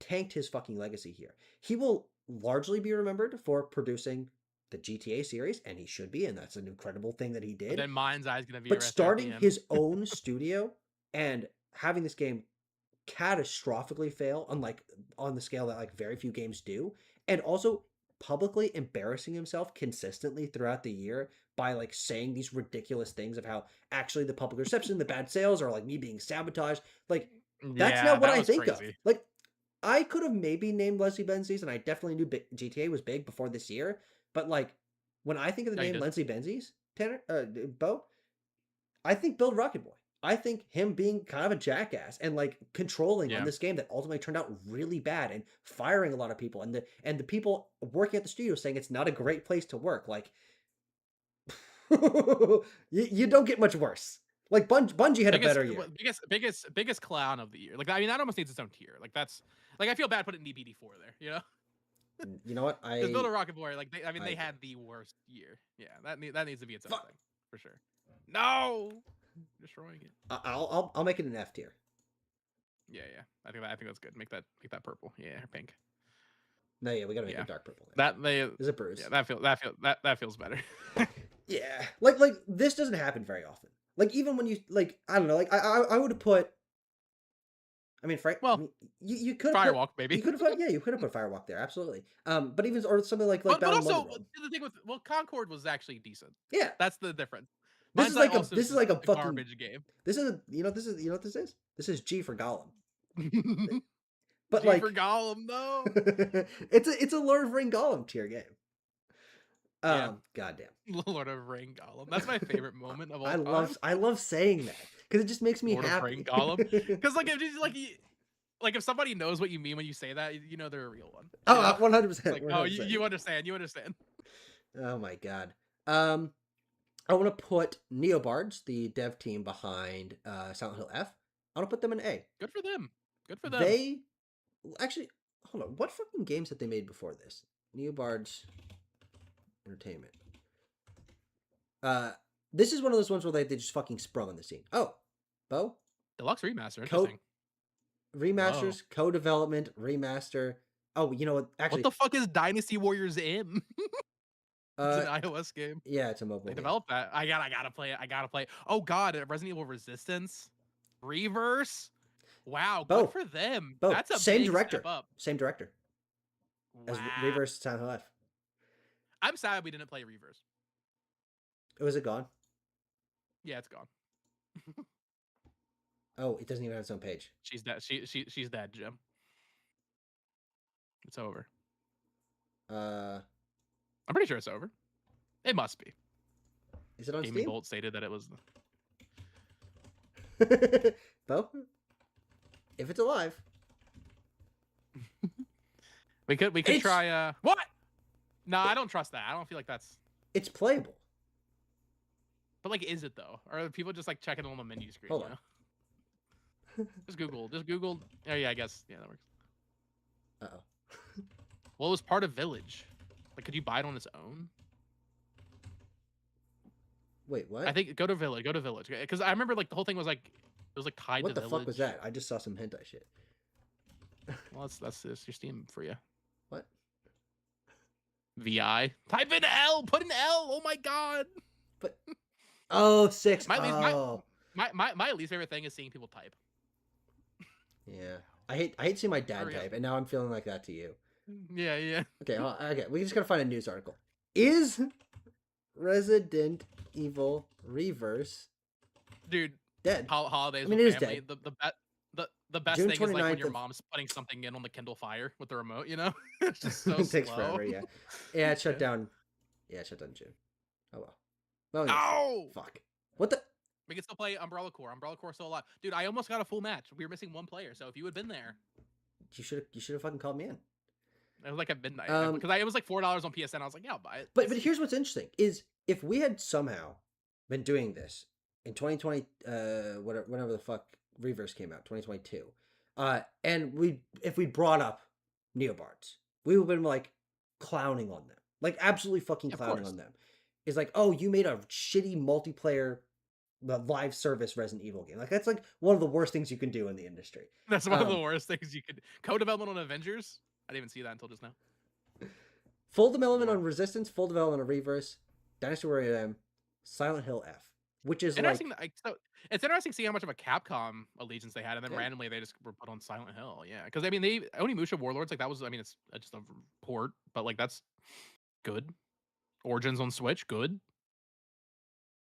tanked his fucking legacy here. He will largely be remembered for producing the GTA series, and he should be, and that's an incredible thing that he But did. then Mind's Eye is gonna be But right there at the starting end. his own studio and having this game catastrophically fail on the scale that like very few games do, and also publicly embarrassing himself consistently throughout the year by like saying these ridiculous things of how actually the public reception, the bad sales are like me being sabotaged. Like that's Yeah, not what that I was think of. crazy. Like I could have maybe named Leslie Benzies, and I definitely knew GTA was big before this year. But like when I think of the No, you name didn't. Leslie Benzies, Tanner, Bo, I think Build Rocket Boy. I think him being kind of a jackass and like controlling on Yeah. this game that ultimately turned out really bad and firing a lot of people and the people working at the studio saying it's not a great place to work. Like you don't get much worse. Like Bungie had a Biggest, better year. biggest clown of the year. Like, I mean, that almost needs its own tier. Like, that's like I feel bad putting DBD4 there. You know, You know what? because Build a Rocket Boy, like, I they agree. had the worst year. Yeah, that needs to be its own Fuck. thing for sure. No, destroying it. I'll make it an F tier. Yeah, yeah. I think that's good. Make that purple. Yeah, or pink. No, yeah, we gotta make Yeah, it dark purple. that they. Is it Bruce? Yeah, that feels better. Yeah, like this doesn't happen very often. Like even when you like, I don't know, like I would have put. I mean, I Well, mean, you could have put. Firewalk, maybe. You could have put, yeah, you could have put Firewalk there, absolutely. But even or something like But Battle also Motherworld. the thing with Concord was actually decent. Yeah, That's the difference. this Mind's is Eye like a also is this is just like a a fucking garbage game. this is a, you know what this is? This is G for Gollum. But G for like Gollum, no. it's a Lord of Ring Gollum tier game. Yeah, Goddamn. Lord of Ring Gollum. That's my favorite moment of all I time. love saying that because it just makes me Lord of Ring happy. Gollum. Because like if just like if somebody knows what you mean when you say that, you know they're a real one. You know, Oh, it's 100%, like, oh, 100%. you understand. You understand. Oh my god. Um, I want to put Neobards, the dev team behind Silent Hill F. I want to put them in A. Good for them. Good for them. They actually hold on. What fucking games had they made before this? Neobards Entertainment. Uh, this is one of those ones where they just fucking sprung on the scene. Oh, Bo, Deluxe remaster. co Interesting. Whoa. remasters, co-development, remaster. Oh, you know what? What Actually, the fuck is Dynasty Warriors M? It's uh, an iOS game. yeah, it's a mobile They game. developed that. I gotta play it. I gotta play it. Oh god, Resident Evil Resistance, Reverse. Wow, good Bo, for them. Bo, That's a same big step director, up. same director as Wow. Reverse Silent Hill F. I'm sad we didn't play Reverse. Was it gone? Yeah, it's gone. Oh, it doesn't even have its own page. She's dead. She's dead, Jim. It's over. Uh, I'm pretty sure it's over. It must be. is it on Gaming Steam? Bolt stated that it was. Bo, if it's alive, We could It's- try. What? No, I don't trust that. I don't feel like that's. it's playable. But like, is it though? Or are people just like checking on the menu screen? Hold You on. know? Just Google. Just Google. Oh yeah, I guess. Yeah, that works. Uh-oh. Well, it was part of Village. Like, could you buy it on its own? Wait, what? I think go to Village. Go to Village. Because I remember like the whole thing was like it was like tied What to the Village. fuck was that? I just saw some hentai shit. Well, that's your Steam for you. What? VI. Type in L. Put an L. Oh my god. But oh, 6. My least Oh, my least favorite thing is seeing people type. yeah. I hate seeing my dad Hurry up. type, and now I'm feeling like that to you. Yeah, yeah. Okay, okay. We just gotta find a news article. Is Resident Evil Reverse Dude, dead? holidays I mean, with it is family. dead. The best June thing is like when 29th your of- mom's putting something in on the Kindle Fire with the remote, you know? It's just so It takes slow. forever. Yeah, yeah. It shut Yeah. down. Yeah, it shut down in June. Oh well. Well, yes. No! Fuck. What the? We can still play Umbrella Corps. Umbrella Corps still alive. Dude, I almost got a full match. We were missing one player, so if you had been there, you should have fucking called me in. It was like at midnight Um, because it was like $4 on PSN. I was like, yeah, I'll buy it. but here's what's interesting is if we had somehow been doing this in 2020, whenever the fuck Reverse came out, 2022, and if we brought up Neobards, we would have been like clowning on them, like absolutely fucking Of clowning course. on them. It's like, oh, you made a shitty multiplayer live service Resident Evil game. Like that's like one of the worst things you can do in the industry. That's one of the worst things you could co-development on Avengers. I didn't even see that until just now. Full development on Resistance, full development on Reverse, Dynasty Warrior M, Silent Hill F, which is interesting. like So it's interesting seeing how much of a Capcom allegiance they had, and then yeah. randomly they just were put on Silent Hill. Yeah, because I mean, they Onimusha Warlords like that was. I mean, it's just a port, but like that's good. Origins on Switch, good.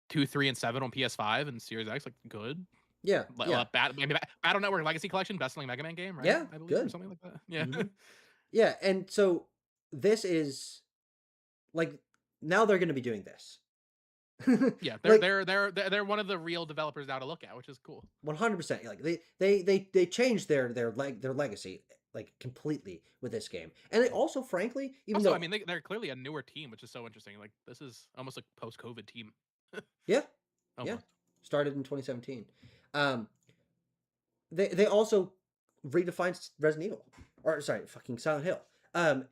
2, 3, and 7 on PS5 and Series X, like good. Yeah, yeah. Battle Network Legacy Collection, best-selling Mega Man game, right? Yeah, I believe, good. or something like that. Yeah. Mm-hmm. Yeah, and so this is like now they're going to be doing this. Yeah, like, they're one of the real developers now to look at, which is cool. 100%. Like they changed their legacy like completely with this game, and they also, frankly, even Also, though I mean, they're clearly a newer team, which is so interesting. Like this is almost like post-COVID team. yeah, Almost. yeah, started in 2017. They also redefined Resident Evil, or sorry, fucking Silent Hill.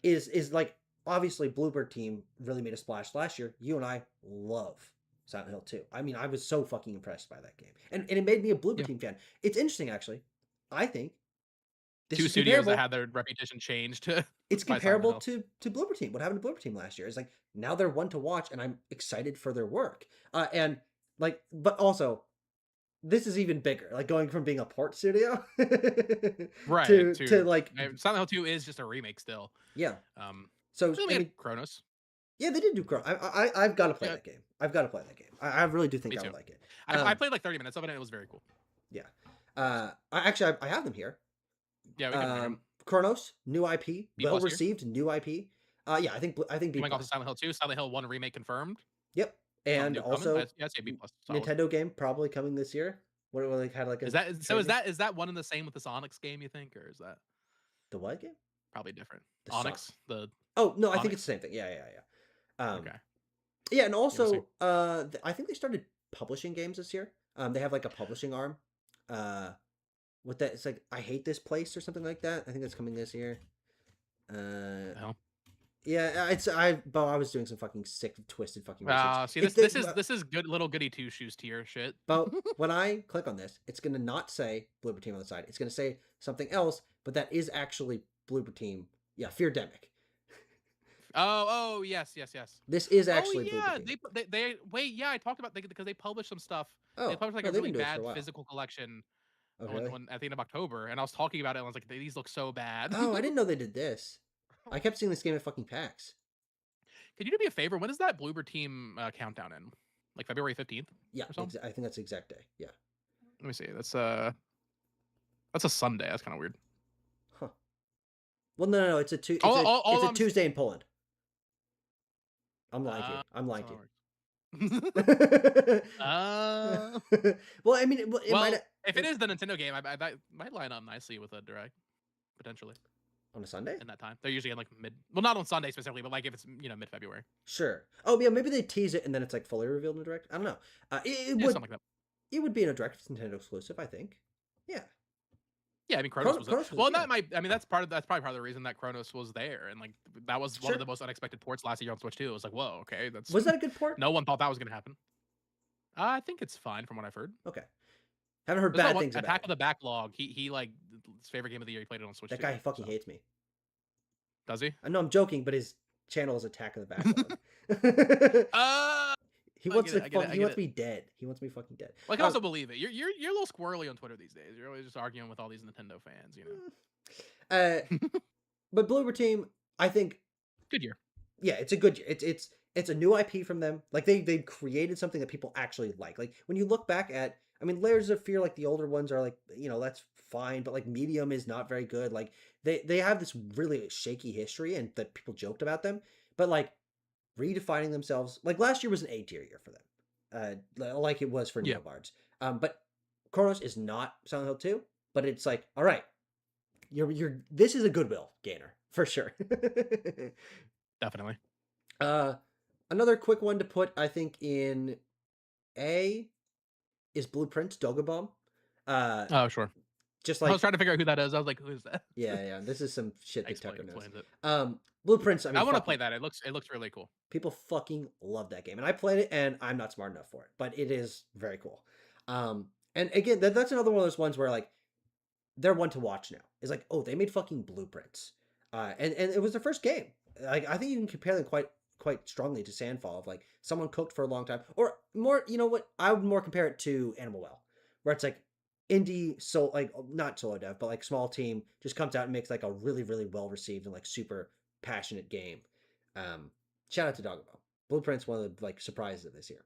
Is like obviously Bluebird team really made a splash last year. You and I love Silent Hill 2. I mean, I was so fucking impressed by that game, and it made me a Bluebird team fan. It's interesting, actually. I think this two is studios that had their reputation changed. It's comparable to Bloober Team. What happened to Bloober Team last year is like now they're one to watch, and I'm excited for their work. And like, but also, this is even bigger. Like going from being a port studio, right? To like Silent Hill 2 is just a remake still. Yeah. So I mean, Chronos. Yeah, they did do Chronos. I've got to play that game. I've got to play that game. I really do think I would like it. I played like 30 minutes of it, and it was very cool. Yeah. I have them here. Yeah, we can Chronos, new IP, well received, new IP. Yeah, I think B+. Coming off of Silent Hill 2, Silent Hill 1 remake confirmed. Yep, and also B+. Nintendo game probably coming this year. What they had like a is that so? Is that one and the same with the Sonics game? You think, or is that the what game? Probably different. The Onyx. Oh no, I think it's the same thing. Yeah. Okay. Yeah, and also I think they started publishing games this year. They have like a publishing arm. With that, it's like I Hate This Place or something like that. I think that's coming this year. Yeah, I was doing some fucking sick, twisted fucking research. See, this is good little goody two shoes tier shit. But when I click on this, it's gonna not say Bloober Team on the side. It's gonna say something else, but that is actually Bloober Team. Yeah, Feardemic. Oh, yes. This is actually yeah. They wait. Yeah, I talked about because they published some stuff. Oh, they published like a really bad physical collection. Oh, really? At the end of October, and I was talking about it, and I was like, these look so bad. Oh, I didn't know they did this. I kept seeing this game at fucking PAX. Could you do me a favor? When is that Bloober Team countdown in? Like February 15th? Yeah, I think that's the exact day. Yeah. Let me see. That's a Sunday. That's kind of weird. Huh. Well, no. It's a Tuesday in Poland. I'm lying to you. I'm lying to you. Well, I mean, if it is the Nintendo game, I might line up nicely with a direct, potentially. On a Sunday? In that time, they're usually in like not on Sunday specifically, but like if it's mid-February. Sure. Oh yeah, maybe they tease it and then it's like fully revealed in a direct. I don't know. It would something like that. It would be in a direct Nintendo exclusive, I think. Yeah. Yeah, I mean Chronos was well. That might. I mean that's probably part of the reason that Chronos was there, and like that was one of the most unexpected ports last year on Switch too. It was like, whoa, okay, was that a good port? No one thought that was gonna happen. I think it's fine from what I've heard. Okay, haven't heard bad things about Attack of the Backlog. He like his favorite game of the year. He played it on Switch. That guy fucking hates me. Does he? I know I'm joking, but his channel is Attack of the Backlog. He wants me dead. He wants me fucking dead. Well, I can also believe it. You're a little squirrely on Twitter these days. You're always just arguing with all these Nintendo fans, you know. But Bloober Team, I think, good year. Yeah, it's a good year. It's a new IP from them. Like they created something that people actually like. Like when you look back at, I mean, Layers of Fear, like the older ones are like, that's fine, but like Medium is not very good. Like they have this really shaky history and that people joked about them, but like redefining themselves. Like last year was an A-tier year for them, like it was for Neobards. But Chronos is not Silent Hill 2, but it's like, all right, This is a goodwill gainer for sure. Definitely. uh, Another quick one to put, I think, in A is Blueprints Doga Bomb. Uh, Oh, sure. just I was like trying to figure out who that is. I was like, "Who is that?" yeah, this is some shit that Tucker knows. Explains it. Blueprints, I I mean, want to play fucking that. It looks really cool. people fucking love that game, and I played it, and I'm not smart enough for it, but it is very cool. And again, that's another one of those ones where like they're one to watch now. It's like, oh, they made fucking Blueprints, and it was their first game. Like I think you can compare them quite strongly to Sandfall of like someone cooked for a long time, or more. You know what? I would more compare it to Animal Well, where it's like indie, so like not solo dev, but like small team just comes out and makes like a really well received and like super passionate game. Um, Shout out to Doggo. Blueprint's one of the like surprises of this year.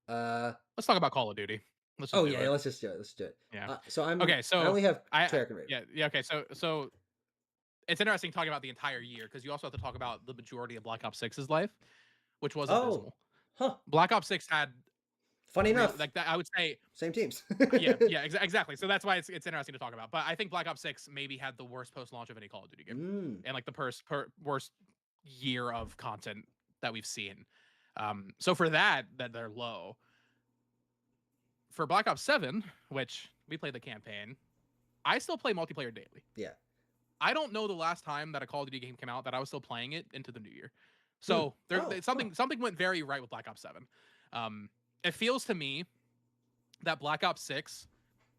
Uh Let's talk about Call of Duty. Let's just oh do yeah, it. let's just do it. Let's do it. Yeah. So Okay. I So only have I Treyarch and Raven. yeah. Okay. So it's interesting talking about the entire year because you also have to talk about the majority of Black Ops Six's life, which was Oh, abysmal. huh. Black Ops Six had Funny real enough, like that. I would say same teams. exactly. So that's why it's interesting to talk about. But I think Black Ops Six maybe had the worst post launch of any Call of Duty game, Mm, and like the worst year of content that we've seen. So for that they're low. For Black Ops 7, which we played the campaign, I still play multiplayer daily. yeah. I don't know the last time that a Call of Duty game came out that I was still playing it into the new year. Hmm. So Oh, huh. something went very right with Black Ops 7. It feels to me that Black Ops 6,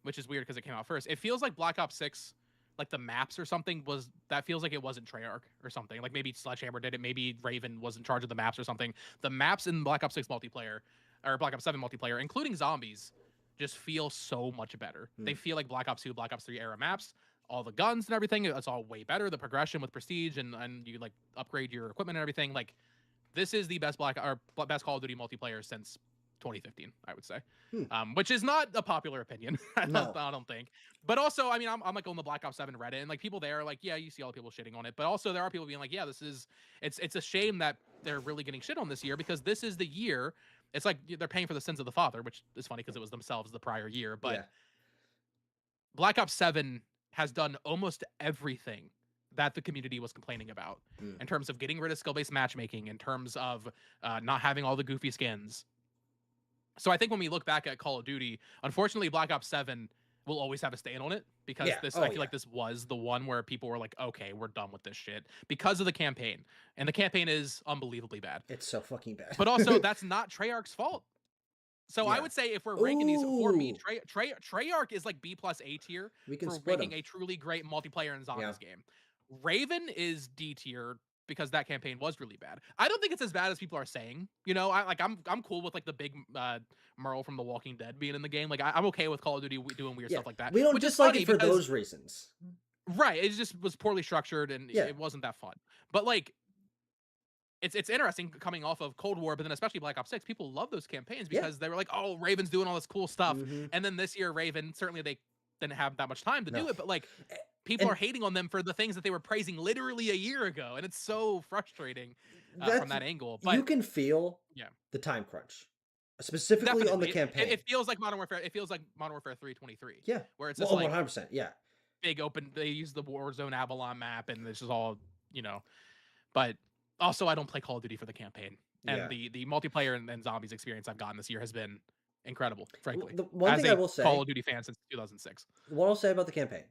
which is weird because it came out first, it feels like Black Ops 6, like the maps or something that feels like it wasn't Treyarch or something. Like maybe Sledgehammer did it, maybe Raven was in charge of the maps or something. The maps in Black Ops 6 multiplayer or Black Ops 7 multiplayer, including zombies, just feel so much better. Hmm. They feel like Black Ops 2, Black Ops 3 era maps. All the guns and everything, it's all way better. The progression with prestige and you like upgrade your equipment and everything. Like this is the best best Call of Duty multiplayer since 2015, I would say. Hmm. Which is not a popular opinion. No. I don't think. But also, I mean, I'm like on the Black Ops 7 Reddit, and like people there are like, yeah, you see all the people shitting on it. But also, there are people being like, yeah, it's a shame that they're really getting shit on this year because this is the year. It's like they're paying for the sins of the father, which is funny because it was themselves the prior year. But Yeah. Black Ops 7 has done almost everything that the community was complaining about in terms of getting rid of skill-based matchmaking, in terms of not having all the goofy skins. So I think when we look back at Call of Duty, unfortunately, Black Ops 7 will always have a stain on it because Yeah. this Oh, I feel yeah. like this was the one where people were like, okay, we're done with this shit because of the campaign. And the campaign is unbelievably bad. It's so fucking bad. But also, that's not Treyarch's fault. So I Yeah. would say if we're ranking these for me, Ooh. Treyarch is like B plus A tier We can for split making them. a truly great multiplayer and Yeah. zombies game. Raven is D tier because that campaign was really bad. I don't think it's as bad as people are saying. You know, I'm cool with like the big Merle from The Walking Dead being in the game. Like I'm okay with Call of Duty doing weird Yeah. stuff like that, We don't which is dislike funny it for because those reasons. right, it just was poorly structured and Yeah. it wasn't that fun. But like it's interesting coming off of Cold War, but then especially Black Ops 6, people love those campaigns Yeah. because they were like, oh, Raven's doing all this cool stuff. Mhm. And then this year, Raven, certainly they didn't have that much time to No. do it, but like people And are hating on them for the things that they were praising literally a year ago. And it's so frustrating from that's that angle. you But can feel yeah, the time crunch, specifically on the definitely. campaign. It feels like Modern Warfare. It feels like Modern Warfare 323, Yeah. where it's Well, just oh, like 100%. Yeah. big open, they use the Warzone Avalon map and it's just all, you know, but also I don't play Call of Duty for the campaign. Yeah. And the multiplayer and zombies experience I've gotten this year has been incredible, frankly. The one As thing I a will Call say, of Duty fan since 2006. what I'll say about the campaign,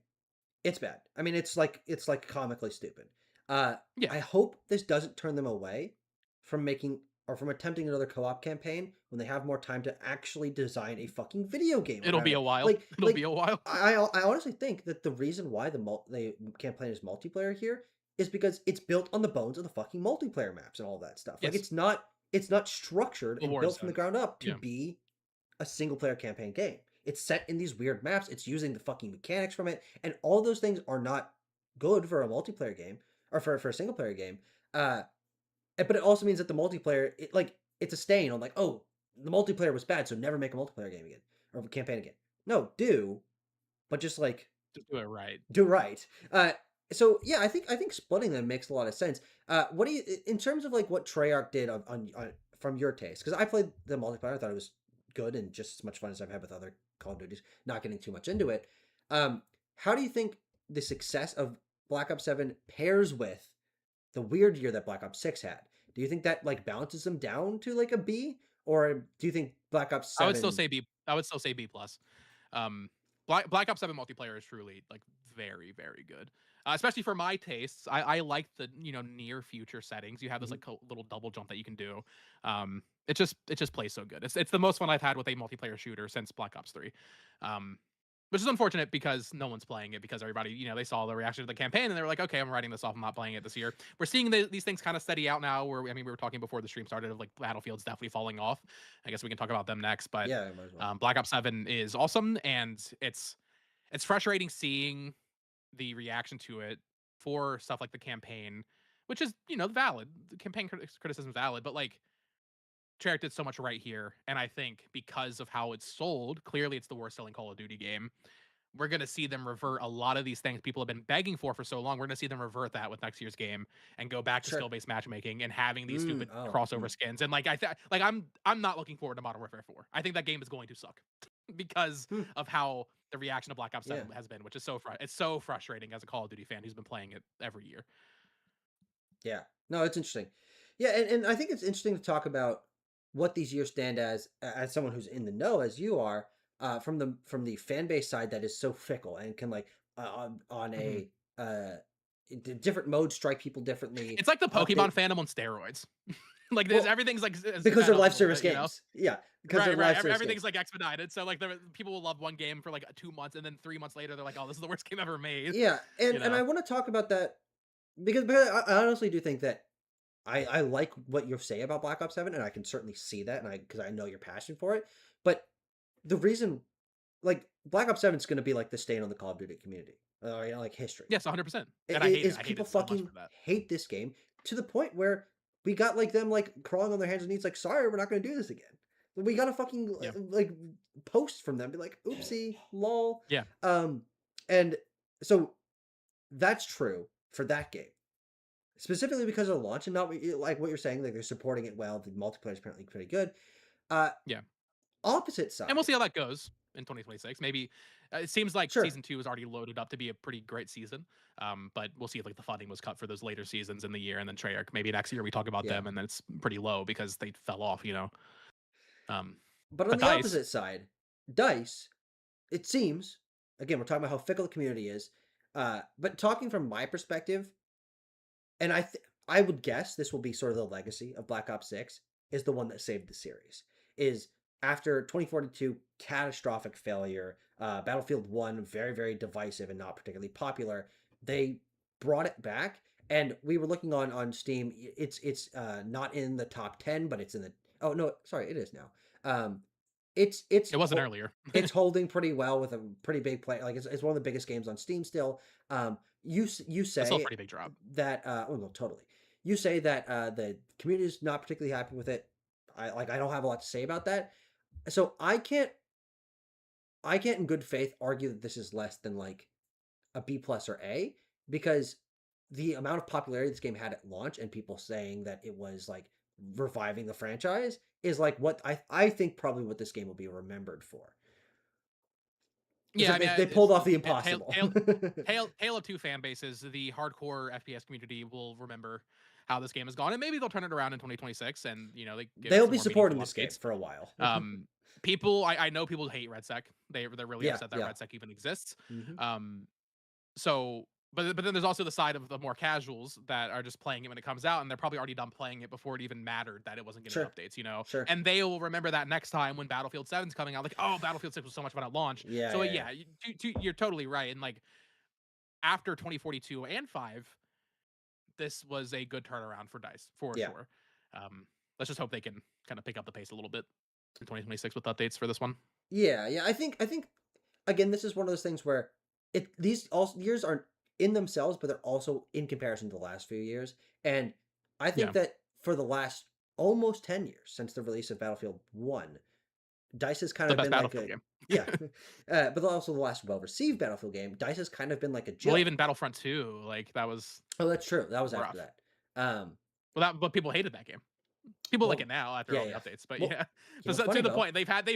it's bad. I mean, it's like comically stupid. Yeah, I hope this doesn't turn them away from making or from attempting another co-op campaign when they have more time to actually design a fucking video game it'll around be it. a while. It'll be a while. I honestly think that the reason why the campaign is multiplayer here is because it's built on the bones of the fucking multiplayer maps and all that stuff. Like Yes, it's not structured the and built from the Warzone. ground up to Yeah, be a single player campaign game. It's set in these weird maps. It's using the fucking mechanics from it, and all those things are not good for a multiplayer game or for a single player game. But it also means that the multiplayer, it's a stain on like, oh, the multiplayer was bad, so never make a multiplayer game again or a campaign again. No, do, but just like just do it right. do right. So yeah, I think splitting them makes a lot of sense. What do you in terms of like what Treyarch did on from your taste? Because I played the multiplayer, I thought it was good and just as much fun as I've had with other Call of Duties. Not getting too much into it. How do you think the success of Black Ops 7 pairs with the weird year that Black Ops 6 had? Do you think that like balances them down to like a B, or do you think Black Ops I would still 7? say B. I would still say B plus. Um, Black Ops 7 multiplayer is truly like very very good, especially for my tastes. I like the near future settings. You have this Mhm. like little double jump that you can do. It just plays so good. It's the most fun I've had with a multiplayer shooter since Black Ops 3. Um, which is unfortunate because no one's playing it because everybody, they saw the reaction to the campaign and they were like, okay, I'm writing this off. I'm not playing it this year. We're seeing these things kind of steady out now. Where we were talking before the stream started of like Battlefield's definitely falling off. I guess we can talk about them next, but Yeah, might as well. Black Ops 7 is awesome, and it's frustrating seeing the reaction to it for stuff like the campaign, which is valid. The campaign criticism is valid, but like Treyarch did so much right here, and I think because of how it's sold, clearly it's the worst selling Call of Duty game. We're going to see them revert a lot of these things people have been begging for so long. We're going to see them revert that with next year's game and go back to Sure. skill-based matchmaking and having these stupid Oh. crossover skins. And like I'm not looking forward to Modern Warfare 4. I think that game is going to suck because Hmm. of how the reaction to Black Ops Yeah. 7 has been, which is it's so frustrating as a Call of Duty fan who's been playing it every year. Yeah. No, it's interesting. Yeah, and I think it's interesting to talk about what these years stand as someone who's in the know as you are, from the fan base side that is so fickle and can like on Mhm. a different modes strike people differently. It's like the Update Pokemon fandom on steroids. Like there's well everything's like because sped they're up a live little service bit, you know? games. Yeah, because they're Right, live right. service Everything's games. like expedited. So like people will love one game for like 2 months, and then 3 months later they're like, "Oh, this is the worst game ever made." Yeah, You and know? I want to talk about that because I honestly do think that I like what you say about Black Ops 7, and I can certainly see that, and because I know your passion for it. But the reason, like Black Ops 7 is going to be like the stain on the Call of Duty community, like history. Yes, 100%. And I hate it. Is I hate people it so much fucking for that. hate this game to the point where we got like them like crawling on their hands and knees, like sorry, we're not going to do this again. We got a fucking Yeah, like post from them, be like, oopsie, lol. yeah, Um, and so that's true for that game. Specifically because of the launch and not like what you're saying, like they're supporting it well. The multiplayer is apparently pretty good. Uh, yeah. Opposite And we'll side, see how that goes in 2026. Maybe it seems like sure, season 2 is already loaded up to be a pretty great season. But we'll see if like the funding was cut for those later seasons in the year, and then Treyarch. Maybe next year we talk about yeah. them, and then it's pretty low because they fell off. Um, But on but the Dice, opposite side, Dice, it seems, again, we're talking about how fickle the community is. But talking from my perspective, and I would guess this will be sort of the legacy of Black Ops 6 is the one that saved the series. Is after 2042 catastrophic failure, Battlefield 1 very very divisive and not particularly popular, they brought it back and we were looking on Steam. It's not in the top 10, but it's in the oh no, sorry, it is now. Um it wasn't earlier. it's holding pretty well with a pretty big play. Like it's one of the biggest games on Steam still. You That's still a say pretty big drop. that oh no, totally. You say that the community is not particularly happy with it. I don't have a lot to say about that. So I can't in good faith argue that this is less than like a B plus or A because the amount of popularity this game had at launch and people saying that it was like reviving the franchise is like what I think probably what this game will be remembered for. It's Yeah, like I mean, they pulled off the Hail, impossible. Halo 2 fan bases, the hardcore FPS community will remember how this game has gone, and maybe they'll turn it around in 2026, and they give it They'll some be more meaningful supporting this game updates. for a while. Um, I know people hate RedSec. They're really Yeah, upset that yeah. RedSec even exists. Mhm. Um, so, but then there's also the side of the more casuals that are just playing it when it comes out, and they're probably already done playing it before it even mattered that it wasn't getting Sure, updates. sure. And they will remember that next time when Battlefield 7's coming out, like, oh, Battlefield 6 was so much fun at launch. Yeah, So yeah, yeah. yeah, you're totally right. And like after 2042 and 5, this was a good turnaround for Dice for Yeah. sure. Let's just hope they can kind of pick up the pace a little bit in 2026 with updates for this one. Yeah, yeah. I think again, this is one of those things where these all years aren't in themselves, but they're also in comparison to the last few years. And I think Yeah, that for the last almost 10 years since the release of Battlefield 1, Dice has kind the of best been like Battlefield a game. yeah, but also the last well-received Battlefield game. Dice has kind of been like a Well, Jill. even Battlefront 2, like that was Oh, that's true. That was after rough. that. Um, But people hated that game. People like it well, now after yeah, all the yeah. updates. But Well, yeah, you know what's so funny, to the Bo? point, they've had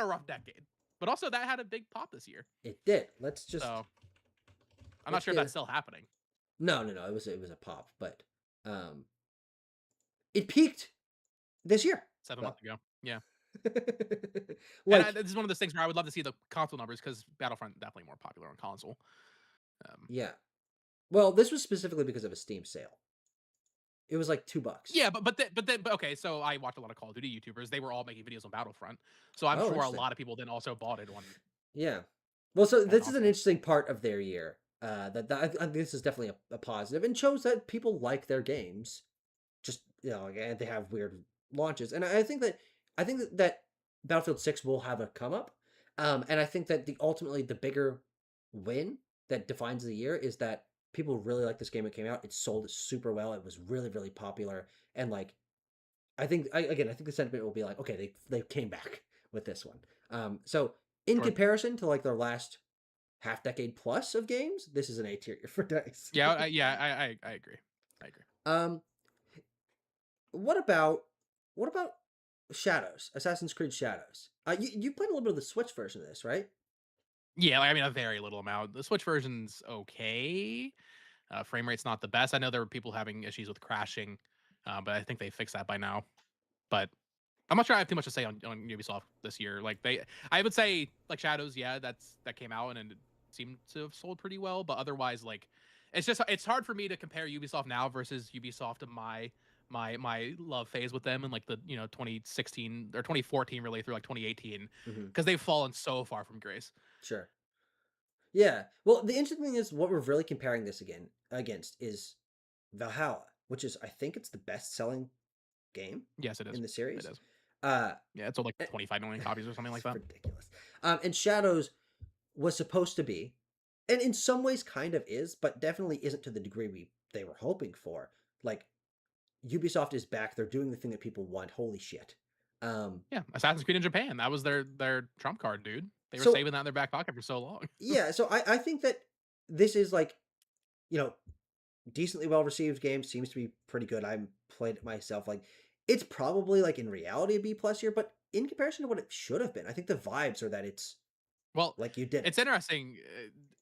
a rough decade. But also that had a big pop this year. It did. Let's just So I'm not Which sure if that's is still happening. no. It was a pop, but um, it peaked this year. 7 months Well, ago. Yeah. And like this is one of those things where I would love to see the console numbers because Battlefront definitely more popular on console. Um, yeah. Well, this was specifically because of a Steam sale. It was like $2. yeah, but okay. So I watch a lot of Call of Duty YouTubers. They were all making videos on Battlefront. So I'm Oh, sure a interesting. lot of people then also bought it Yeah. Well, so on this is an console. interesting part of their year. I think this is definitely a positive and shows that people like their games. Just and they have weird launches, and I think that Battlefield 6 will have a come up, and I think that the bigger win that defines the year is that people really like this game. It came out, it sold super well, it was really really popular, and like I think the sentiment will be like, okay, they came back with this one. So in Sure. comparison to like their last half decade plus of games, this is an A tier for Dice. Yeah, I agree. I agree. um, what about what about Shadows, Assassin's Creed Shadows? You played a little bit of the Switch version of this, right? Yeah, like, I mean, a very little amount. The Switch version's okay. Frame rate's not the best. I know there were people having issues with crashing, but I think they fixed that by now. But I'm not sure I have too much to say on Ubisoft this year. I would say like Shadows, yeah, that came out and it seemed to have sold pretty well. But otherwise, like, it's hard for me to compare Ubisoft now versus Ubisoft of my love phase with them in like the 2016 or 2014 really through like 2018 Hmm. because they've fallen so far from grace. Sure. Yeah. Well, the interesting thing is what we're really comparing this against is Valhalla, which is I think it's the best selling game Yes, it is. in the It series. is. Uh, Yeah, it sold like eh, 25 million copies or something like it's that. ridiculous. And Shadows was supposed to be, and in some ways kind of is, but definitely isn't to the degree they were hoping for. Like Ubisoft is back; they're doing the thing that people want. Holy shit! Um, Yeah, Assassin's Creed in Japan. That was their trump card, dude. They were so saving that in their back pocket for so long. yeah, so I think that this is like you know decently well received game. Seems to be pretty good. I played it myself. Like it's probably like in reality a B plus year, but in comparison to what it should have been, I think the vibes are that it's Well, like you did it. it's interesting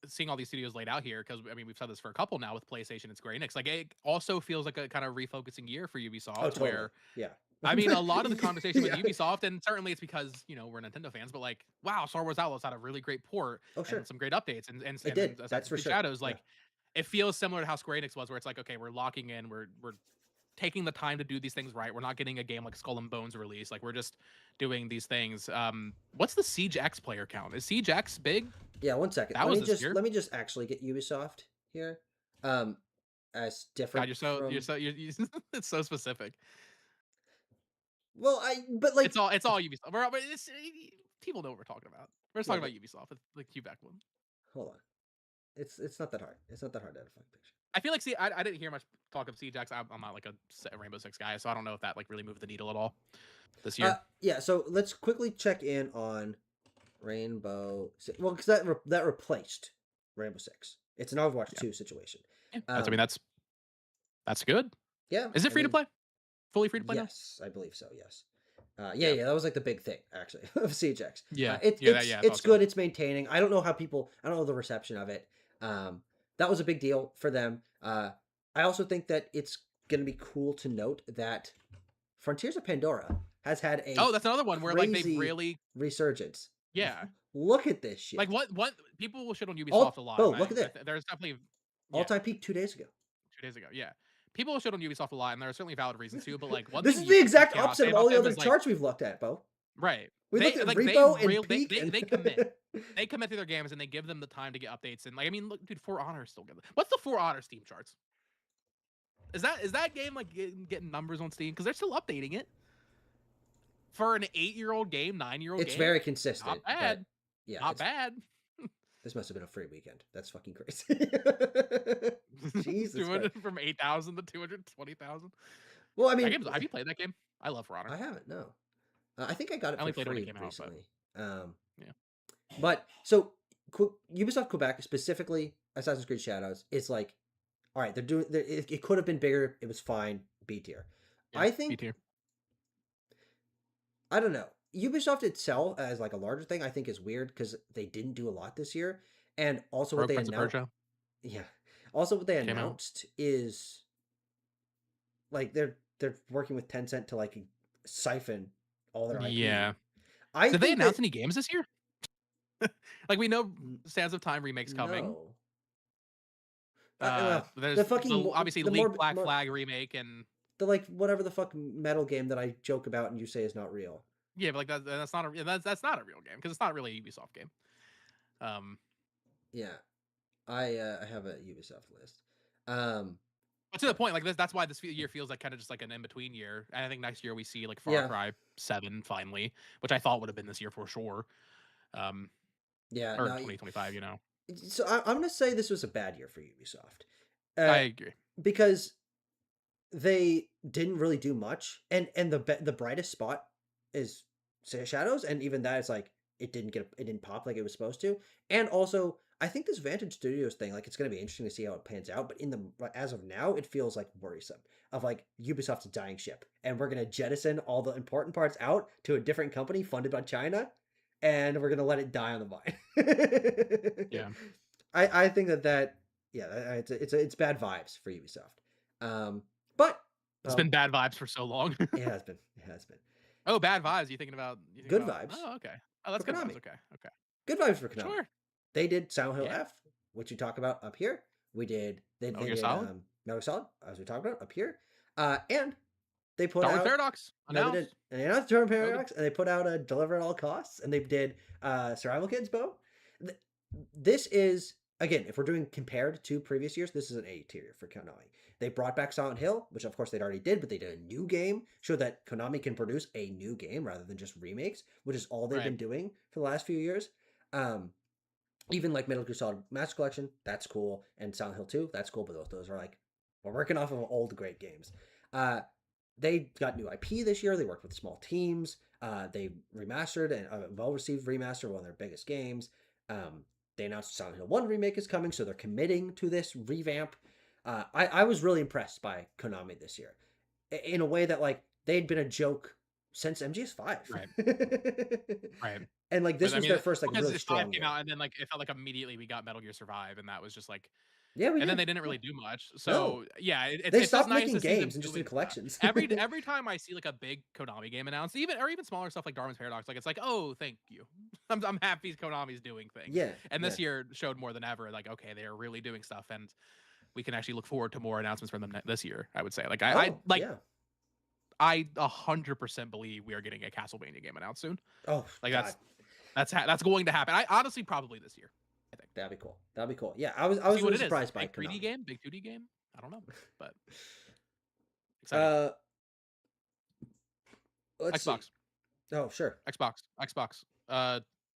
seeing all these studios laid out here because I mean we've said this for a couple now with PlayStation and Square Enix. Like it also feels like a kind of refocusing year for Oh, Ubisoft, totally. where Yeah. I mean a lot of the conversation with Yeah. Ubisoft, and certainly it's because we're Nintendo fans, but like wow, Star Wars Outlaws had a really great port Oh, and sure. some great updates, and It and then did. That's Assassin's for Creed sure. Shadows, Yeah. like it feels similar to how Square Enix was, where it's like okay, we're locking in, we're taking the time to do these things right. We're not getting a game like Skull and Bones release. Like we're just doing these things. What's the Siege X player count? Is Siege X big? Yeah. One second. That was this year. Let me just actually get Ubisoft here. Um, as God, different you're from so it's so specific. well, but like It's all Ubisoft. But people know what we're talking about. We're just yeah. talking about Ubisoft, the Quebec one. Hold on. It's not that hard. It's not that hard to find a picture. I feel like I didn't hear much talk of Siege X. I'm not like a Rainbow Six guy, so I don't know if that like really moved the needle at all this year. Yeah. So let's quickly check in on Rainbow Six. Well, because that replaced Rainbow Six. It's an Overwatch Yeah, 2 situation. yeah. I mean Um, that's good. yeah, Is it I free to mean, play? Fully free to play now? yes, I believe so. Yes. Yeah, Yeah, that was like the big thing actually of CHX. yeah, It's yeah, it's I it's thought so. good. It's maintaining. I don't know the reception of it. Um, that was a big deal for them. I also think that it's going to be cool to note that Frontiers of Pandora has had a Oh, that's another one where like they've crazy really resurgence. yeah. Look at this Like shit. what people will shit on Ubisoft a lot, and Look at that. there's definitely All yeah, time peak 2 days ago. 2 days ago, yeah. People will shit on Ubisoft a lot, and there are certainly valid reasons to. But like one This thing is the you exact cannot opposite say of all about the them other is like charts we've looked at, Bo. right. We looked They at like Repo and they Peak and they commit. They commit to their games and they give them the time to get updates. And like I mean, look, dude, For Honor is still good. What's the For Honor Steam charts? Is that game like getting numbers on Steam because they're still updating it for an 8-year-old game, 9-year-old it's game? very consistent, Not but bad. yeah, Not it's bad. this must have been a free weekend. That's fucking crazy. Jesus Christ. 200 from 8,000 to 220,000. Well, I That mean, game's. Have you played that game? I love For Honor. I haven't, no. I think I got it I for only played it when it free came out, but recently. Um, yeah. but so Ubisoft Quebec, specifically Assassin's Creed Shadows, is like, all right, it could have been bigger. It was fine. B tier. Yeah, I me think, too. I don't know. Ubisoft itself as like a larger thing, I think is weird because they didn't do a lot this year. And also what Rogue they Prince of announced. Persia. yeah. Also, what they came out. announced is like they're working with Tencent to like siphon all their IP. Yeah. I Did they think announce that any games this year? Like we know n- Sands of Time remakes coming. no. Well, the There's fucking the obviously the League more Black Flag remake and the like whatever the fuck metal game that I joke about and you say is not real. yeah, but like that's not a that's not a real game because it's not really a Ubisoft game. Um, Yeah, I have a Ubisoft list. Um, but to the yeah, point, like that's why this year feels like kind of just like an in between year. And I think next year we see like Far yeah, Cry 7 finally, which I thought would have been this year for sure. Um, yeah. or No, 2025, you know. so I'm gonna say this was a bad year for Ubisoft, I uh, agree. because they didn't really do much, and the brightest spot is Shadows, and even that is like it didn't pop like it was supposed to, and also I think this Vantage Studios thing like it's gonna be interesting to see how it pans out, but in the as of now it feels like worrisome of like Ubisoft's a dying ship, and we're gonna jettison all the important parts out to a different company funded by China, and we're gonna let it die on the vine. Yeah, I think that yeah it's bad vibes for Ubisoft. But it's been well, bad vibes for so long. it has been. It has been Oh, bad vibes. You thinking about? You thinking good about? vibes Oh, okay. Oh, for that's good vibes. Konami. Okay, okay, Good vibes for Konami. sure. They did Silent Hill Yeah, F, which we talk about up here. We did Metal they Gear did Solid, Metal Gear Solid as we talked about up here. And they put Star Wars out Paradox no they did announced. and they announced Turn Noted. Paradox and they put out a Deliver at All Costs and they did Survival Kids Bo. This is again if we're doing compared to previous years, this is an A tier for Konami. They brought back Silent Hill, which of course they'd already did, but they did a new game, showed that Konami can produce a new game rather than just remakes, which is all they've Right. been doing for the last few years. Um, Even like Metal Gear Solid Master Collection, that's cool, and Silent Hill 2, that's cool, but those are like we're working off of old great games. Uh, they got new IP this year. They worked with small teams. They remastered and a well-received remaster, one of their biggest games. Um, they announced Silent Hill 1 remake is coming, so they're committing to this revamp. I was really impressed by Konami this year in a way that like they'd been a joke since MGS5. Right. Right. And like But this I was mean, their first like because really if 5 strong came year. out and then like it felt like immediately we got Metal Gear Survive, and that was just like, Yeah, we and then did. they didn't Yeah. really do much. No. So yeah, They it's just stopped nice making to see them games and just did doing stuff. collections. Every time I see like a big Konami game announced, even smaller stuff like Darwin's Paradox, like it's like, oh, thank you. I'm happy Konami's doing things. Yeah, And yeah. this year showed more than ever, like okay, they are really doing stuff, and we can actually look forward to more announcements from them this year. I would say, like Oh, yeah. I 100% believe we are getting a Castlevania game announced soon. Oh Like God, that's going to happen. I honestly probably this year. I think. that'd be cool. That'd be cool. Yeah, I We'll see was what really it is. surprised by Big 3D Konami. game, big 2D game. I don't know, but excited. Uh, let's see. Xbox, Oh, sure. Xbox.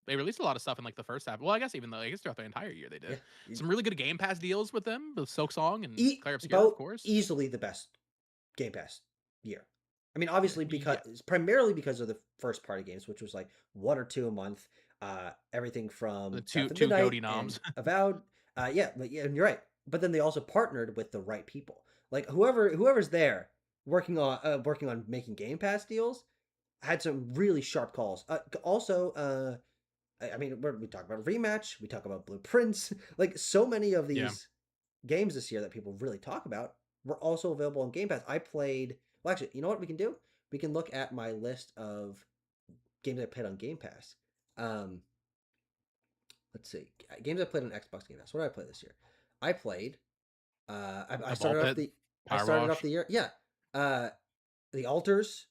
They released a lot of stuff in like the first half. Well, I guess even though I guess throughout the entire year they Yeah. did some really good Game Pass deals with them, with Silk Song and Clair Obscur, of About course. easily the best Game Pass year. I mean, obviously because Yeah, primarily because of the first party games, which was like one or two a month. Everything the from two Path of two Midnight goatee and noms. Avowed. Yeah, but yeah, and you're right. But then they also partnered with the right people. Like whoever's there working on making Game Pass deals had some really sharp calls. Also, I mean, we talk about Rematch, we talk about Blueprints, like so many of Yeah. these games this year that people really talk about were also available on Game Pass. I played. Well, actually, you know what we can do? We can look at my list of games I played on Game Pass. Um, let's see, games I played on Xbox Game Pass. What did I play this year? I played. I The ball started off pit, the. I power started off wash. the year. Yeah. Uh, the Altars,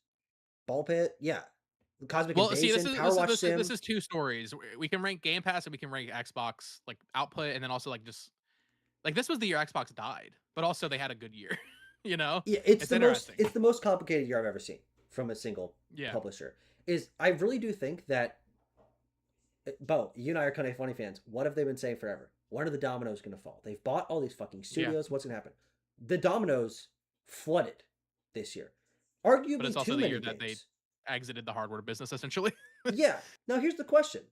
Ball Pit. Yeah. Cosmic Well, see, Invasion, Power Wash this Sim. is two stories. We can rank Game Pass and we can rank Xbox like output, and then also like just like this was the year Xbox died, but also they had a good year. You know, Yeah, it's interesting. it's the most complicated year I've ever seen from a single Yeah, publisher. Is I really do think that Bo, you and I are kind of funny fans. What have they been saying forever? When are the dominoes going to fall? They've bought all these fucking yeah, studios. What's going to happen? The dominoes flooded this year. but Arguably it's also too the many year that they games. exited the hardware business essentially. Yeah. Now here's the question: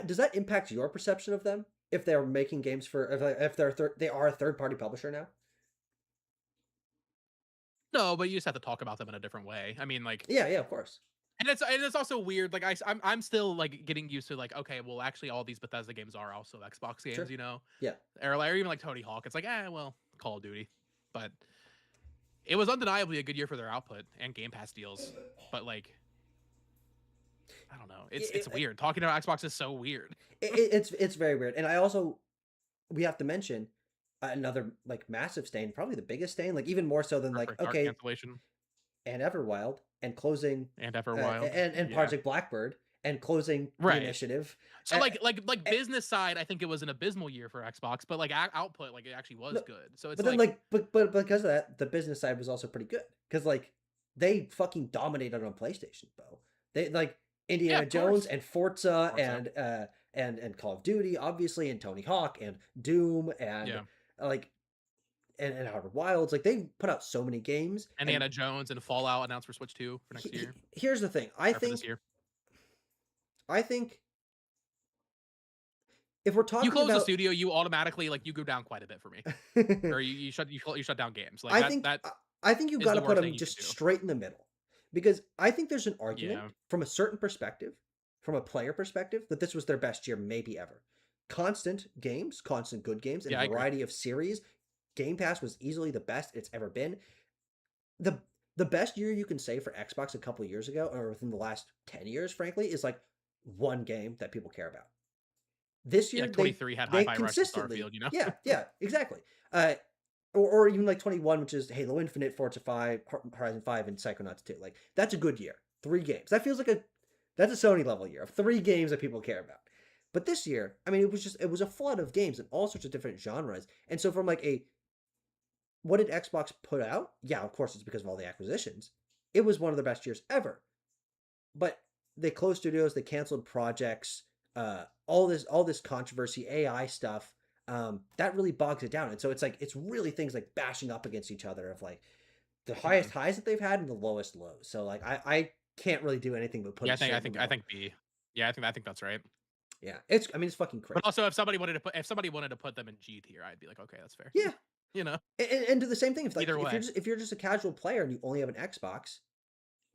does that impact your perception of them if they're making games for if they are a third party publisher now? No, but you just have to talk about them in a different way. I mean, like Yeah, yeah, of course. and it's also weird. Like I'm still like getting used to like, okay, well actually all these Bethesda games are also Xbox games, Sure. you know, Yeah. or even like Tony Hawk. It's like, well, Call of Duty, but it was undeniably a good year for their output and Game Pass deals. But like, I don't know, it's It, weird. Talking about Xbox is so weird. it's very weird. And I also we have to mention another like massive stain, probably the biggest stain, like even more so than like Perfect Dark okay, cancellation and Everwild and closing and Everwild. and Yeah, Project Blackbird and closing the right. initiative. So Uh, like business side, I think it was an abysmal year for Xbox, but like output, like it actually was no, good. So it's but then like, like but because of that, the business side was also pretty good because like they fucking dominated on PlayStation, Bo. They like yeah, Indiana of Jones course, and Forza Forza. and Call of Duty, obviously, and Tony Hawk and Doom and Yeah, like and Outer Wilds. Like they put out so many games, and Indiana Jones and Fallout announced for Switch 2 for next year here's the thing. or for this year. I think if we're You talking close the about studio, you automatically like you go down quite a bit for me, or you shut down games like I that. think That I think you is got the to put worst thing them you could just do. straight in the middle because I think there's an argument Yeah, from a certain perspective, from a player perspective, that this was their best year maybe ever. Constant games, constant good games, and yeah, I agree. variety of series. Game Pass was easily the best it's ever been. the The best year you can say for Xbox a couple of years ago, or within the last 10 years, frankly, is like one game that people care about. This Yeah, year like 23 had they Hi-Fi Rush and consistently, Starfield. You know, yeah, exactly. Uh, or even like 21, which is Halo Infinite, Forza 5, Horizon 5, and Psychonauts 2. Like that's a good year. 3 games. That feels like that's a Sony level year of 3 games that people care about. But this year, I mean, it was a flood of games in all sorts of different genres. And so from like a what did Xbox put out? Yeah, of course it's because of all the acquisitions. It was one of the best years ever. But they closed studios, they canceled projects, all this controversy, AI stuff, that really bogs it down. And so it's like it's really things like bashing up against each other of like the highest Mhm. highs that they've had and the lowest lows. So like I can't really do anything but put Yeah, it straight in the I middle. think B. Yeah, I think that's right. Yeah, it's I mean it's fucking But crazy. also, if somebody wanted to put them in G tier, I'd be like, okay, that's fair. Yeah, You know, and do the same thing if like either way, if you're just a casual player and you only have an Xbox,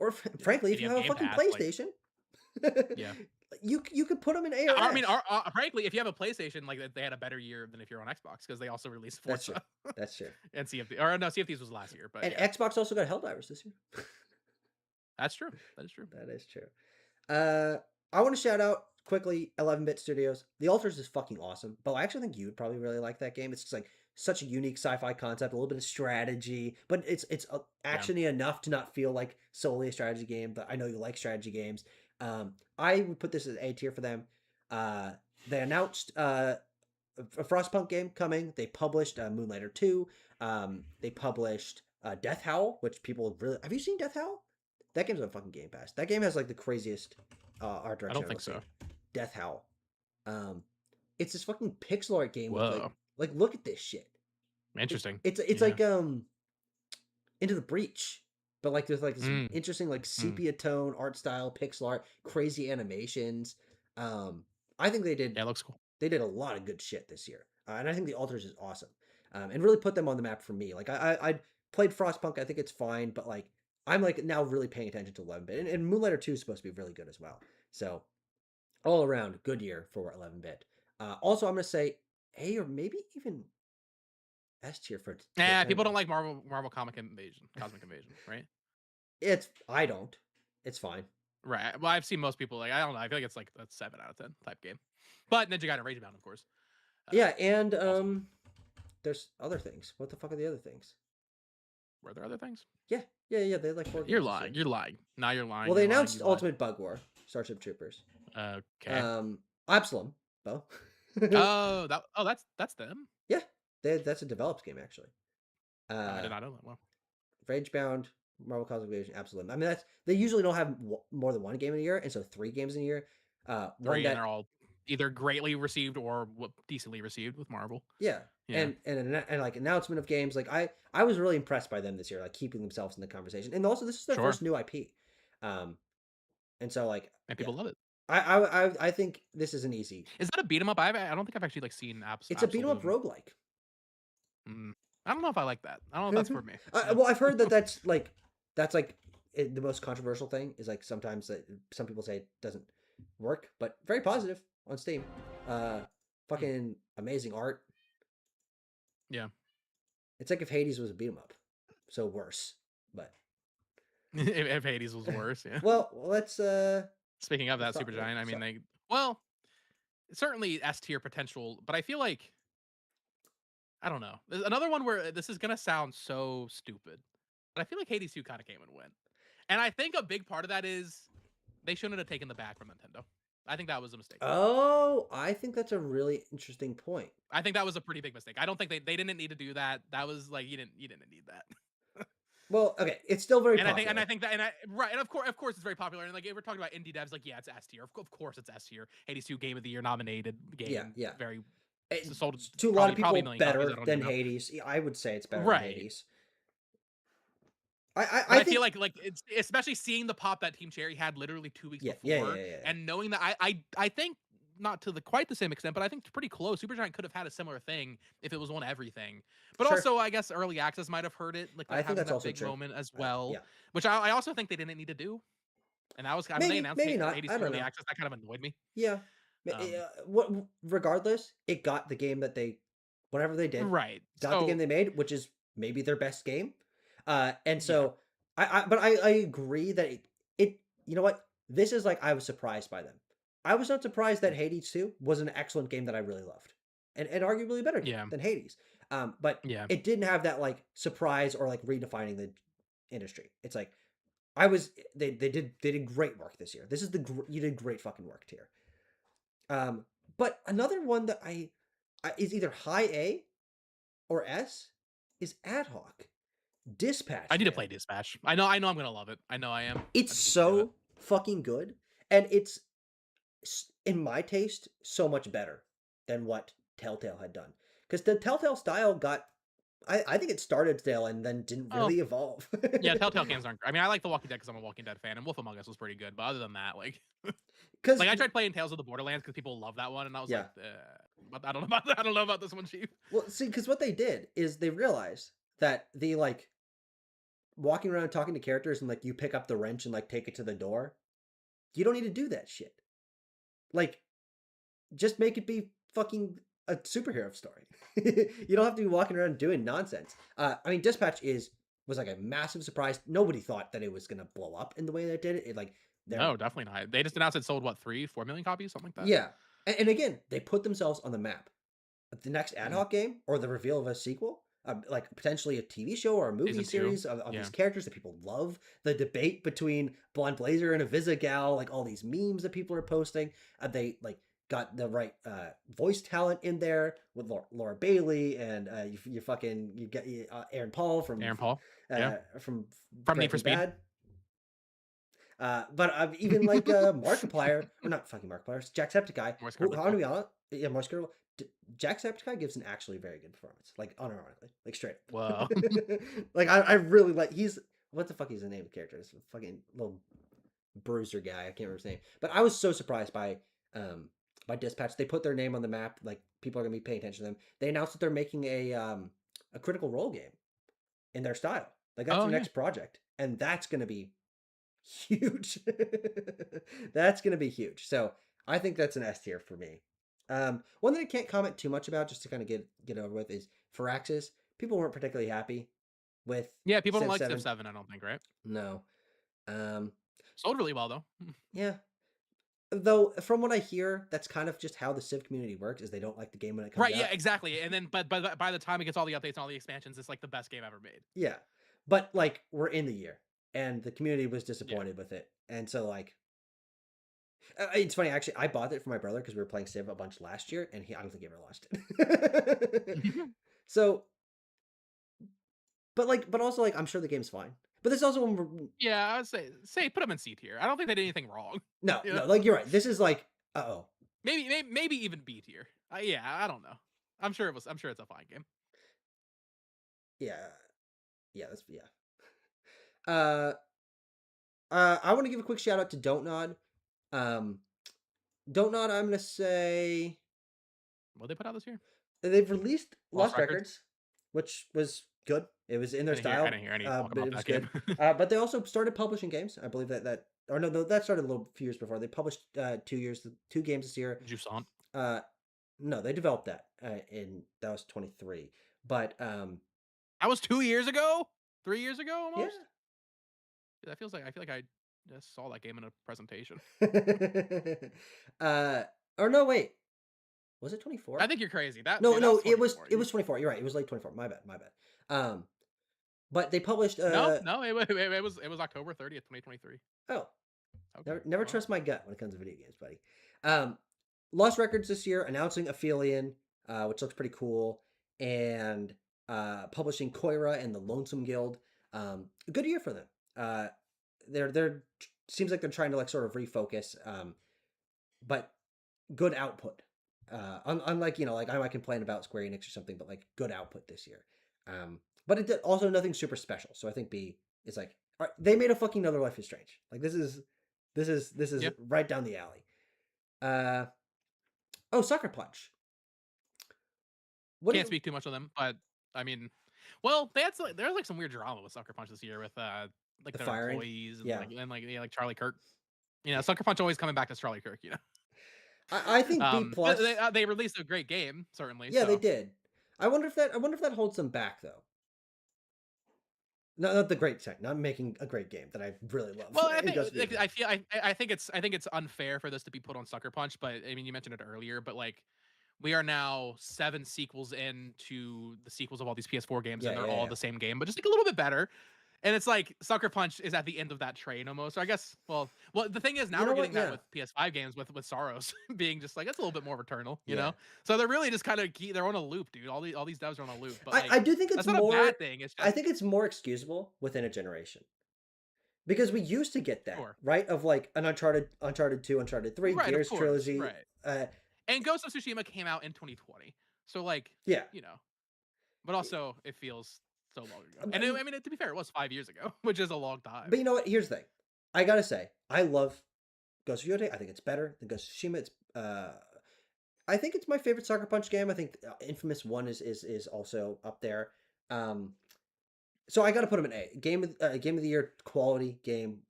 or frankly if if you you have have a Game fucking Pass, like, PlayStation, yeah. you could put them in A or I mean, S. frankly, if you have a PlayStation, like they had a better year than if you're on Xbox because they also released That's true. Forza That's true. and CFD. Or no, CFDs was last year, but And yeah, Xbox also got Helldivers this year. that's true. That is true. That is true. Uh, I want to shout out quickly 11-Bit Studios. The Alters is fucking awesome, but I actually think you'd probably really like that game. It's just like such a unique sci-fi concept, a little bit of strategy, but it's Yeah, actiony enough to not feel like solely a strategy game. But I know you like strategy games. I would put this as A tier for them. Uh, they announced a Frostpunk game coming. They published Moonlighter 2. They published Death Howl, which people really have you seen Death Howl? That game's on fucking Game Pass. That game has like the craziest art I direction don't I've ever think seen. so. Death Howl. Um, it's this fucking pixel art game with Whoa, like look at this shit. interesting. It's Yeah. like Into the Breach, but like there's like this Mm, interesting like mm. sepia tone art style, pixel art, crazy animations. Um, I think Yeah, it looks cool. they did a lot of good shit this year, and I think the Alters is awesome, and really put them on the map for me. Like I played Frostpunk, I think it's fine, but like I'm like now really paying attention to 11-bit, and Moonlighter 2 is supposed to be really good as well. So all around good year for 11-bit. Also, I'm gonna say A or maybe even S tier for Yeah, people don't 10-bit. like Marvel Cosmic Invasion, right? It's I don't. It's fine. Right. Well, I've seen most people like I don't know. I feel like it's like a 7 out of 10 type game. But Ninja Gaiden Rage Bound, of course, Yeah, and awesome. there's other things. What the fuck are the other things? Were there other things? Yeah, yeah. They had like 4 You're games this lying. year. You're lying. Now you're Well, lying. they You're lying. announced You lied. Ultimate Bug War, Starship Troopers. Okay. Absalom, Bo. Oh, that's them. Yeah, that's a developed game actually. Oh, I Uh, did not know that. Well, Ragebound, Marvel Cosmic Invasion, Absalom. I mean, that's they usually don't have more than one game in a year, and so 3 games in a year. One 3, and that they're all either greatly received or decently received with Marvel. yeah, Yeah, and like announcement of games. Like I was really impressed by them this year, like keeping themselves in the conversation, and also this is their sure. first new IP. Um, and so like And yeah, people love it. I think this is an easy. Is that a beat 'em up? I don't think I've actually like seen It's a beat 'em up Absolum. roguelike. Mm. I don't know if I like that. I don't know if that's for me. Well, I've heard that that's like the most controversial thing is like sometimes that some people say it doesn't work, but very positive on Steam. Uh, Mm, fucking amazing art. yeah. It's like if Hades was a beat 'em up, so worse. But If Hades was worse, yeah. well, Speaking of let's that talk. Supergiant, I mean, So, well, certainly S tier potential, but I feel like I don't know. There's another one where this is gonna sound so stupid, but I feel like Hades 2 kind of came and went, and I think a big part of that is they shouldn't have taken the bag from Nintendo. I think that was a mistake. oh, I think that's a really interesting point. I think that was a pretty big mistake. I don't think they didn't need to do that. That was like you didn't need that. Well, okay, it's still very And I popular. think that right and of course it's very popular and like if we're talking about indie devs like yeah it's S tier of course it's S tier 82 game of the year nominated Yeah, game yeah. very It- sold to a lot of probably a people, million copies I better don't even than know Hades. Yeah, I would say it's better than right Hades. but I I feel think. like it's especially seeing the pop that Team Cherry had literally 2 weeks Yeah, yeah, yeah, before yeah, yeah. and knowing that I think not to the quite the same extent but I think it's pretty close Supergiant could have had a similar thing if it was on everything but Sure. also I guess early access might have hurt it like I that think having that's that also big true. moment as well Yeah, which I also think they didn't need to do and that was I mean they maybe, announced maybe not. Hades I 2 don't early know. access that kind of annoyed me Yeah. um What? Regardless, it got the game that they, whatever they did, right. got the game So, they made, which is maybe their best game. And yeah. so but I agree that it. You know what? This is like I was surprised by them. I was not surprised that Mm, Hades 2 was an excellent game that I really loved, and arguably a better game yeah. than Hades. But Yeah. it didn't have that like surprise or like redefining the industry. It's like I was they did great work this year. This is you did great fucking work here. Um, but another one that I is either high A or S is ad hoc. I Dispatch, need to man. play Dispatch. I know I'm gonna love it. I know I am. I It's just need to do it. so fucking good. And it's in my taste so much better than what Telltale had done. Because the Telltale style got I think it started stale and then didn't Oh, really evolve. yeah, Telltale games aren't I mean, I like The Walking Dead because I'm a Walking Dead fan, and Wolf Among Us was pretty good, but other than that, Because like, I tried playing Tales of the Borderlands because people love that one, and I was yeah. like, but I don't know about that. I don't know about this one, Chief. Well, see, because what they did is they realized that the like walking around talking to characters and like you pick up the wrench and like take it to the door. You don't need to do that shit. Like, just make it be fucking a superhero story. You don't have to be walking around doing nonsense. I mean, Dispatch is was like a massive surprise. Nobody thought that it was gonna blow up in the way that it did. It like they're No, definitely not. They just announced it sold, what, 3, 4 million copies? Something like that? yeah, and again they put themselves on the map. The next ad Mhm. hoc game or the reveal of a sequel, like potentially a TV show or a movie Season 2. series of Yeah. these characters that people love, the debate between Blonde Blazer and a Visigal, like all these memes that people are posting, they like got the right voice talent in there with Laura Bailey and you fucking you get Aaron Paul Aaron Paul. Yeah. from From Need for Breaking Speed. Bad. But even like Markiplier, or not fucking Markiplier, Jacksepticeye, Morse who, code, I want yeah. to be honest, yeah, Markiplier, Jacksepticeye gives an actually very good performance, like unironically, like straight Whoa. up. Like I really like he's what the fuck is the name of the character? It's a fucking little bruiser guy. I can't remember his name, but I was so surprised by Dispatch. They put their name on the map. Like people are gonna be paying attention to them. They announced that they're making a Critical Role game in their style. Like that's Oh, their yeah. next project, and that's gonna be huge. That's gonna be huge. So I think that's an S tier for me. One that I can't comment too much about, just to kind of get over with, is Firaxis. People weren't particularly happy with Yeah, people don't Civ like Civ 7. 7, I don't think, right? No. Um, Sold really well, though. yeah. Though from what I hear, that's kind of just how the Civ community works. Is they don't like the game when it comes Right, yeah, out. exactly, and then but by the time it gets all the updates and all the expansions, it's, like, the best game ever made. Yeah. But like we're in the year, and the community was Yeah. disappointed with it, and so like it's funny, actually. I bought it for my brother because we were playing Civ a bunch last year, and I don't think he ever lost it. So, but also like I'm sure the game's fine. But this also one Yeah, I would say put them in C tier. I don't think they did anything wrong, no, you no, know? like you're right. This is like oh Maybe even B tier. Yeah, I don't know. I'm sure it's a fine game. yeah, yeah, that's yeah. Uh, I want to give a quick shout out to Don't Nod. Um, Don't Nod. I'm gonna say What they put out this year? they've released Lost Lost Records? Records, which was good. It was in their I didn't style, hear any talk but about it was that game. good. But they also started publishing games. I believe that or no, that started a little few years before. They published 2 games this year. Jusant. Uh, no, they developed that in that was 23. But That was 2 years ago? 3 years ago yeah. almost? That feels like I feel like I just saw that game in a presentation. uh, or no, wait, was it I 24? think you're crazy. That No, dude, that no, was it was 24. it was 24. You're right. It was late 24. My bad. My bad. Um, but they published No, no, it was October 30th, 2023. oh, Okay, never wow. trust my gut when it comes to video games, buddy. Um, Lost Records this year announcing Aphelion, which looks pretty cool, and publishing Koira and the Lonesome Guild. A good year for them. They're seems like they're trying to like sort of refocus, but good output. Unlike like I might complain about Square Enix or something, but like good output this year. But it did also nothing super special. So I think B is like all right, they made a fucking another Life is Strange. Like this is Yeah, right down the alley. Uh oh, Sucker Punch. What do can't you speak too much on them, but I mean, well, there's like some weird drama with Sucker Punch this year with like the their firing? employees and Yeah, like yeah, like Charlie Kirk. Sucker Punch always coming back to Charlie Kirk. I think B But plus. they released a great game certainly. Yeah, they So did. I wonder if that holds them back though. Not the great tech, not making a great game that I really love. well, I It think goes to be like, admitted. I think it's unfair for this to be put on Sucker Punch, but I mean you mentioned it earlier, but like we are now 7 sequels into the sequels of all these PS4 games, Yeah, and they're yeah, all yeah. the same game, but just like a little bit better. And it's like Sucker Punch is at the end of that train almost. So I guess, well, the thing is now You we're know what? getting that Yeah, with PS5 games with Saros being just like it's a little bit more yeah. returnal. So they're really just kind of they're on a loop, dude. All these devs are on a loop, but I like do think it's that's not a more. bad thing. It's I just think it's more excusable within a generation because we used to get that sure, right of like an Uncharted 2, Uncharted 3, right, of Gears course, trilogy. right. And Ghost of Tsushima came out in 2020, so like Yeah, you know, but also it feels so long ago. but, And I mean, to be fair, it was 5 years ago, which is a long time. but you know what? Here's the thing. I gotta say, I love Ghost of Yotei. I think it's better than Ghost of Tsushima. I think it's my favorite Sucker Punch game. I think Infamous One is also up there. Um, so I got to put them in A. Game of the year quality game.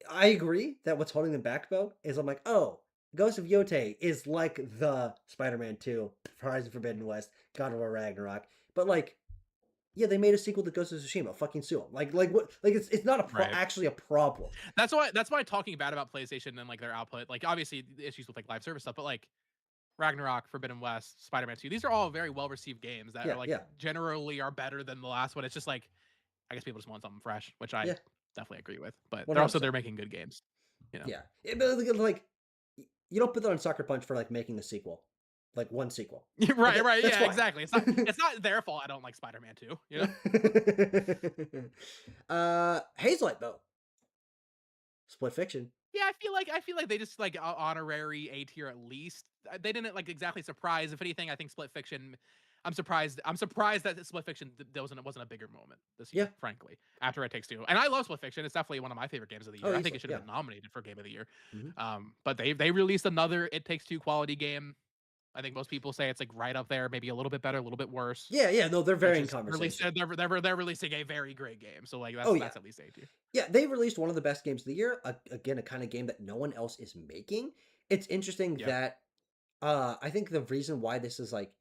I agree that what's holding them back though is I'm like, oh, Ghost of Yotei is like the Spider-Man 2, Horizon Forbidden West, God of War Ragnarok. But like, yeah, they made a sequel to Ghost of Tsushima. Fucking sue them. Like what? Like it's not Right. actually a problem. That's why talking bad about PlayStation and like their output, like obviously the issues with like live service stuff, but like Ragnarok, Forbidden West, Spider-Man 2, these are all very well received games that are Yeah, like yeah, generally are better than the last one. It's just like I guess people just want something fresh, which I yeah, definitely agree with. But one they're hundred also percent. they're making good games, you know. Yeah, but like you don't put that on Sucker Punch for like making the sequel, like one sequel. Like Right, right, that's yeah, fine. exactly. It's not their fault I don't like Spider-Man 2. Hazelight though, Split Fiction. Yeah, I feel like they just like honorary A tier at least. They didn't like exactly surprise. If anything, I think Split Fiction. I'm surprised. I'm surprised that Split Fiction there wasn't a bigger moment this Yeah. year. Frankly, after It Takes Two, and I love Split Fiction. It's definitely one of my favorite games of the Oh, year. I think easily. it should have Yeah. been nominated for Game of the Year. Mhm. But they released another It Takes Two quality game. I think most people say it's like right up there, maybe a little bit better, a little bit worse. Yeah, yeah. No, they're Which varying is released. conversation. They're releasing a very great game. So like Oh that's yeah, that's at least A tier. yeah. They released one of the best games of the year. Again, a kind of game that no one else is making. It's interesting Yeah. that I think the reason why this is like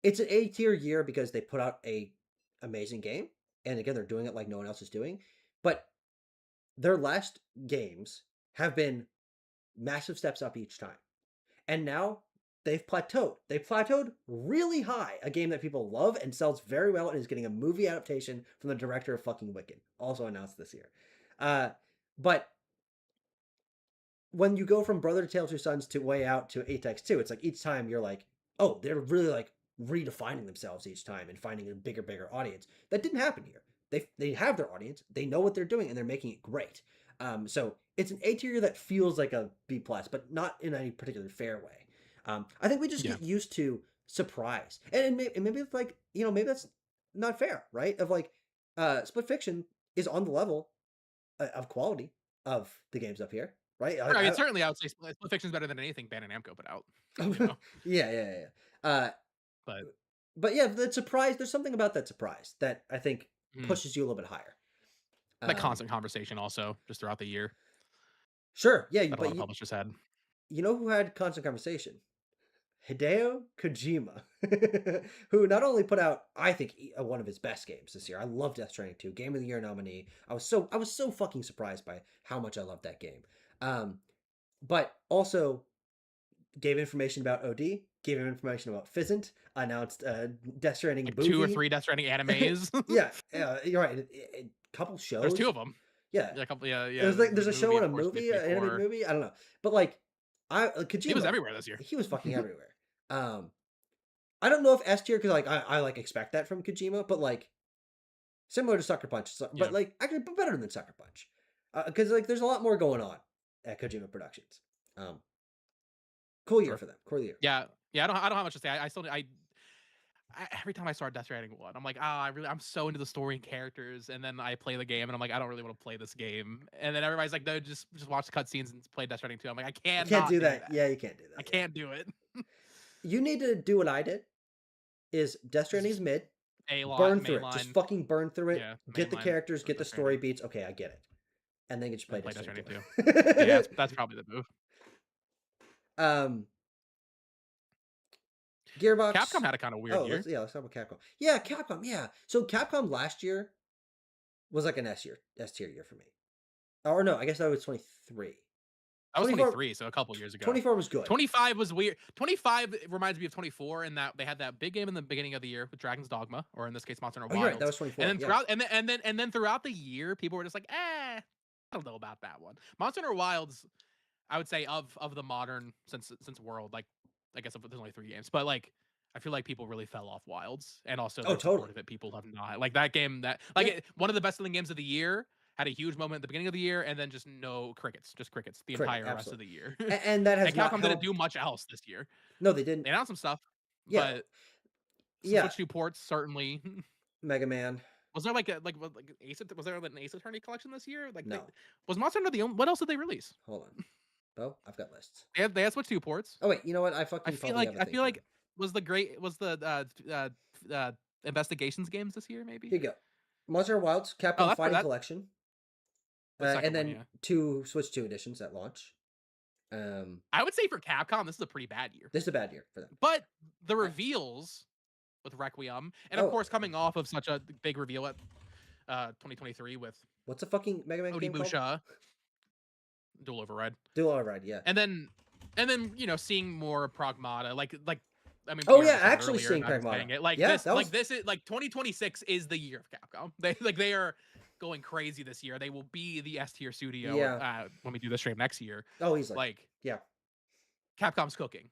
it's an A tier year because they put out a amazing game, and again they're doing it like no one else is doing. But their last games have been massive steps up each time. And now they've plateaued. They plateaued really high. A game that people love and sells very well and is getting a movie adaptation from the director of fucking Wicked, also announced this year. Uh, but when you go from Brother Tale Two Sons to Way Out to Apex 2, it's like each time you're like, oh, they're really like redefining themselves each time and finding a bigger audience. That didn't happen here. They have their audience, they know what they're doing, and they're making it great. So it's an A tier that feels like a B plus, but not in any particular fair way. I think we just Yeah. get used to surprise, and maybe it's like maybe that's not fair, right? Of like, Split Fiction is on the level of quality of the games up here, right? I mean, certainly, I would say Split Fiction's better than anything Bandai Namco put out. You know, Yeah, yeah, yeah. but but yeah, the surprise. There's something about that surprise that I think Mhm. pushes you a little bit higher. That Um, constant conversation also just throughout the year sure, yeah, that a lot but of publishers had. you know who had constant conversation? Hideo Kojima, who not only put out, I think, one of his best games this year. I love Death Stranding 2, Game of the Year nominee. I was so fucking surprised by how much I loved that game. Um, but also gave information about OD, gave him information about Fizzant, announced a Death Stranding Like 2 or movie. 3 Death Stranding animes. Yeah, you're right. Couple There's 2 shows. of them. Yeah, Yeah, a couple it was like the there's a show movie, and of a course, movie, an animated D24. movie. I don't know, but like, He was Kojima, everywhere this year. he was fucking everywhere. Um, I don't know if S tier because like I like expect that from Kojima, but like similar to Sucker Punch, but Yeah, like actually but better than Sucker Punch, because like there's a lot more going on at Kojima Productions. Um, cool year sure. for them. Cool year. Yeah. Yeah, I don't have much to say. I still every time I start Death Stranding 1, I'm like, I'm so into the story and characters, and then I play the game, and I'm like, I don't really want to play this game. And then everybody's like, no, just watch the cutscenes and play Death Stranding 2. I'm like, I You can't cannot do do that. that. Yeah, you can't do I that. Yeah, can't do it. you need to do what I did. Is Death Stranding's Just mid, a lot burn through it. Just mainline. fucking burn through it. Yeah, Get the mainline characters, get the Death story Stranding, beats. Okay, I get it. And then just play and Death play Death Stranding Stranding 2. Yeah, 2. that's probably the move. um, Capcom Gearbox. had a kind of weird Oh, year. let's talk about Capcom. Yeah, Capcom. Yeah, so Capcom last year was like an S tier year for me. Or no, I guess that was 23. That was 24, 23, so a couple years ago. 24 was good. 25 was weird. 25 reminds me of 24 in that they had that big game in the beginning of the year with Dragon's Dogma, or in this case, Monster Hunter Oh, you're right. That Wilds. was And 24. then Yeah. throughout the year, people were just like, I don't know about that one. Monster Hunter Wilds, I would say of the modern since World, like I guess there's only 3 games, but like I feel like people really fell off Wilds, and also Oh, their support totally. of it. People have not like that game. That like Yeah. one of the best selling games of the year had a huge moment at the beginning of the year, and then just no crickets, just crickets the Cricket. entire rest of Absolutely. the year. And that has And not Capcom didn't helped. do much else this year. No, they didn't. They announced some stuff, Yeah. but some Yeah. Switch 2 ports certainly. Mega Man. Was there like Ace? Was there an Ace Attorney collection this year? No. Was Monster Hunter the only? What else did they release? Hold on. Bo, I've got lists. They had Switch 2 ports. Oh, wait. You know what? I fucking probably have a I thing feel for like them. was the investigations games this year maybe. Here you go. Monster Hunter Wilds, Oh, Capcom that's Fighting that Collection. the And second one. then Yeah, 2 Switch 2 editions at launch. I would say for Capcom this is a pretty bad year. This is a bad year for them. But the reveals with Requiem, and of Oh, course coming off of such a big reveal at 2023 with what's a fucking Mega Man game called? Onimusha, Dual Override, Dual Override, yeah. and then seeing more Pragmata, like I mean, Oh, we yeah, already said it actually earlier, seeing and I'm saying Pragmata. it like Yeah, this, that was. this is like 2026 is the year of Capcom. They are going crazy this year. They will be the S tier studio Yeah. when we do the stream next year. Oh, easily. Like Yeah. Capcom's cooking.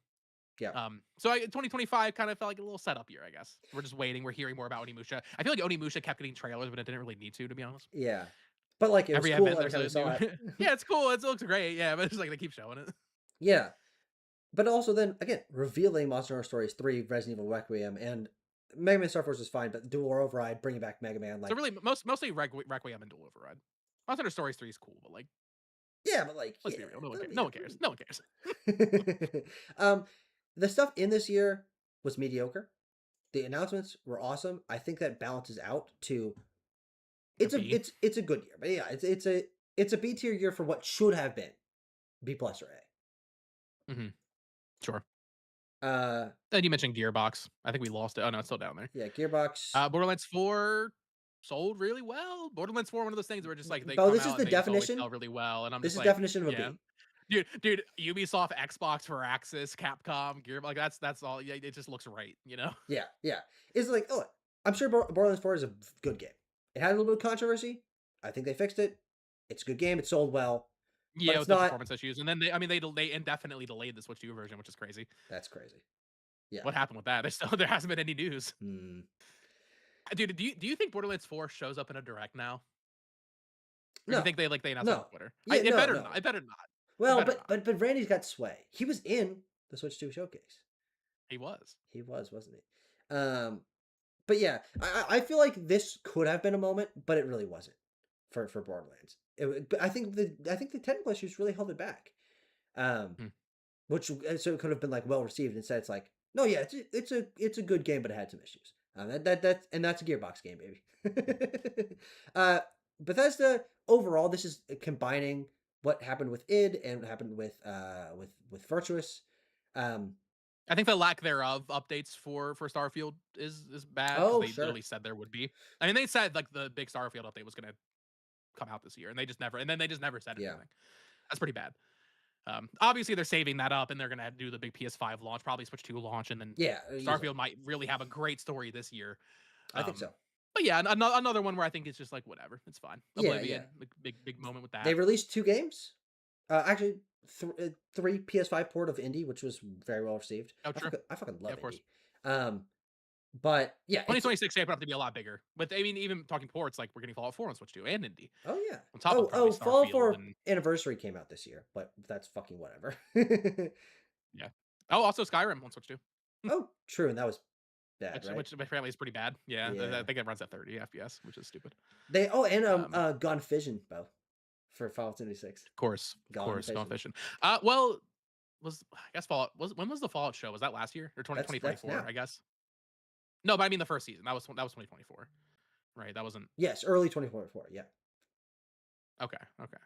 Yeah. So 2025 kind of felt like a little setup year, I guess. We're just waiting. We're hearing more about Onimusha. I feel like Onimusha kept getting trailers, but it didn't really need to be honest. Yeah. But like it was Every cool event every time I there's saw a new. it. Yeah, it's cool. It looks great. Yeah, but it's like they keep showing it. Yeah. But also then again, revealing Monster Hunter Stories 3, Resident Evil Requiem, and Mega Man Star Force is fine, but Dual Override, bringing back Mega Man, So like really, mostly Requiem and Dual Override. Monster Hunter Stories 3 is cool, but like, yeah, but like let's yeah, be real. No one but cares. No one cares. No one cares. The stuff in this year was mediocre. The announcements were awesome. I think that balances out to A B. it's a good year. But yeah, it's a B tier year for what should have been B plus or A. Mm-hmm. Sure. Uh Then you mentioned Gearbox. I think we lost it. Oh no, it's still down there. yeah, Gearbox. Borderlands 4 sold really well. Borderlands 4, one of those things where just like they Bo, come this is out the and they just always definition. sell really well, and I'm This just is like, definition of a yeah, B. dude, Ubisoft, Xbox for Axis, Capcom, Gear, like that's all. Yeah, it just looks right, you know. Yeah, yeah. It's like, oh, I'm sure Borderlands 4 is a good game. It had a little bit of controversy. I think they fixed it. It's a good game. It sold well, but Yeah, it's with the not. performance issues, and then they indefinitely delayed the Switch 2 version, which is crazy. That's crazy. Yeah. What happened with that? There hasn't been any news. Hmm. Dude, do you think Borderlands 4 shows up in a direct now? Or do No. you think they announced it on No. Twitter? Yeah, It no, better no. not. It better not. Well, better not. but Randy's got sway. He was in the Switch 2 showcase. He was. He was, wasn't he? But yeah, I feel like this could have been a moment, but it really wasn't for Borderlands. But I think the technical issues really held it back. Hmm. Which so it could have been like well received. Instead, it's like No, yeah, it's a good game, but it had some issues. That's a Gearbox game, baby. uh, Bethesda overall, this is combining what happened with id and what happened with Virtuous. Um, I think the lack thereof updates for Starfield is bad because oh they sure, literally said there would be. I mean, they said like the big Starfield update was gonna come out this year, and then they just never said yeah, anything. That's pretty bad. Obviously, they're saving that up, and they're gonna do the big PS5 launch, probably Switch 2 launch, and then yeah, easily. Starfield might really have a great story this year. I think Um, so. but yeah, another one where I think it's just like whatever, it's fine. Yeah, yeah. Oblivion, big moment with They that. released two games. Actually, three PS5 port of Indie, which was very well received. Oh, true. I fucking Yeah, love of course. Indie. But yeah, it's 2026 shaping up to be a lot bigger. But I mean, even talking ports, like we're getting Fallout 4 on Switch 2 and Indie oh yeah. on top of probably Fall Starfield for and Anniversary came out this year, but that's fucking whatever. yeah. Oh, also Skyrim on Switch 2, Oh, true, and that was bad, right? which apparently is pretty bad. Yeah, I Yeah. think it runs at 30 FPS, which is stupid. They and Um, Gone Fishing, Bo, for Fallout 76. of Gone course, Gone Fishing. Fishing. Well, was I guess Fallout was when was the Fallout show? Was that last year or That's 2024? now. I guess. No, but I mean the first season. That was 2024, right? That wasn't Yes, early 2024. Yeah. okay. Okay.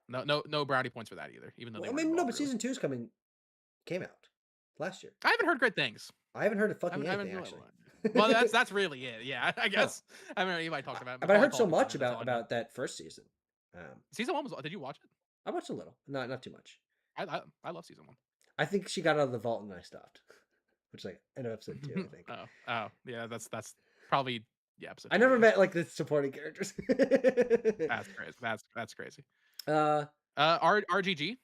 No brownie points for that either, even though they Well, I weren't mean, no, involved but really. season 2 is came out last year. I haven't heard great things. I haven't heard of fucking I haven't anything really. actually. Well, that's really it. Yeah, I No, guess. I mean, you might talk about but I heard so Macaulay Culkin, much and that's all I know. about that first season. Season 1 was. Did you watch it? I watched a little, not too much. I love season 1. I think she got out of the vault and I stopped, which is like end of episode 2, I think. Oh, yeah. That's probably yeah. Episode I 2, never yeah. met like the supporting characters. That's crazy. That's crazy. uh, RGG.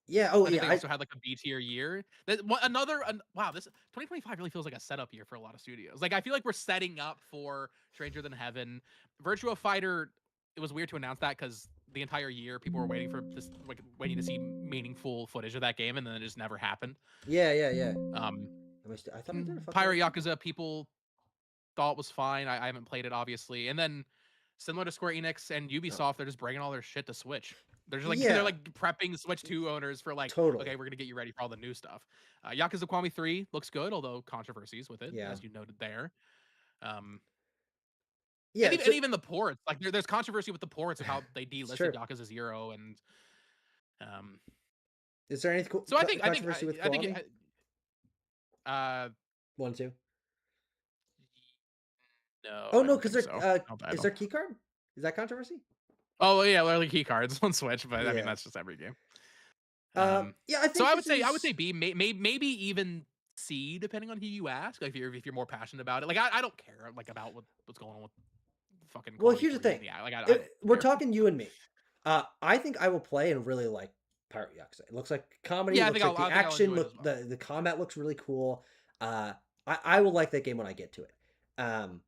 yeah. Oh I think yeah. they also had like a B tier year. Wow, this 2025 really feels like a setup year for a lot of studios. Like I feel like we're setting up for Stranger Than Heaven, Virtua Fighter. It was weird to announce that because the entire year people were waiting for this, like waiting to see meaningful footage of that game, and then it just never happened. Yeah. Um, I thought we did a fucking Pirate Yakuza, people thought was fine. I haven't played it obviously, and then similar to Square Enix and Oh, Ubisoft, they're just bringing all their shit to Switch. They're just like they're yeah, like prepping Switch 2 owners for like, okay, totally. we're gonna get you ready for all the new stuff. Yakuza Kiwami 3 looks good, although controversies with it, Yeah, as you noted there. Um, yeah. and So even the ports, like there's controversy with the ports of how they it's delisted true. Yakuza 0, and um, Is there any so controversy with I think Kiwami? uh, 1, 2. no, Oh I no, don't because think they're so. I is don't. there key card? Is that controversy? Oh yeah, literally key cards on Switch, but I mean Yeah. that's just every game. Yeah. I So think this I would say is B, maybe even C, depending on who you ask. Like if you're more passionate about it, like I don't care like about what's going on with fucking well. Kiwami Here's the 3 thing. and yeah, like I don't We're care. talking you and me. I think I will play and really like Pirate Yakuza. It looks like comedy. Yeah, Looks like the I think I'll action. enjoy it as well. The combat looks really cool. Uh, I will like that game when I get to it. Um,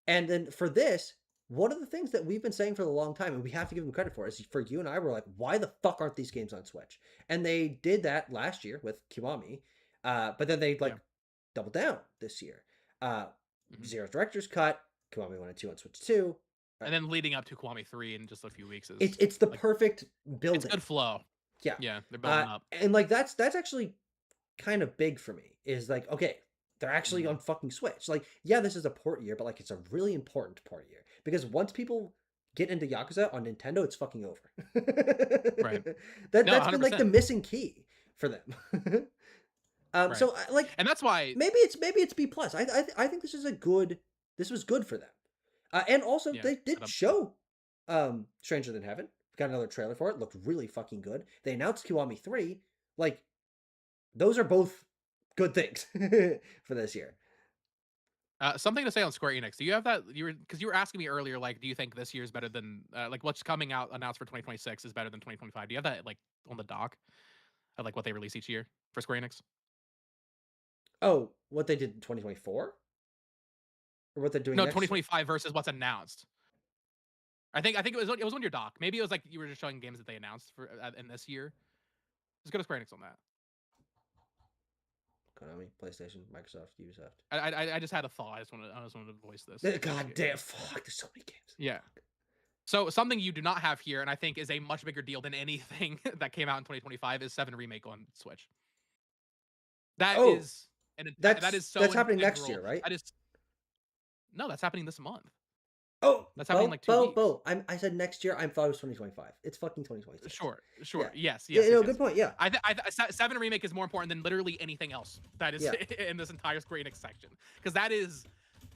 And then for this, one of the things that we've been saying for a long time, and we have to give them credit for, is for you and I were like, why the fuck aren't these games on Switch? And they did that last year with Kiwami, but then they like Yeah. doubled down this year. Uh, Mhm. Zero's Director's Cut, Kiwami 1 and 2 on Switch 2. Uh, And then leading up to Kiwami 3 in just a few weeks it's is it's the like perfect it's building. good flow. Yeah. Yeah, they're building up. And like that's actually kind of big for me. Is like, okay, they're actually Mhm. on fucking Switch. Like, yeah, this is a port year, but like it's a really important port year because once people get into Yakuza on Nintendo, it's fucking over. Right. that No, that's been like the 100%. missing key for them. Right. So like And that's why maybe it's B plus. I think this was good for them. And also yeah, they set did up. show Stranger Than Heaven. Got another trailer for it. Looked really fucking good. They announced Kiwami 3. Like those are both good things for this year. Something to say on Square Enix. Do you have that? Because you were asking me earlier, like, do you think this year is better than like what's coming out announced for 2026 is better than 2025? Do you have that like on the dock of like what they release each year for Square Enix? Oh, what they did in 2024? Or what they're doing No, next year? 2025 versus what's announced. I think it was on your dock. Maybe it was like you were just showing games that they announced for in this year. Just go to Square Enix on that. Konami, PlayStation, Microsoft, Ubisoft. I just had a thought. I just wanted to voice this. God damn, fuck, there's so many games. Yeah. So something you do not have here, and I think is a much bigger deal than anything that came out in 2025, is 7 Remake on Switch. That Oh, is that is That's so happening next integral. year, right? That is no, that's happening this month. Oh, That's happening in like 2 weeks. I said next year. I thought it was 2025. It's fucking 2026. Sure, Yeah. sure. Yes, Yeah, yes, yes, good yes. point. Yeah. Seven remake is more important than literally anything else that is Yeah. in this entire Square Enix section, because that is,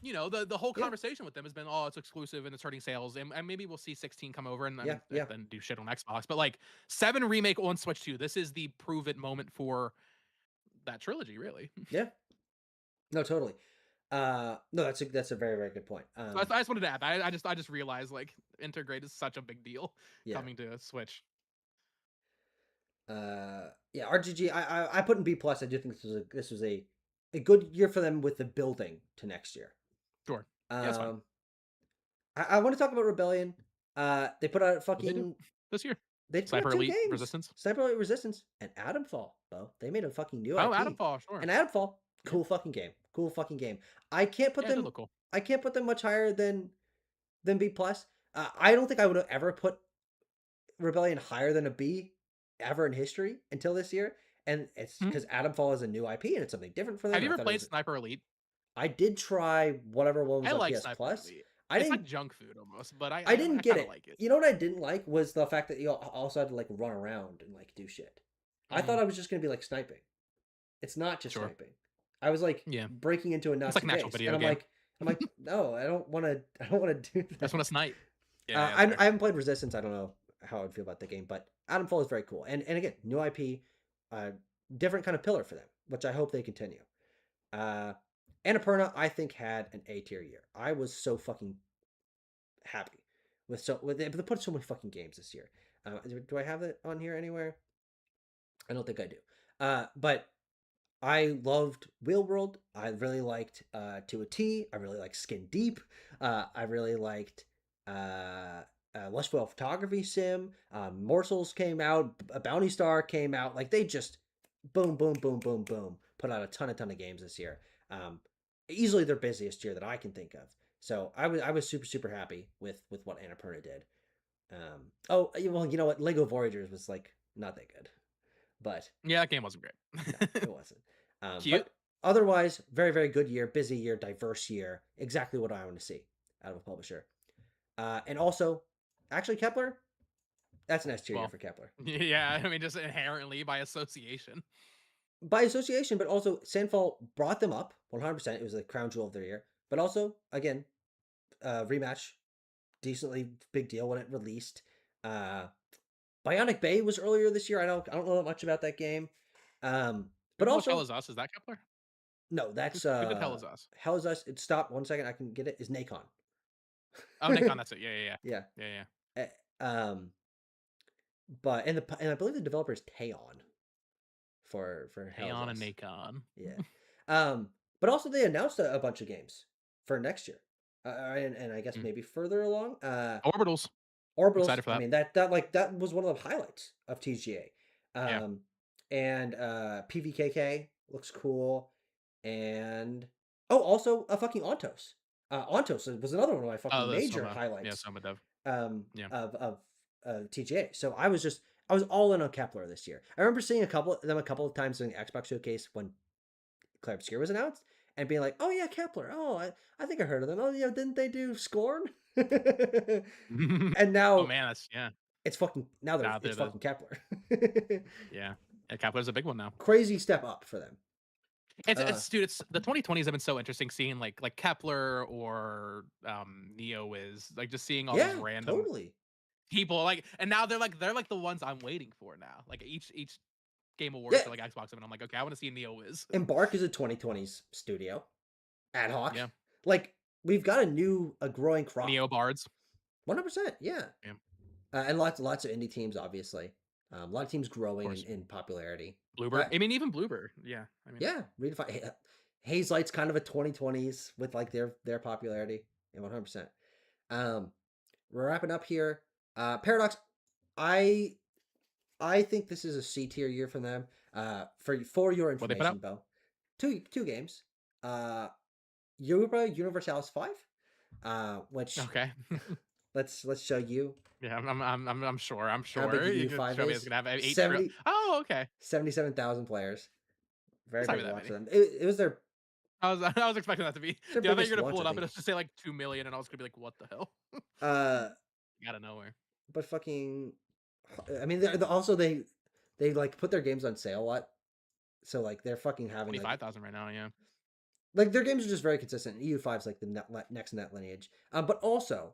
the whole Yeah. conversation with them has been, oh, it's exclusive and it's hurting sales, and maybe we'll see 16 come over and Yeah. Yeah. then do shit on Xbox, but like seven remake on Switch 2, this is the prove it moment for that trilogy, really. Yeah. No, totally. No, that's a very, very good point. So I just wanted to add that. I just realized like Intergrade is such a big deal Yeah. coming to Switch. Yeah, RGG. I put in B plus. I do think this was a good year for them with the building to next year. Sure. Yeah, that's fine. Um, I want to talk about Rebellion. They put out What they do fucking this year? they put out Sniper two Elite games: Resistance. Sniper Elite Resistance and Adamfall. Bro, they made a fucking new Oh, IP. Adamfall, sure. And Adamfall, Yeah. cool fucking game. Cool fucking game. I can't put Yeah, it did them. look cool. I can't put them much higher than B plus. I don't think I would have ever put Rebellion higher than a B ever in history until this year. And it's Mhm. because Adamfall is a new IP and it's something different for them. Have you And I ever thought it played was. Sniper Elite? I did try whatever one was I on like PS Sniper Plus. Elite. I It's like didn't. junk food almost, but I didn't I get kind of it. like it. You know what I didn't like was the fact that you also had to like run around and like do shit. I thought Mhm. I was just gonna be like sniping. It's not just Sure. sniping. I was like Yeah. breaking into a It's like Nazi an actual base, and video game. I'm like, no, I don't want to. I don't want to do I just want that. to snipe. Yeah, yeah, that's I fair. haven't played Resistance. I don't know how I'd feel about the game, but Adamfall is very cool. And again, new IP, uh, different kind of pillar for them, which I hope they continue. Uh, Annapurna, I think, had an A tier year. I was so fucking happy with they put so many fucking games this year. Do I have it on here anywhere? I don't think I do. But I loved Wheel World. I really liked To a T. I really liked Skin Deep. I really liked Lustful Photography Sim. Morsels came out. A Bounty Star came out. Like they just boom, boom, boom, boom, boom. Put out a ton of games this year. Um, Easily their busiest year that I can think of. So I was super happy with what Annapurna did. Oh well, you know what? Lego Voyagers was like not that good, but Yeah, that game wasn't no, great. it wasn't. Cute. But otherwise, very good year, busy year, diverse year. Exactly what I want to see out of a publisher. And also, actually, Kepler, that's an S tier year Well, for Kepler yeah, I mean, just inherently by association. by association, but also Sandfall brought them up 100%. It was the crown jewel of their year. But also, again, rematch, decently big deal when it released. Uh, Bionic Bay was earlier this year. I don't know much about that game. Who But published Hell also, Is Us? Is that Kepler? no, that's Who did Hell Is Us? Hell is Us. It stopped 1 second. I can get it. Is Nacon. Oh, Nikon, that's it. Yeah, yeah, Yeah. yeah. Yeah, yeah. Eh, but and I believe the developer is Teon for Hell is Aeon and Us. Nikon. Yeah. But also they announced a bunch of games for next year. And I guess Mm. maybe further along. Orbitals. Orbitals. Excited for I that. mean that was one of the highlights of TGA. Yeah. And PVKK looks cool. And oh, also a fucking Ontos. Ontos was another one of my Oh, fucking the major Soma. Yeah, highlights Soma Dev. um, Yeah. of TGA. So I was all in on Kepler this year. I remember seeing a couple of times during the Xbox showcase when Claire Obscure was announced and being like, "Oh yeah, Kepler. Oh, I think I heard of them. Oh yeah, didn't they do Scorn?" And Oh now man, that's yeah. it's fucking now Now it's they're the fucking Kepler. yeah. Yeah, Kepler's a big one now. Crazy step up for them. Uh, It's dude, it's the 2020s have been so interesting seeing like Kepler or Neo is like just seeing all these yeah, random totally. people like, and now they're like the ones I'm waiting for now. Like each game awards Yeah, for like Xbox, and I'm like, okay, I want to see Neo is. Embark is a 2020s studio. Ad hoc. Yeah. Like we've got a growing crop. Neo Bards. 100%. Yeah. Yeah, of And lots of indie teams, obviously. A lot of teams growing course. in popularity. Bloober. I mean, even Bloober. Yeah. I mean, Yeah, redefine. Haze Light's kind of a 2020s with like their popularity. Yeah, 100%. Um, we're wrapping up here. Paradox, I I think this is a C tier year for them. For your what they put out? information, Bo, two games. Uh, Europa Universalis 5. Which Okay. let's show you Yeah, I'm sure. I'm how big sure. the You can U5 show me it's is. gonna have 8 trillion. 70 Oh, okay. 77,000 players. Very It's not big even that launch for many. them. It was their I was expecting that to be. their Yeah, I thought you biggest were gonna launch, pull I it up and think. it's just say like 2 million, and I was gonna be like, what the hell? Uh, Out of nowhere. but fucking, I mean, also they like put their games on sale a lot, so like they're fucking having 25,000 right now. Yeah. like their games are just very consistent. EU5 is like the next net lineage, but also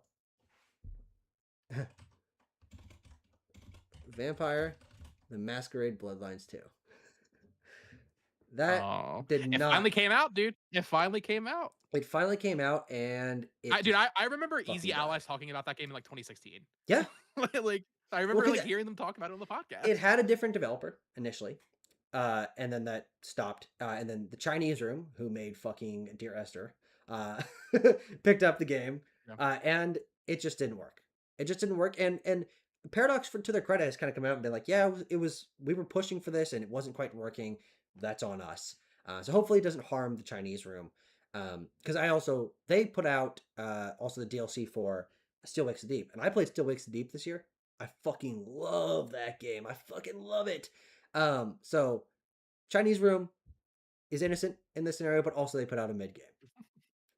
Vampire, the Masquerade Bloodlines 2. That Oh, did it not. finally came out, dude. It finally came out. It finally came out and it Dude, just I remember Easy fucking died. Allies talking about that game in like 2016. Yeah, Like I well, remember because like hearing them talk about it on the it podcast. had a different developer initially, and then that stopped. And then the Chinese room, who made fucking Dear Esther, uh, picked up the game, Yeah. and it just didn't work. It just didn't work. And Paradox, to their credit, has kind of come out and been like, yeah, it was we were pushing for this and it wasn't quite working. That's on us. So hopefully it doesn't harm the Chinese room. Because they put out also the DLC for Steel Wakes the Deep, and I played Steel Wakes the Deep this year. I fucking love that game. I fucking love it. So Chinese room is innocent in this scenario, but also they put out a mid game.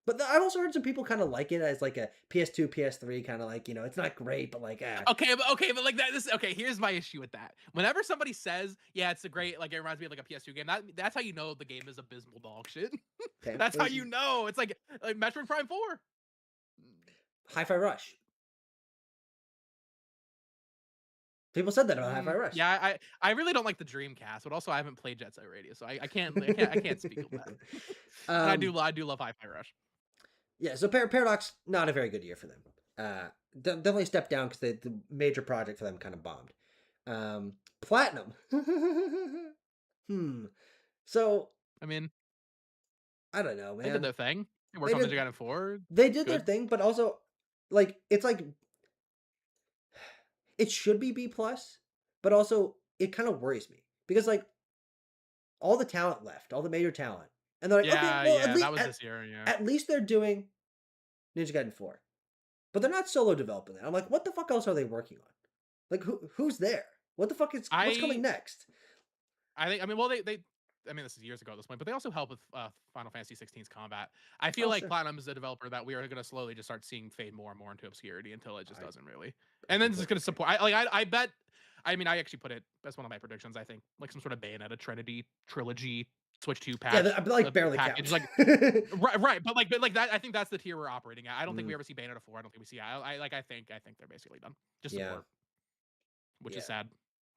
But I've also heard some people kind of like it as like a PS2, PS3 kind of like, it's not great, but like Okay, but like that. This okay. Here's my issue with that. Whenever somebody says, "Yeah, it's a great," like it reminds me of like a PS2 game. That's how you know the game is abysmal dog shit. okay, That's how you know. It's like Metroid Prime 4. Hi-Fi Rush. People said that about Hi-Fi Rush. Yeah, I really don't like the Dreamcast, but also I haven't played Jet Set Radio, so I can't speak on that. And um, I do love Hi-Fi Rush. yeah, so Paradox, not a very good year for them. Definitely stepped down because the major project for them kind of bombed. Platinum. hmm. So I mean, I don't know, they did man. their thing. They worked They on the did Gigantic 4. they did their Good. thing, but also like it's like it should be B plus, but also it kind of worries me because like all the talent left, all the major talent, and they're like, okay, Yeah, well at yeah, least that was this year. Yeah. at least they're doing Ninja Gaiden 4, but they're not solo developing it. I'm like, what the fuck else are they working on? Like who's there? What the fuck is what's coming I next? I think I mean well they I mean this is years ago at this point, but they also help with Final Fantasy 16's combat. I feel Oh like sure, Platinum is a developer that we are going to slowly just start seeing fade more and more into obscurity until it just I doesn't really. I And then it's just completely going to agree. support. I bet. I mean, I actually put it as one of my predictions. I think like some sort of Bayonetta Trinity trilogy Switch 2 Yeah, patch that like barely package counts. like right, but like that I think that's the tier we're operating at. I don't think Mm, we ever see Bayonetta 4. I don't think we see I think they're basically done. Just yeah, support, which is yeah, sad.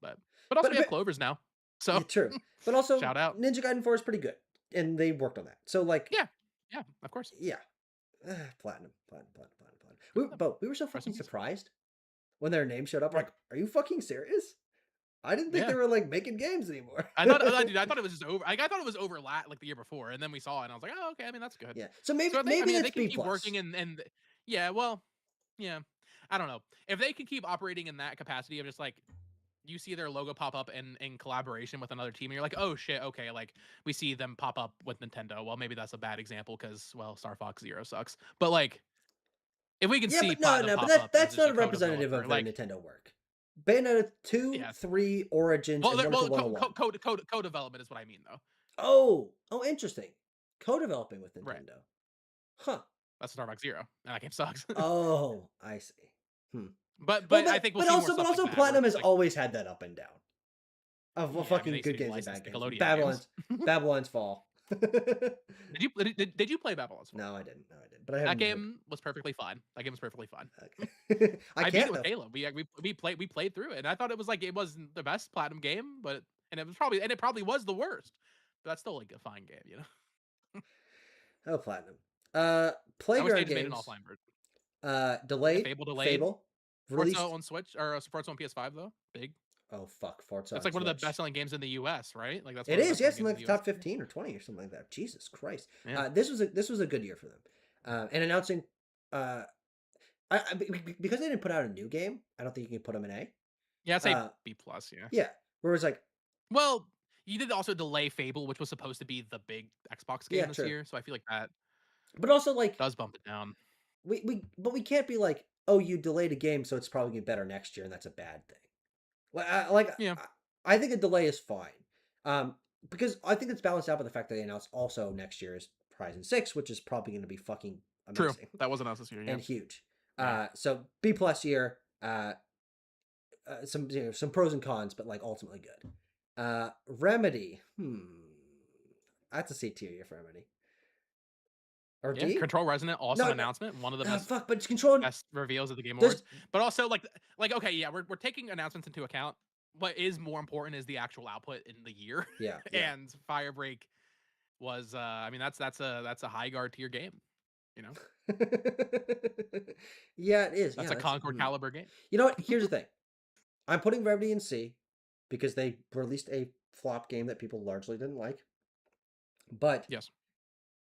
But also we have but Clovers now. So yeah, true. But also shout out. Ninja Gaiden 4 is pretty good, and they worked on that. So like, Yeah. Yeah, of course. yeah, platinum, platinum, platinum, platinum, platinum. But we were so Rest in fucking peace. surprised when their name showed up. Right. Like, are you fucking serious? I didn't think they Yeah. were like making games anymore. Dude, I thought it was just over. Like, I thought it was over like the year before, and then we saw it, and I was like, oh, okay. I mean, that's good. Yeah. So So I maybe mean, if they it's can B keep plus. working yeah, well, yeah, I don't know if they can keep operating in that capacity of just like you see their logo pop up in collaboration with another team, and you're like, oh shit, okay, like we see them pop up with Nintendo. Well, maybe that's a bad example because well, Star Fox Zero sucks, but like if we can Yeah, see but no, Platinum no, but pop up as that's just not a a representative co-developer, of their like Nintendo work. Bayonetta 2, yeah, 3, Origins, well, and Wonderful well, 101. co-development is what I mean though. Oh, interesting. Co-developing with Right. Nintendo. Huh. That's Starbucks Zero, and that game sucks. Oh, I see. Hmm. but I think we'll see more But stuff like also that where Platinum it's has just like, always had that up and down of yeah, I mean, they fucking used to good do games and licensed bad games. Nickelodeon games. Babylon's Fall. Did you play Babylon's Fall? No, I didn't. No, I didn't. But I That haven't heard. game was perfectly fine. That game was perfectly fine. Okay. I I beat it can't with though. Caleb. We played through it, and I thought it was like it wasn't the best Platinum game, but it probably was the worst. But that's still like a fine game, you know. Oh, Platinum. I wish they Playground just made an games. offline version. Yeah, Delayed. Fable delayed. Fable. Forza Released. on Switch or Forza on PS5 though. Big. Oh fuck, Forza That's on like one of the Switch. best-selling games in the US, right? Like that's It one of the is, best-selling yes, in games in like the the US. top 15 or 20 or something like that. Jesus Christ. Yeah. This was a good year for them. And announcing uh because they didn't put out a new game, I don't think you can put them in A. Yeah, I'd say Uh B plus, yeah. yeah. Whereas like Well, you did also delay Fable, which was supposed to be the big Xbox yeah, game this true. year, so I feel like that But also like does bump it down. we can't be like, "Oh, you delayed a game so it's probably gonna be better next year," and that's a bad thing. Like Yeah. I think a delay is fine. because I think it's balanced out by the fact that they announced also next year's Horizon 6, which is probably going to be fucking True. amazing That wasn't us this year. Yeah. and huge. Yeah. So B plus year. Some some pros and cons, but like ultimately good. Remedy. That's a C tier year for Remedy. Or Yeah. D? Control Resonant, awesome No, announcement. One of the best fuck. But it's controlling. reveals of the Game There's Awards. But also like okay, yeah, we're taking announcements into account. What is more important is the actual output in the year. yeah. And Firebreak was I mean that's a high guard tier game, you know. Yeah, it is. That's Yeah, a Concord caliber game. You know what? Here's the thing. I'm putting Remedy in C because they released a flop game that people largely didn't like. But Yes.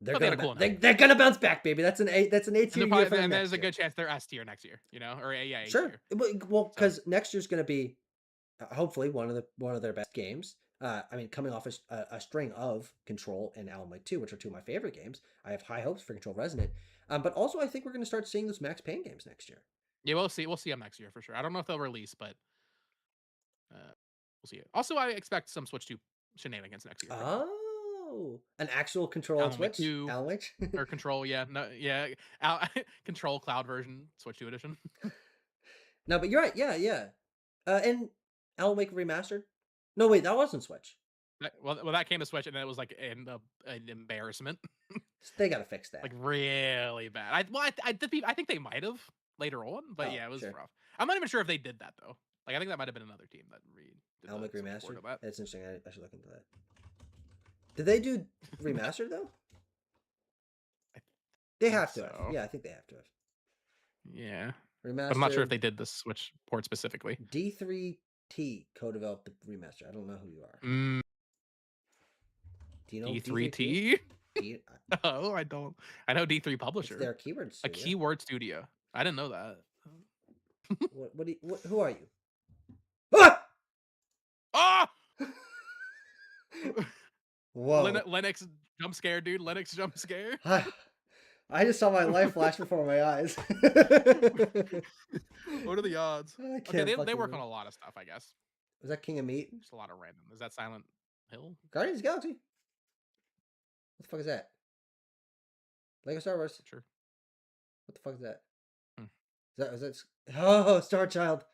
they're But they had gonna a cool they're gonna bounce back, baby. That's an A. That's an A tier year for them and next there's a year. good chance they're S tier next year, you know, or A Sure. tier. Well, So because next year's gonna be hopefully one of their best games. I mean, coming off a string of Control and Alan Wake 2, which are two of my favorite games. I have high hopes for Control Resonant. But also, I think we're going to start seeing those Max Payne games next year. yeah, we'll see. We'll see them next year for sure. I don't know if they'll release, but we'll see it. Also, I expect some Switch 2 shenanigans next year. Oh, an actual Control on Alan Wake Switch? 2 Alan Wake? or Control, yeah, no, yeah, Control Cloud version, Switch 2 edition. No, but you're right. Yeah, yeah. And Alan Wake Remastered? No, wait, that wasn't Switch. Well, that came to Switch, and then it was like an embarrassment, They got to fix that. like really bad. I think they might have later on, but yeah, it was rough. I'm not even sure if they did that though. Like I think that might have been another team that did Alan Wake some Remastered. port of that. That's interesting. I should look into that. Did they do remastered though? They have to. So. Yeah, I think they have to have. Yeah. Remastered. I'm not sure if they did the Switch port specifically. D3T co-developed the remaster. I don't know who you are. Do you know D3T? Oh, I don't. I know D3 Publisher. It's their keyword studio. A keyword studio. I didn't know that. Who are you? Ah! Ah! Whoa. Linux jump scare, dude. Linux jump scare. I just saw my life flash before my eyes. What are the odds? Okay, they work on a lot of stuff, I guess. Was that King of Meat? Just a lot of random. Is that Silent Hill? Guardians of the Galaxy. What the fuck is that? Lego Star Wars. Sure. What the fuck is that? Is that oh, Star Child.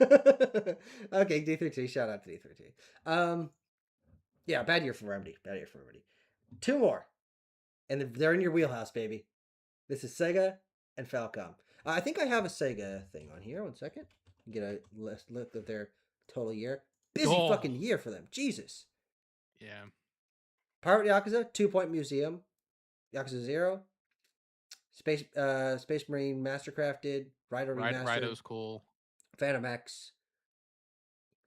Okay, D3T. Shout out to D3T. Yeah, bad year for Remedy. Bad year for Remedy. Two more. And they're in your wheelhouse, baby. This is Sega and Falcom. I think I have a Sega thing on here. 1 second. Get a look at their total year. Busy fucking year for them. Jesus. Yeah. Pirate Yakuza, 2 Point Museum, Yakuza 0, Space Marine Mastercrafted, Rido Remastered. Rido's cool. Phantom X,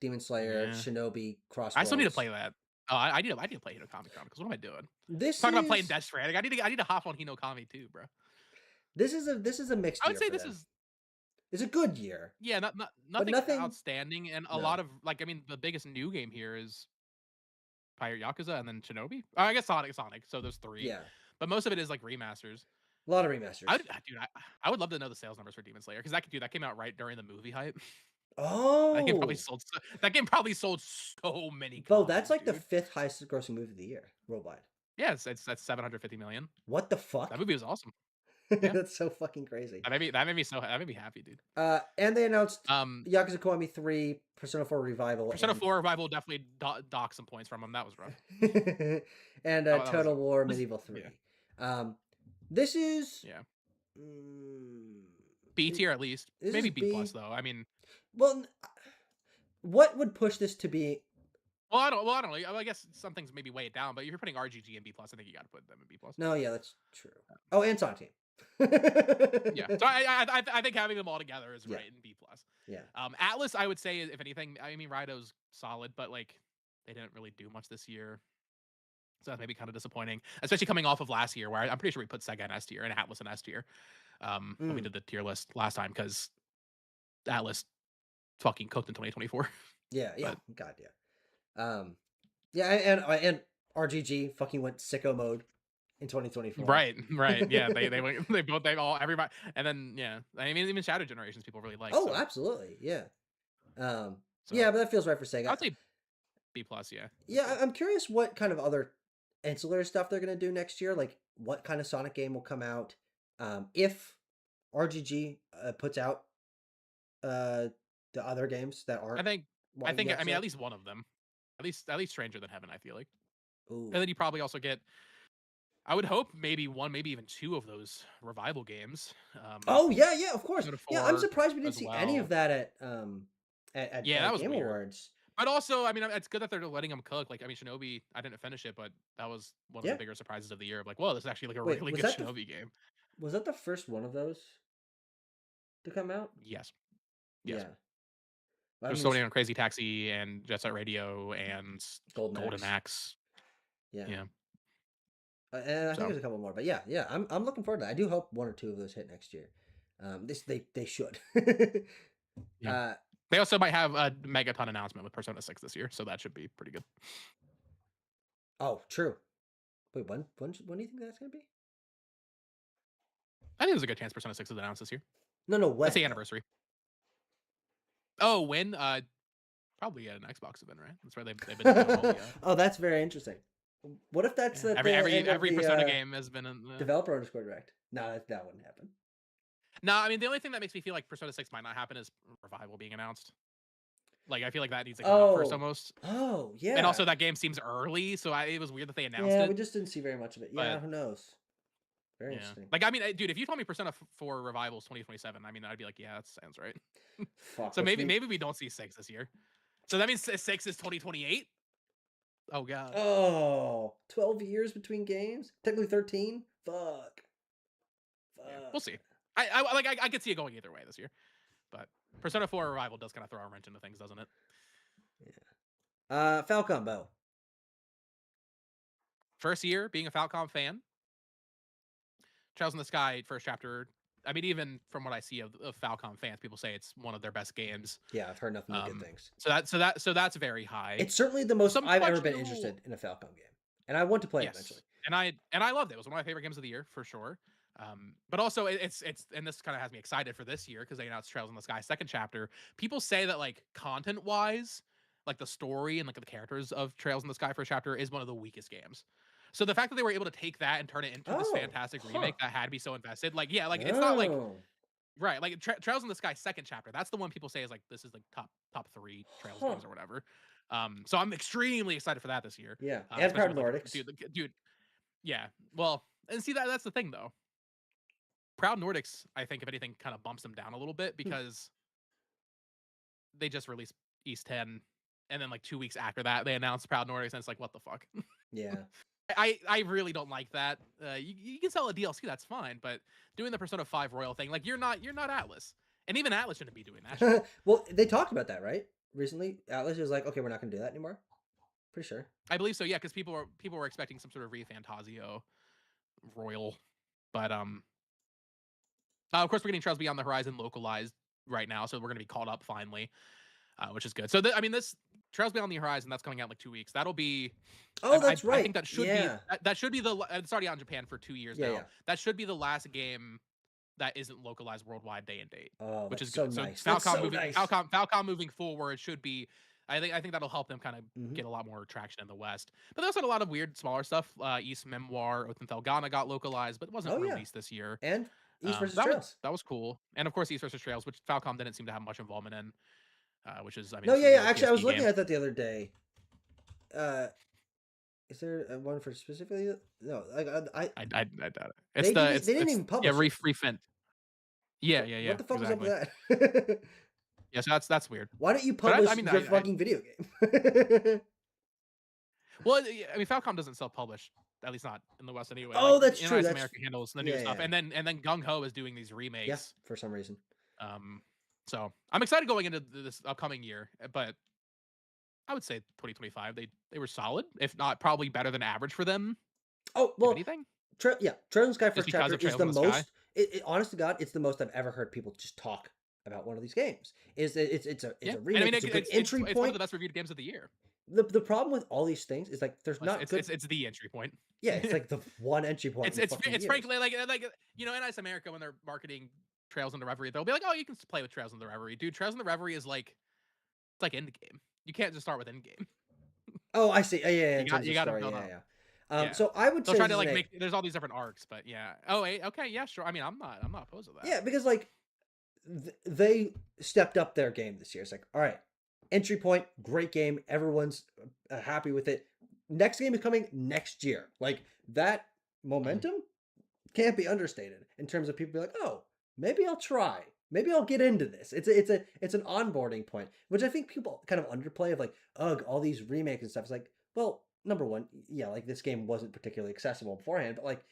Demon Slayer, Shinobi, Crossworlds. I still need to play that. Oh, I need to play Hinokami Chronicles. What am I doing? Talking about playing Death Stranding. I need to hop on Hinokami too, bro. This is a mixed year. I would say this is. It's a good year. Yeah, nothing outstanding, and a lot of like. I mean, the biggest new game here is Pirate Yakuza, and then Shinobi. Oh, I guess Sonic. So there's 3. Yeah, but most of it is like remasters. A lot of remasters. I would love to know the sales numbers for Demon Slayer because that came out right during the movie hype. Oh, that game probably sold so many. Bro, that's like the 5th highest grossing movie of the year worldwide. Yeah, that's 750 million. What the fuck? That movie was awesome. Yeah. That's so fucking crazy. That made me happy, dude. And they announced Yakuza Kiwami 3, Persona 4 Revival. Persona 4 Revival definitely docked some points from them. That was rough. And Total War Medieval 3. Yeah. This is B tier at least. Maybe B plus though. I mean, well, what would push this to be? Well, I don't know. I guess some things maybe weigh it down, but if you're putting RGG in B plus, I think you got to put them in B plus. No, yeah, that's true. Oh, and Sonic Team. Yeah, so I think having them all together is right in B plus. Yeah. Atlas, I would say, if anything, I mean, Rido's solid, but like they didn't really do much this year, so that's maybe kind of disappointing, especially coming off of last year, where I'm pretty sure we put Sega in S tier and Atlas in S tier when we did the tier list last time, because Atlas fucking cooked in 2024. Yeah, yeah, God, yeah. Yeah, and RGG fucking went sicko mode in 2024. Right. Yeah, they all everybody, and then I mean even Shadow Generations people really like. Oh, so. Absolutely, yeah. Yeah, but that feels right for Sega. I'd say B plus, yeah. That's Yeah, good. I'm curious what kind of other ancillary stuff they're gonna do next year. Like, what kind of Sonic game will come out? If RGG puts out uh the other games that I aren't think Walking I mean at Episode. least one of them. At least Stranger Than Heaven, I feel like. Ooh. And then you probably also get I would hope maybe one, maybe even two of those revival games. Oh yeah, yeah, of course. Persona Yeah, I'm 4 surprised we didn't as see any of well. that at Yeah, that was Game weird. Awards. But also, I mean, it's good that they're letting them cook. Like, I mean, Shinobi, I didn't finish it, but that was one of the Yeah. bigger surprises of the year. Of like, whoa, this is actually like a Wait, really good Shinobi game. was that the first one of those to come out? Yes, yes. Yeah. I There's mean, Sony on Crazy Taxi and Jet Set Radio and Golden Golden Axe. Axe. Yeah. Yeah. And I think So there's a couple more, but yeah, yeah, I'm looking forward to that. I do hope one or two of those hit next year. This they should. yeah. uh, They also might have a Megaton announcement with Persona 6 this year, so that should be pretty good. oh, true. Wait, when do you think that's gonna be? I think there's a good chance Persona 6 is announced this year. No, no, That's when the though? anniversary. Oh, when? Probably at an Xbox event, right? That's where they've been doing all the Oh, that's very interesting. What if that's yeah. at the end of Every the Persona game has been in the developer underscore direct? No, that wouldn't happen. No, I mean the only thing that makes me feel like Persona 6 might not happen is Revival being announced. Like I feel like that needs to come out first Oh, almost. oh, And yeah, also that game seems early, so it was weird that they announced yeah. We it. just didn't see very much of it. Yeah, But who knows? Very yeah. interesting. Like I mean, dude, if you told me Persona 4 Revivals 2027, I mean I'd be like, yeah, that sounds right. Fuck, So which means maybe we don't see 6 this year. So that means 6 is 2028? Oh god. oh, 12 years between games? Technically 13? Fuck. Yeah. We'll Fuck. see. I could see it going either way this year. But Persona 4 Revival does kind of throw a wrench into things, doesn't it? Yeah. Falcon Bow. First year being a Falcom fan. Trails in the Sky first chapter. I mean, even from what I see of Falcom fans, people say it's one of their best games. Yeah, I've heard nothing but good things. So that's very high. It's certainly the most Some I've ever been questionable. interested in a Falcon game, and I want to play it eventually. Yes, and I loved it. It was one of my favorite games of the year for sure. But also it's and this kind of has me excited for this year because they announced Trails in the Sky second chapter. People say that like content wise, like the story and like the characters of Trails in the Sky first chapter is one of the weakest games. So the fact that they were able to take that and turn it into this Oh, fantastic huh. remake that had me so invested, like yeah, like it's not like Oh, right, like Trails in the Sky second chapter. That's the one people say is like this is like top 3 Trails huh. games or whatever. So I'm extremely excited for that this year. Yeah, and Especially Proud with like Nordics. dude, yeah. Well, and see that's the thing though. Proud Nordics, I think if anything, kind of bumps them down a little bit Hmm. because they just released East 10, and then like 2 weeks after that they announced Proud Nordics, and it's like what the fuck. Yeah. I really don't like that. You can sell a DLC, that's fine, but doing the Persona 5 Royal thing, like you're not Atlas, and even Atlas shouldn't be doing that shit. Well, they talked about that, right? Recently, Atlas was like, "Okay, we're not going to do that anymore." Pretty sure. I believe so, yeah, because people were expecting some sort of Fantasio Royal, but of course we're getting Trails Beyond the Horizon localized right now, so we're gonna be caught up finally, which is good. So I mean, this Trails Beyond the Horizon that's coming out in like 2 weeks. That'll be Oh, that's I right. think that should be Yeah. that should be the it's already out in Japan for 2 years Yeah, now. yeah. That should be the last game that isn't localized worldwide day and date, Oh, which that's is so good. So nice. That's so nice. Falcom moving forward should be. I think that'll help them kind of Hmm. get a lot more traction in the West. But they also had a lot of weird smaller stuff. East Memoir, Oath and Felgana got localized, but it wasn't Oh yeah, released this year. and East versus Trails. That was cool. And of course East versus Trails, which Falcom didn't seem to have much involvement in, which is I mean No, it's yeah, yeah. another Actually, I was PSP looking game. at that the other day. Uh, is there one for specifically? No, like I doubt it. It's the they didn't it's even yeah publish it. refint. Yeah, yeah, What yeah, the fuck is up exactly. with that? Yeah, so that's weird. Why don't you But publish I mean, your fucking video game? well, I mean, Falcom doesn't self-publish, at least not in the West anyway. Like Oh, that's true. NIS That's America handles the new yeah, stuff, yeah, and then Gung Ho is doing these yeah. remakes. For some reason. Um, so I'm excited going into this upcoming year, but I would say 2025 they were solid, if not probably better than average for them, Oh if well, anything, yeah. Trails in the Sky just first because chapter of is Trails the in the Sky. most. Honest to God, it's the most I've ever heard people just talk about one of these games. Is that it's Yeah, a and I remake. mean It's a good entry it's one of point. the best reviewed games of the year. The problem with all these things is like there's It's not good. it's the entry point. Yeah, it's like the one entry point in fucking It's years. frankly like you know NIS America when they're marketing Trails in the Reverie, they'll be like, oh, you can play with Trails in the Reverie, dude. Trails in the Reverie is like it's like end game. You can't just start with end game. Oh, I see. Yeah, in terms You of got to story, build yeah, up. yeah. Yeah. So I would They'll say try this to is an like eight. make there's all these different arcs, but yeah. Oh, eight. Okay, yeah, sure. I mean, I'm not opposed to that. Yeah, because like they stepped up their game this year. It's like, all right, entry point, great game. Everyone's happy with it. Next game is coming next year. Like that Mhm. momentum can't be understated in terms of people be like, oh, maybe I'll try. Maybe I'll get into this. It's an onboarding point, which I think people kind of underplay of like, ugh, all these remakes and stuff. It's like, well, number one, yeah, like this game wasn't particularly accessible beforehand, but like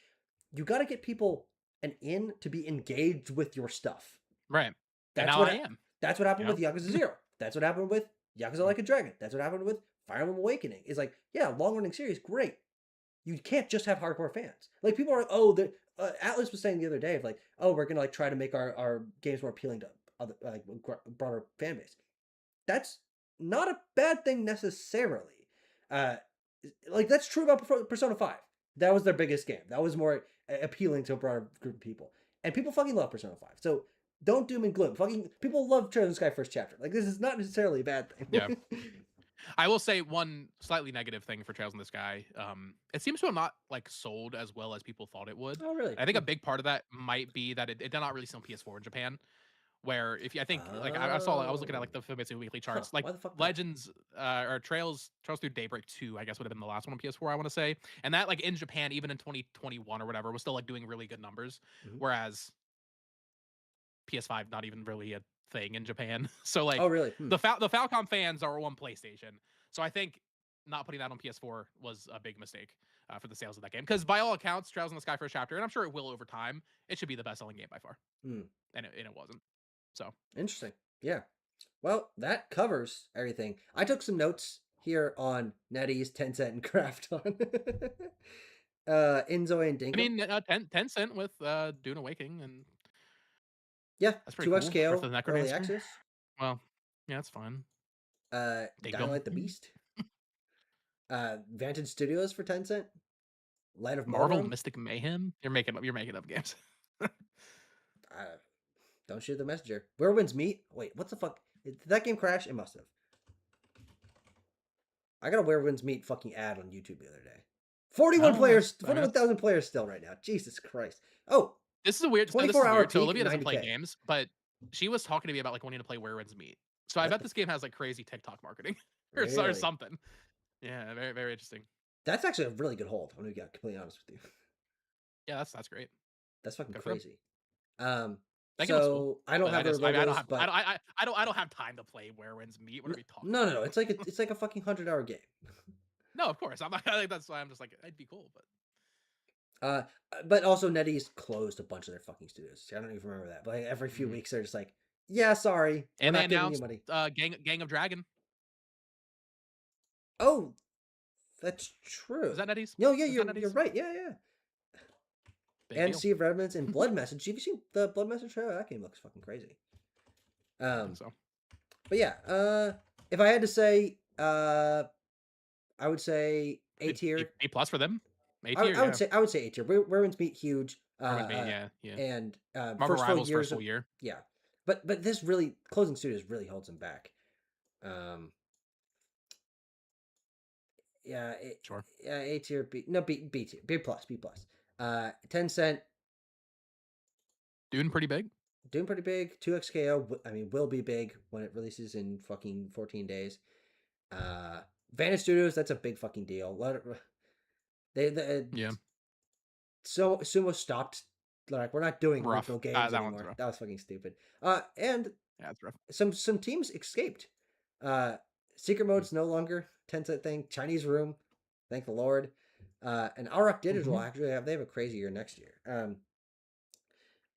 you got to get people an in to be engaged with your stuff. Right. And That's now I what am. that's what You happened with know. Yakuza Zero. That's what happened with Yakuza Mm. Like a Dragon. That's what happened with Fire Emblem Awakening. It's like, yeah, long running series, great. You can't just have hardcore fans. Like people are, oh, the Atlas was saying the other day of like, oh, we're gonna like try to make our games more appealing to other like broader fan base. That's not a bad thing necessarily. Uh, like that's true about Persona 5. That was their biggest game. That was more appealing to a broader group of people. And people fucking love Persona 5. So don't doom and gloom. Fucking people love Chosen Sky first chapter. Like this is not necessarily a bad Yeah. thing. I will say one slightly negative thing for Trails in the Sky. It seems to have not like sold as well as people thought it would. Oh really? I think a big part of that might be that it did not release on PS4 in Japan. Where if you, I think like I saw I was looking at like Oh. the Famitsu weekly Huh. charts, like Why the fuck not? Legends or Trails through Daybreak 2, I guess would have been the last one on PS4, I want to say. And that like in Japan, even in 2021 or whatever, was still like doing really good numbers. Mhm. Whereas PS5 not even really a thing in Japan. So Oh like really? the Falcom fans are on PlayStation. So I think not putting that on PS4 was a big mistake for the sales of that game. Because by all accounts, Trails in the Sky first chapter, and I'm sure it will over time, it should be the best selling game by far, Hmm. and it wasn't. So Interesting. Yeah. Well, that covers everything. I took some notes here on NetEase, Tencent, and Krafton. Inzoi and I Dinkum. mean, 10 cent with Dune Awakening, and Yeah, that's pretty cool for two-XKO the early Necrodancer. access. Well, yeah, that's fine. Dying Dinkum. Light the Beast. Vantage Studios for Tencent. Light of Marvel Martyrdom. Mystic Mayhem. You're making up games. Uh, don't shoot the messenger. Where Winds Meet. Wait, what the fuck? Did that game crash? It must have. I got a Where Winds Meet fucking ad on YouTube the other day. 41 No, players, I mean, 41,000 players still right now. Jesus Christ. Oh, this is a weird. So this 24 is hour weird. So peak, Olivia doesn't play 90K. games, but she was talking to me about like wanting to play Where Winds Meet. So I What bet the this game has like crazy TikTok marketing or Really? something. Yeah, very very interesting. That's actually a really good hold. I'm gonna be completely honest with you. Yeah, that's great. That's fucking Good for them. crazy. Um, That game looks cool, so I don't but have their I don't logos, have but I don't have time to play Where Winds Meet. What are we talking no. about? It's like a fucking 100-hour game. No, of course I'm not. Like, that's why I'm just like it'd be cool, but Uh, but also NetEase closed a bunch of their fucking studios. I don't even remember that. But like, every few mhm. weeks they're just like, yeah, sorry, we're And they not giving you announced money. Gang of Dragon. Oh, that's true. Is that NetEase? No, yeah, Is that you're NetEase? right. Yeah. Big And deal. Sea of Redmond and Blood Message. Have you seen the Blood Message trailer? That game looks fucking crazy. I don't think so. But yeah, if I had to say, I would say A tier. A plus for them. A tier, I yeah. would say A tier. Werewolves Meet huge. Yeah. And Marvel first full Rivals years first full of year. yeah, but this really closing studios really holds them back. Um, yeah, Sure. yeah, A tier, B tier, B plus. 10 cent Doing pretty big. doing pretty big. 2XKO, I mean, will be big when it releases in fucking 14 days. Vantage Studios, that's a big fucking deal. They Yeah. so Sumo stopped. Like we're not doing Rough. regional games That one's anymore. rough. That was fucking stupid. And Yeah, it's rough. some teams escaped. Secret mode's no longer Tencent thing. Chinese Room, thank the Lord. And Arak Digital Mm-hmm. actually they have a crazy year next year.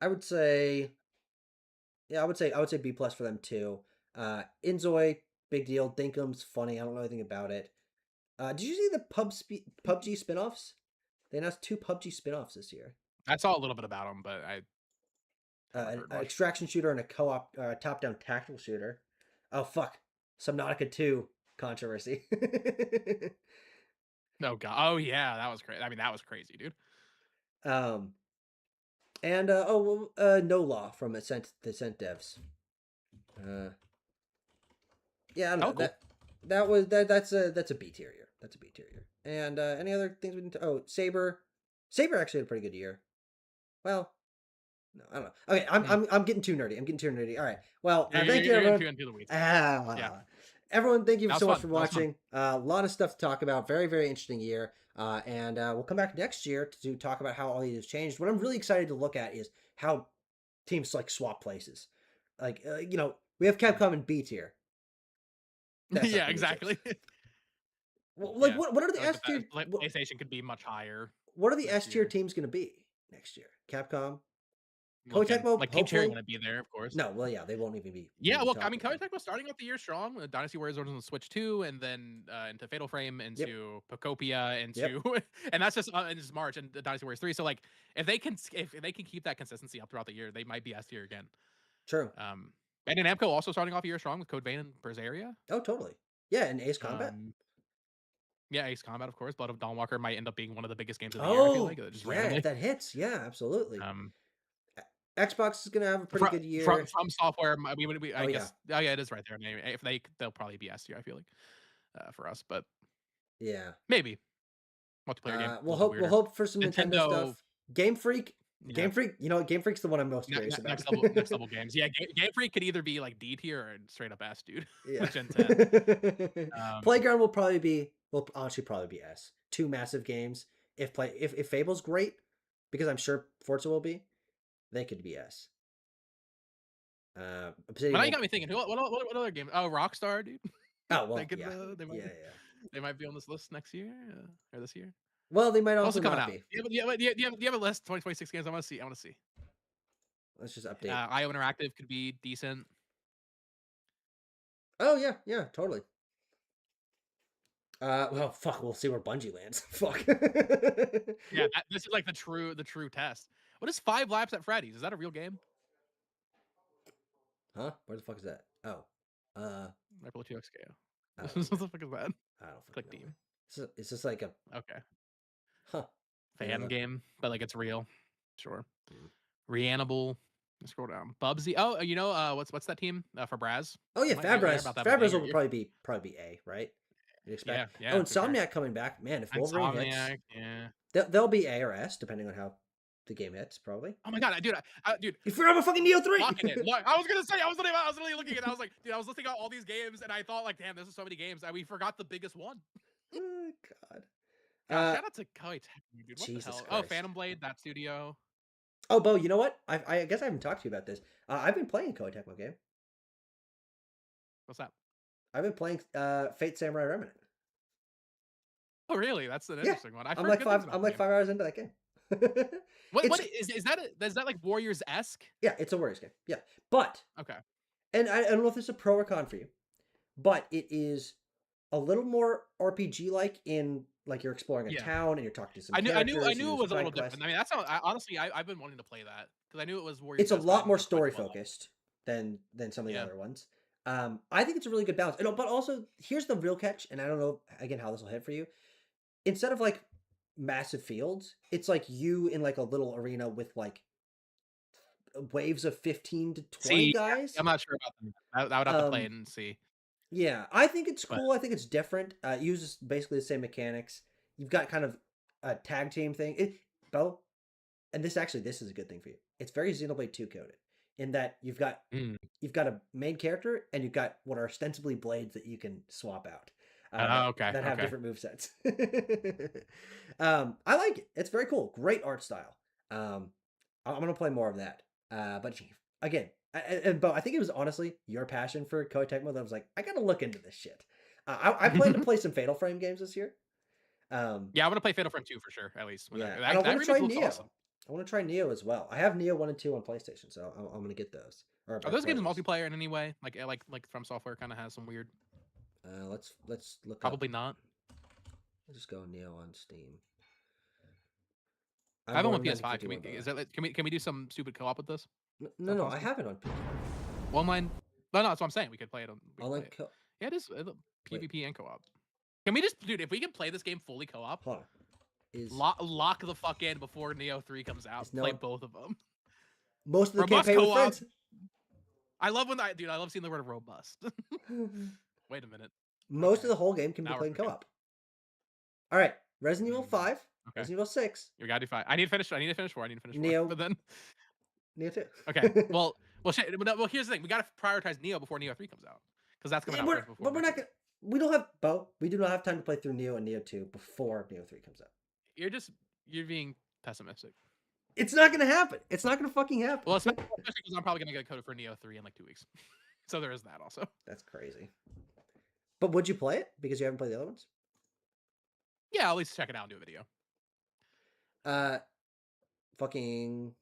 I would say, yeah, I would say B plus for them too. Inzoi, big deal. Dinkum's funny. I don't know anything about it. Did you see the PUBG spinoffs? They announced 2 PUBG spinoffs this year. I saw a little bit about them, but I haven't An heard much. extraction shooter and a co-op top-down tactical shooter. Oh fuck, Subnautica 2 controversy. Oh god. Oh yeah, that was crazy. I mean, that was crazy, dude. um, and No Law from Ascent devs. Yeah, I don't know Oh, cool. that's a B tier. That's a B tier year. And any other things we need to? Oh, Saber. Saber actually had a pretty good year. Well, no, I don't know. Okay, Hmm. I'm getting too nerdy. I'm getting too nerdy. All right. Well, You're, thank you're, you you're getting everyone. too into the weeds. Yeah, Ah, everyone, thank you that was so much fun. for That was fun. watching. A lot of stuff to talk about. Very very interesting year. And we'll come back next year to talk about how all these have changed. What I'm really excited to look at is how teams like swap places. Like we have Hmm. Capcom in B tier. That's not Yeah, gonna be the case. exactly. Well, like Yeah, what are the like S tier? PlayStation could be much higher What are the this S tier year. teams going to be next year? Capcom, Koei Looking Tecmo, like Team Cherry hopefully. want to be there, of course. No, well, yeah, they won't even be. Yeah, Even well, I mean, talking Koei about it. Tecmo starting off the year strong. Dynasty Warriors was on the Switch 2, and then into Fatal Frame, Yep, into Pocopia, yep, into and that's just in just March and the Dynasty Warriors 3. So like, if they can keep that consistency up throughout the year, they might be S tier again. true. And in Namco also starting off the year strong with Code Vein and Berseria. Oh, totally. Yeah, and Ace Combat. Um, yeah, Ace Combat, of course. Blood of Dawnwalker might end up being one of the biggest games of the year. I feel like Oh, just yeah, if randomly. that hits, yeah, absolutely. Um, Xbox is gonna have a pretty from good from, year. from software, I Oh yeah, guess. Oh yeah, it is right there. Maybe if they'll probably be S tier. I feel like for us, but yeah. maybe multiplayer game a We'll little bit hope weirder. for some Nintendo Nintendo, stuff. Game Freak, yeah, Game Freak. You know what? Game Freak's the one I'm most curious about. next level games. Yeah, Game Freak could either be like D tier or straight up S, dude. Yeah. With Gen 10. Um, Playground will honestly probably be S. Two massive games. If Fable's great, because I'm sure Forza will be, they could be S. but Obsidian now you will. got me thinking. What other game? Oh, Rockstar, dude. Oh They well, could. yeah, They might. yeah, yeah. They might be on this list next year or this year. Well, they might What else also is coming not out? be. Do you have a list? 2026 games. I want to see. I want to see. Let's just update. IO Interactive could be decent. Oh yeah, yeah, totally. Well, fuck. We'll see where Bungie lands. Fuck. Yeah, this is like the true test. What is Five Laps at Freddy's? Is that a real game? Huh? Where the fuck is that? Oh, uh, Ripple 2 XKO. I don't know, What man. the fuck is that? I don't fucking Click know, man. team. It's just like a Okay. huh. Fan That. game, but like it's real. Sure. Mm. Reanimable. Let's scroll down. Bubsy. Oh, what's that team for Braz? Oh yeah, Might be there Fabraz. about that by Fabraz your will year. probably be A, right? You'd Yeah, expect. Oh, yeah, for sure. Insomniac coming back, man. If Wolverine hits, Insomniac. Yeah. they'll be A or S depending on how the game hits, probably. Oh my god, dude, dude, You forgot about fucking Neo 3! locking it. Look, I was gonna say, I was literally looking at it. I was like, dude, I was listening to all these games, and I thought, like, damn, there's so many games, and we forgot the biggest one. Oh god. Gosh, shout out to Koei Tecmo, dude. What the Jesus hell? Oh, Christ. Phantom Blade, that studio. Oh, Bo, you know what? I guess I haven't talked to you about this. I've been playing a Koei Tecmo game. What's that? I've been playing Fate Samurai Remnant. Oh, really? That's an Yeah, interesting one. I've heard good things about I'm the like game. 5 hours into that game. What It's is that like Warriors esque? yeah, it's a Warriors game. Yeah, but Okay. and I don't know if this is a pro or con for you, but it is a little more RPG like in like you're exploring a Yeah. town and you're talking to some I characters. knew you it do was a some little side quests. different. I mean, that's how honestly I've been wanting to play that because I knew it was Warriors It's a esque, but I lot didn't more know quite story the level. focused than some of the Yeah. other ones. I think it's a really good balance. But also here's the real catch, and I don't know again how this will hit for you. Instead of like massive fields, it's like you in like a little arena with like waves of 15 to 20 See, guys. I'm not sure about that. I would have to play Um, it and see. yeah, I think it's But cool. I think it's different. It uses basically the same mechanics. You've got kind of a tag team thing. Bo, and this is a good thing for you. It's very Xenoblade 2 coded in that mm. you've got a main character and you've got what are ostensibly blades that you can swap out that Okay, that have okay. different movesets. I like it. It's very cool. Great art style. I'm gonna play more of that. But again, but I think it was honestly your passion for Koei Tecmo that was like, I gotta look into this shit. I plan to play some Fatal Frame games this year. Yeah, I want to play Fatal Frame 2 for sure, at least. Yeah, and I That want to remake try looks Neo. awesome. I want to try Neo as well. I have Neo 1 and 2 on PlayStation, so I'm gonna get those. Are Or those play games those. multiplayer in any way? Like From Software kind of has some weird. Let's look up. Probably not. Let's just go Neo on Steam. I have I'm one with more than PS5. Can we? 51, by the Is way. that? Can we do some stupid co-op with this? Is No, that no, I possible? have it on PS. Online? No, that's what I'm saying. We could play it on. We could Online play it. co. Yeah, it is Wait, PvP and co-op. Can we just, dude? If we can play this game fully co-op, hold on. Is lock the fuck in before Neo 3 comes out. is no Play both of them. most of the Robust campaign with co-op. friends? I love dude. I love seeing the word robust. Wait a minute. Most of Okay, the whole game can be now we're played in cooking. co-op. All right, Resident Evil Mm, 5, okay. Resident Evil 6, You gotta do 5. I need to finish 4. I need to finish 4. Neo, But then Neo 2. okay. Well, shit. Well, here's the thing. We gotta prioritize Neo before Neo 3 comes out because that's coming Yeah, out right before but we're not Metroid. gonna. We don't have Bo. We do not have time to play through Neo and Neo 2 before Neo 3 comes out. You're being pessimistic. It's not gonna happen. It's not gonna fucking happen. Well, especially because I'm probably gonna get coded for Neo 3 in like 2 weeks. So there is that also. That's crazy. But would you play it because you haven't played the other ones? Yeah, I'll at least check it out and do a video. Uh, fucking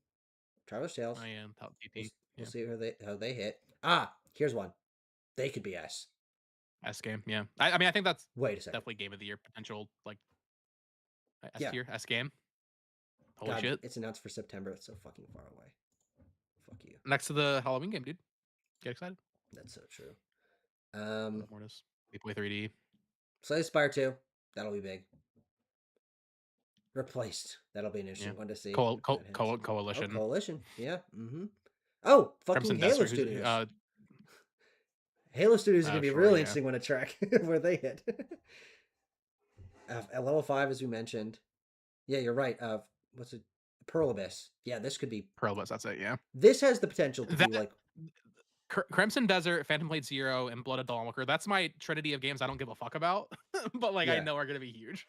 Travis Tales. I am top We'll, TP. we'll Yeah. see how they hit. Ah, here's one. They could be S. S game. Yeah. I mean, I think that's Wait a second. definitely game of the year potential. Like S Yeah. tier, S game. Holy God, shit! it's announced for September. It's so fucking far away. Fuck you. Next to the Halloween game, dude. Get excited. That's so true. Mortis. We play 3D. Slay Spire 2. That'll be big. Replaced. That'll be an interesting Yeah. one to see. if that hits. Coalition. Oh, Coalition. Yeah. Mm-hmm. Oh, fucking Crimson Halo Desert. Studios. Halo Studios is gonna be a sure, really yeah. interesting one to track where they hit. At level 5, as we mentioned. Yeah, you're right. What's it? Pearl Abyss. Yeah, this could be. Pearl Abyss, that's it. Yeah. This has the potential to be That like. Crimson Desert, Phantom Blade Zero, and Blood of Dawnwalker. That's my trinity of games I don't give a fuck about, but like I Yeah. know are gonna be huge.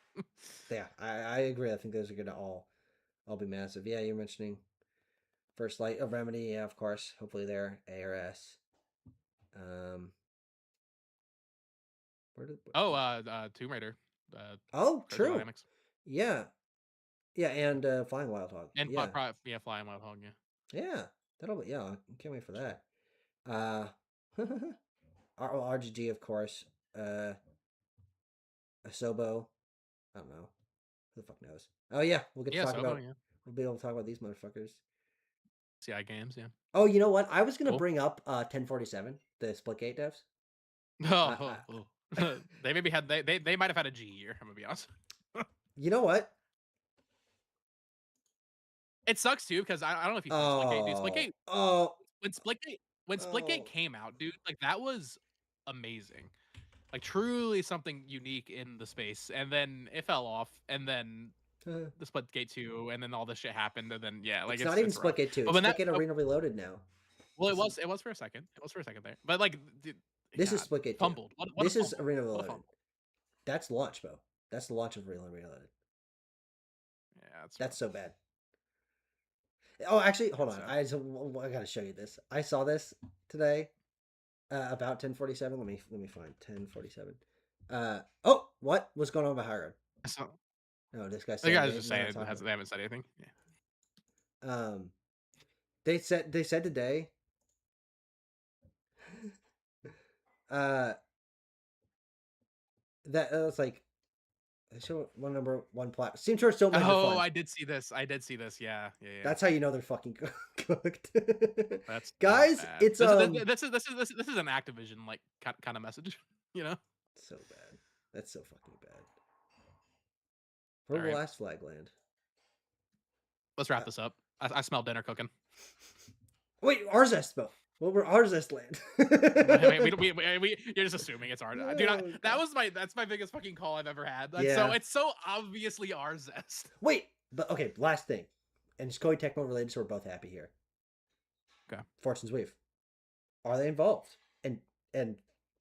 Yeah, I agree. I think those are gonna all be massive. Yeah, you're mentioning First Light of Remedy. Yeah, of course. Hopefully they're ARS. Tomb Raider. Oh, Crystal true. Dynamics. Yeah, yeah, and Flying Wild Hog. And Yeah, Flying Wild Hog. Yeah. yeah, that'll be. Yeah, I can't wait for that. RGG, of course. Asobo. I don't know. Who the fuck knows? Oh yeah, we'll get to talk about. Yeah. We'll be able to talk about these motherfuckers. CI games. Yeah. Oh, you know what? I was gonna Cool. bring up 1047, the Splitgate devs. They maybe had they might have had a G year. I'm gonna be honest. You know what? It sucks too because I don't know if you played Splitgate, dude. Splitgate. Oh. When Splitgate came out, dude, like that was amazing. Like truly something unique in the space, and then it fell off, and then the Splitgate 2, and then all this shit happened, and then yeah, like it's not even it's rough. Splitgate 2. But It's Splitgate Arena Reloaded now. Well, it was for a second. It was for a second there, but like this is Splitgate 2. Fumbled. This is Arena Reloaded. That's launch, Bo. That's the launch of Arena Reloaded. Yeah, that's so bad. Oh, actually, hold on. I gotta show you this. I saw this today about 1047. Let me find 1047. Oh, what? What's going on with Hyrule? No, this guy. The guy's just saying they haven't said anything. Yeah. They said today. That was like. Show one number one plat. Seems to still make Oh, I did see this. Yeah. That's how you know they're fucking cooked. That's guys. So it's this is an Activision like kind of message, you know. So bad. That's so fucking bad. Where will last flag land? Let's wrap this up. I smell dinner cooking. Wait, Arzest, Bo. What were Arzest land? You're just assuming it's ours. Dude, that's my biggest fucking call I've ever had. It's so obviously Arzest. Wait, but okay, last thing. And it's Koei Tecmo related, so we're both happy here. Okay. Fortune's Weave. Are they involved? And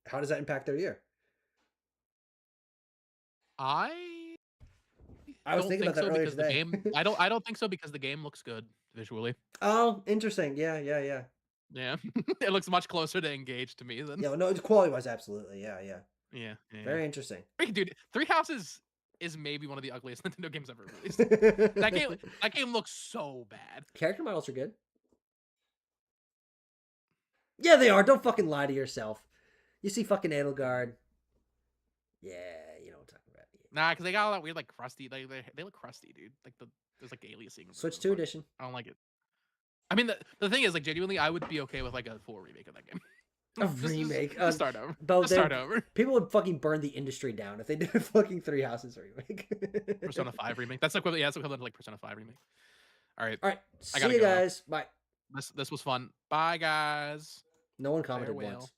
how does that impact their year? I was thinking about that earlier because today. the game I don't think so because the game looks good visually. Oh, interesting. Yeah. Yeah. It looks much closer to Engage to me than. Yeah, no, quality wise, absolutely. Yeah. Yeah. Very interesting. Dude, Three Houses is maybe one of the ugliest Nintendo games ever released. that game looks so bad. Character models are good. Yeah, they are. Don't fucking lie to yourself. You see fucking Edelgard. Yeah, you know what I'm talking about. Nah, because they got all that weird like crusty. They look crusty, dude. Like there's like aliasing. Switch 2 edition. I don't like it. I mean, the thing is, like, genuinely, I would be okay with like a full remake of that game. A remake. Just start over. Start over. People would fucking burn the industry down if they did a fucking Three Houses remake. Persona 5 remake. That's equivalent. Yeah, that's equivalent to like Persona 5 remake. All right. See you guys. Bye. This was fun. Bye, guys. No one commented Farewell. once.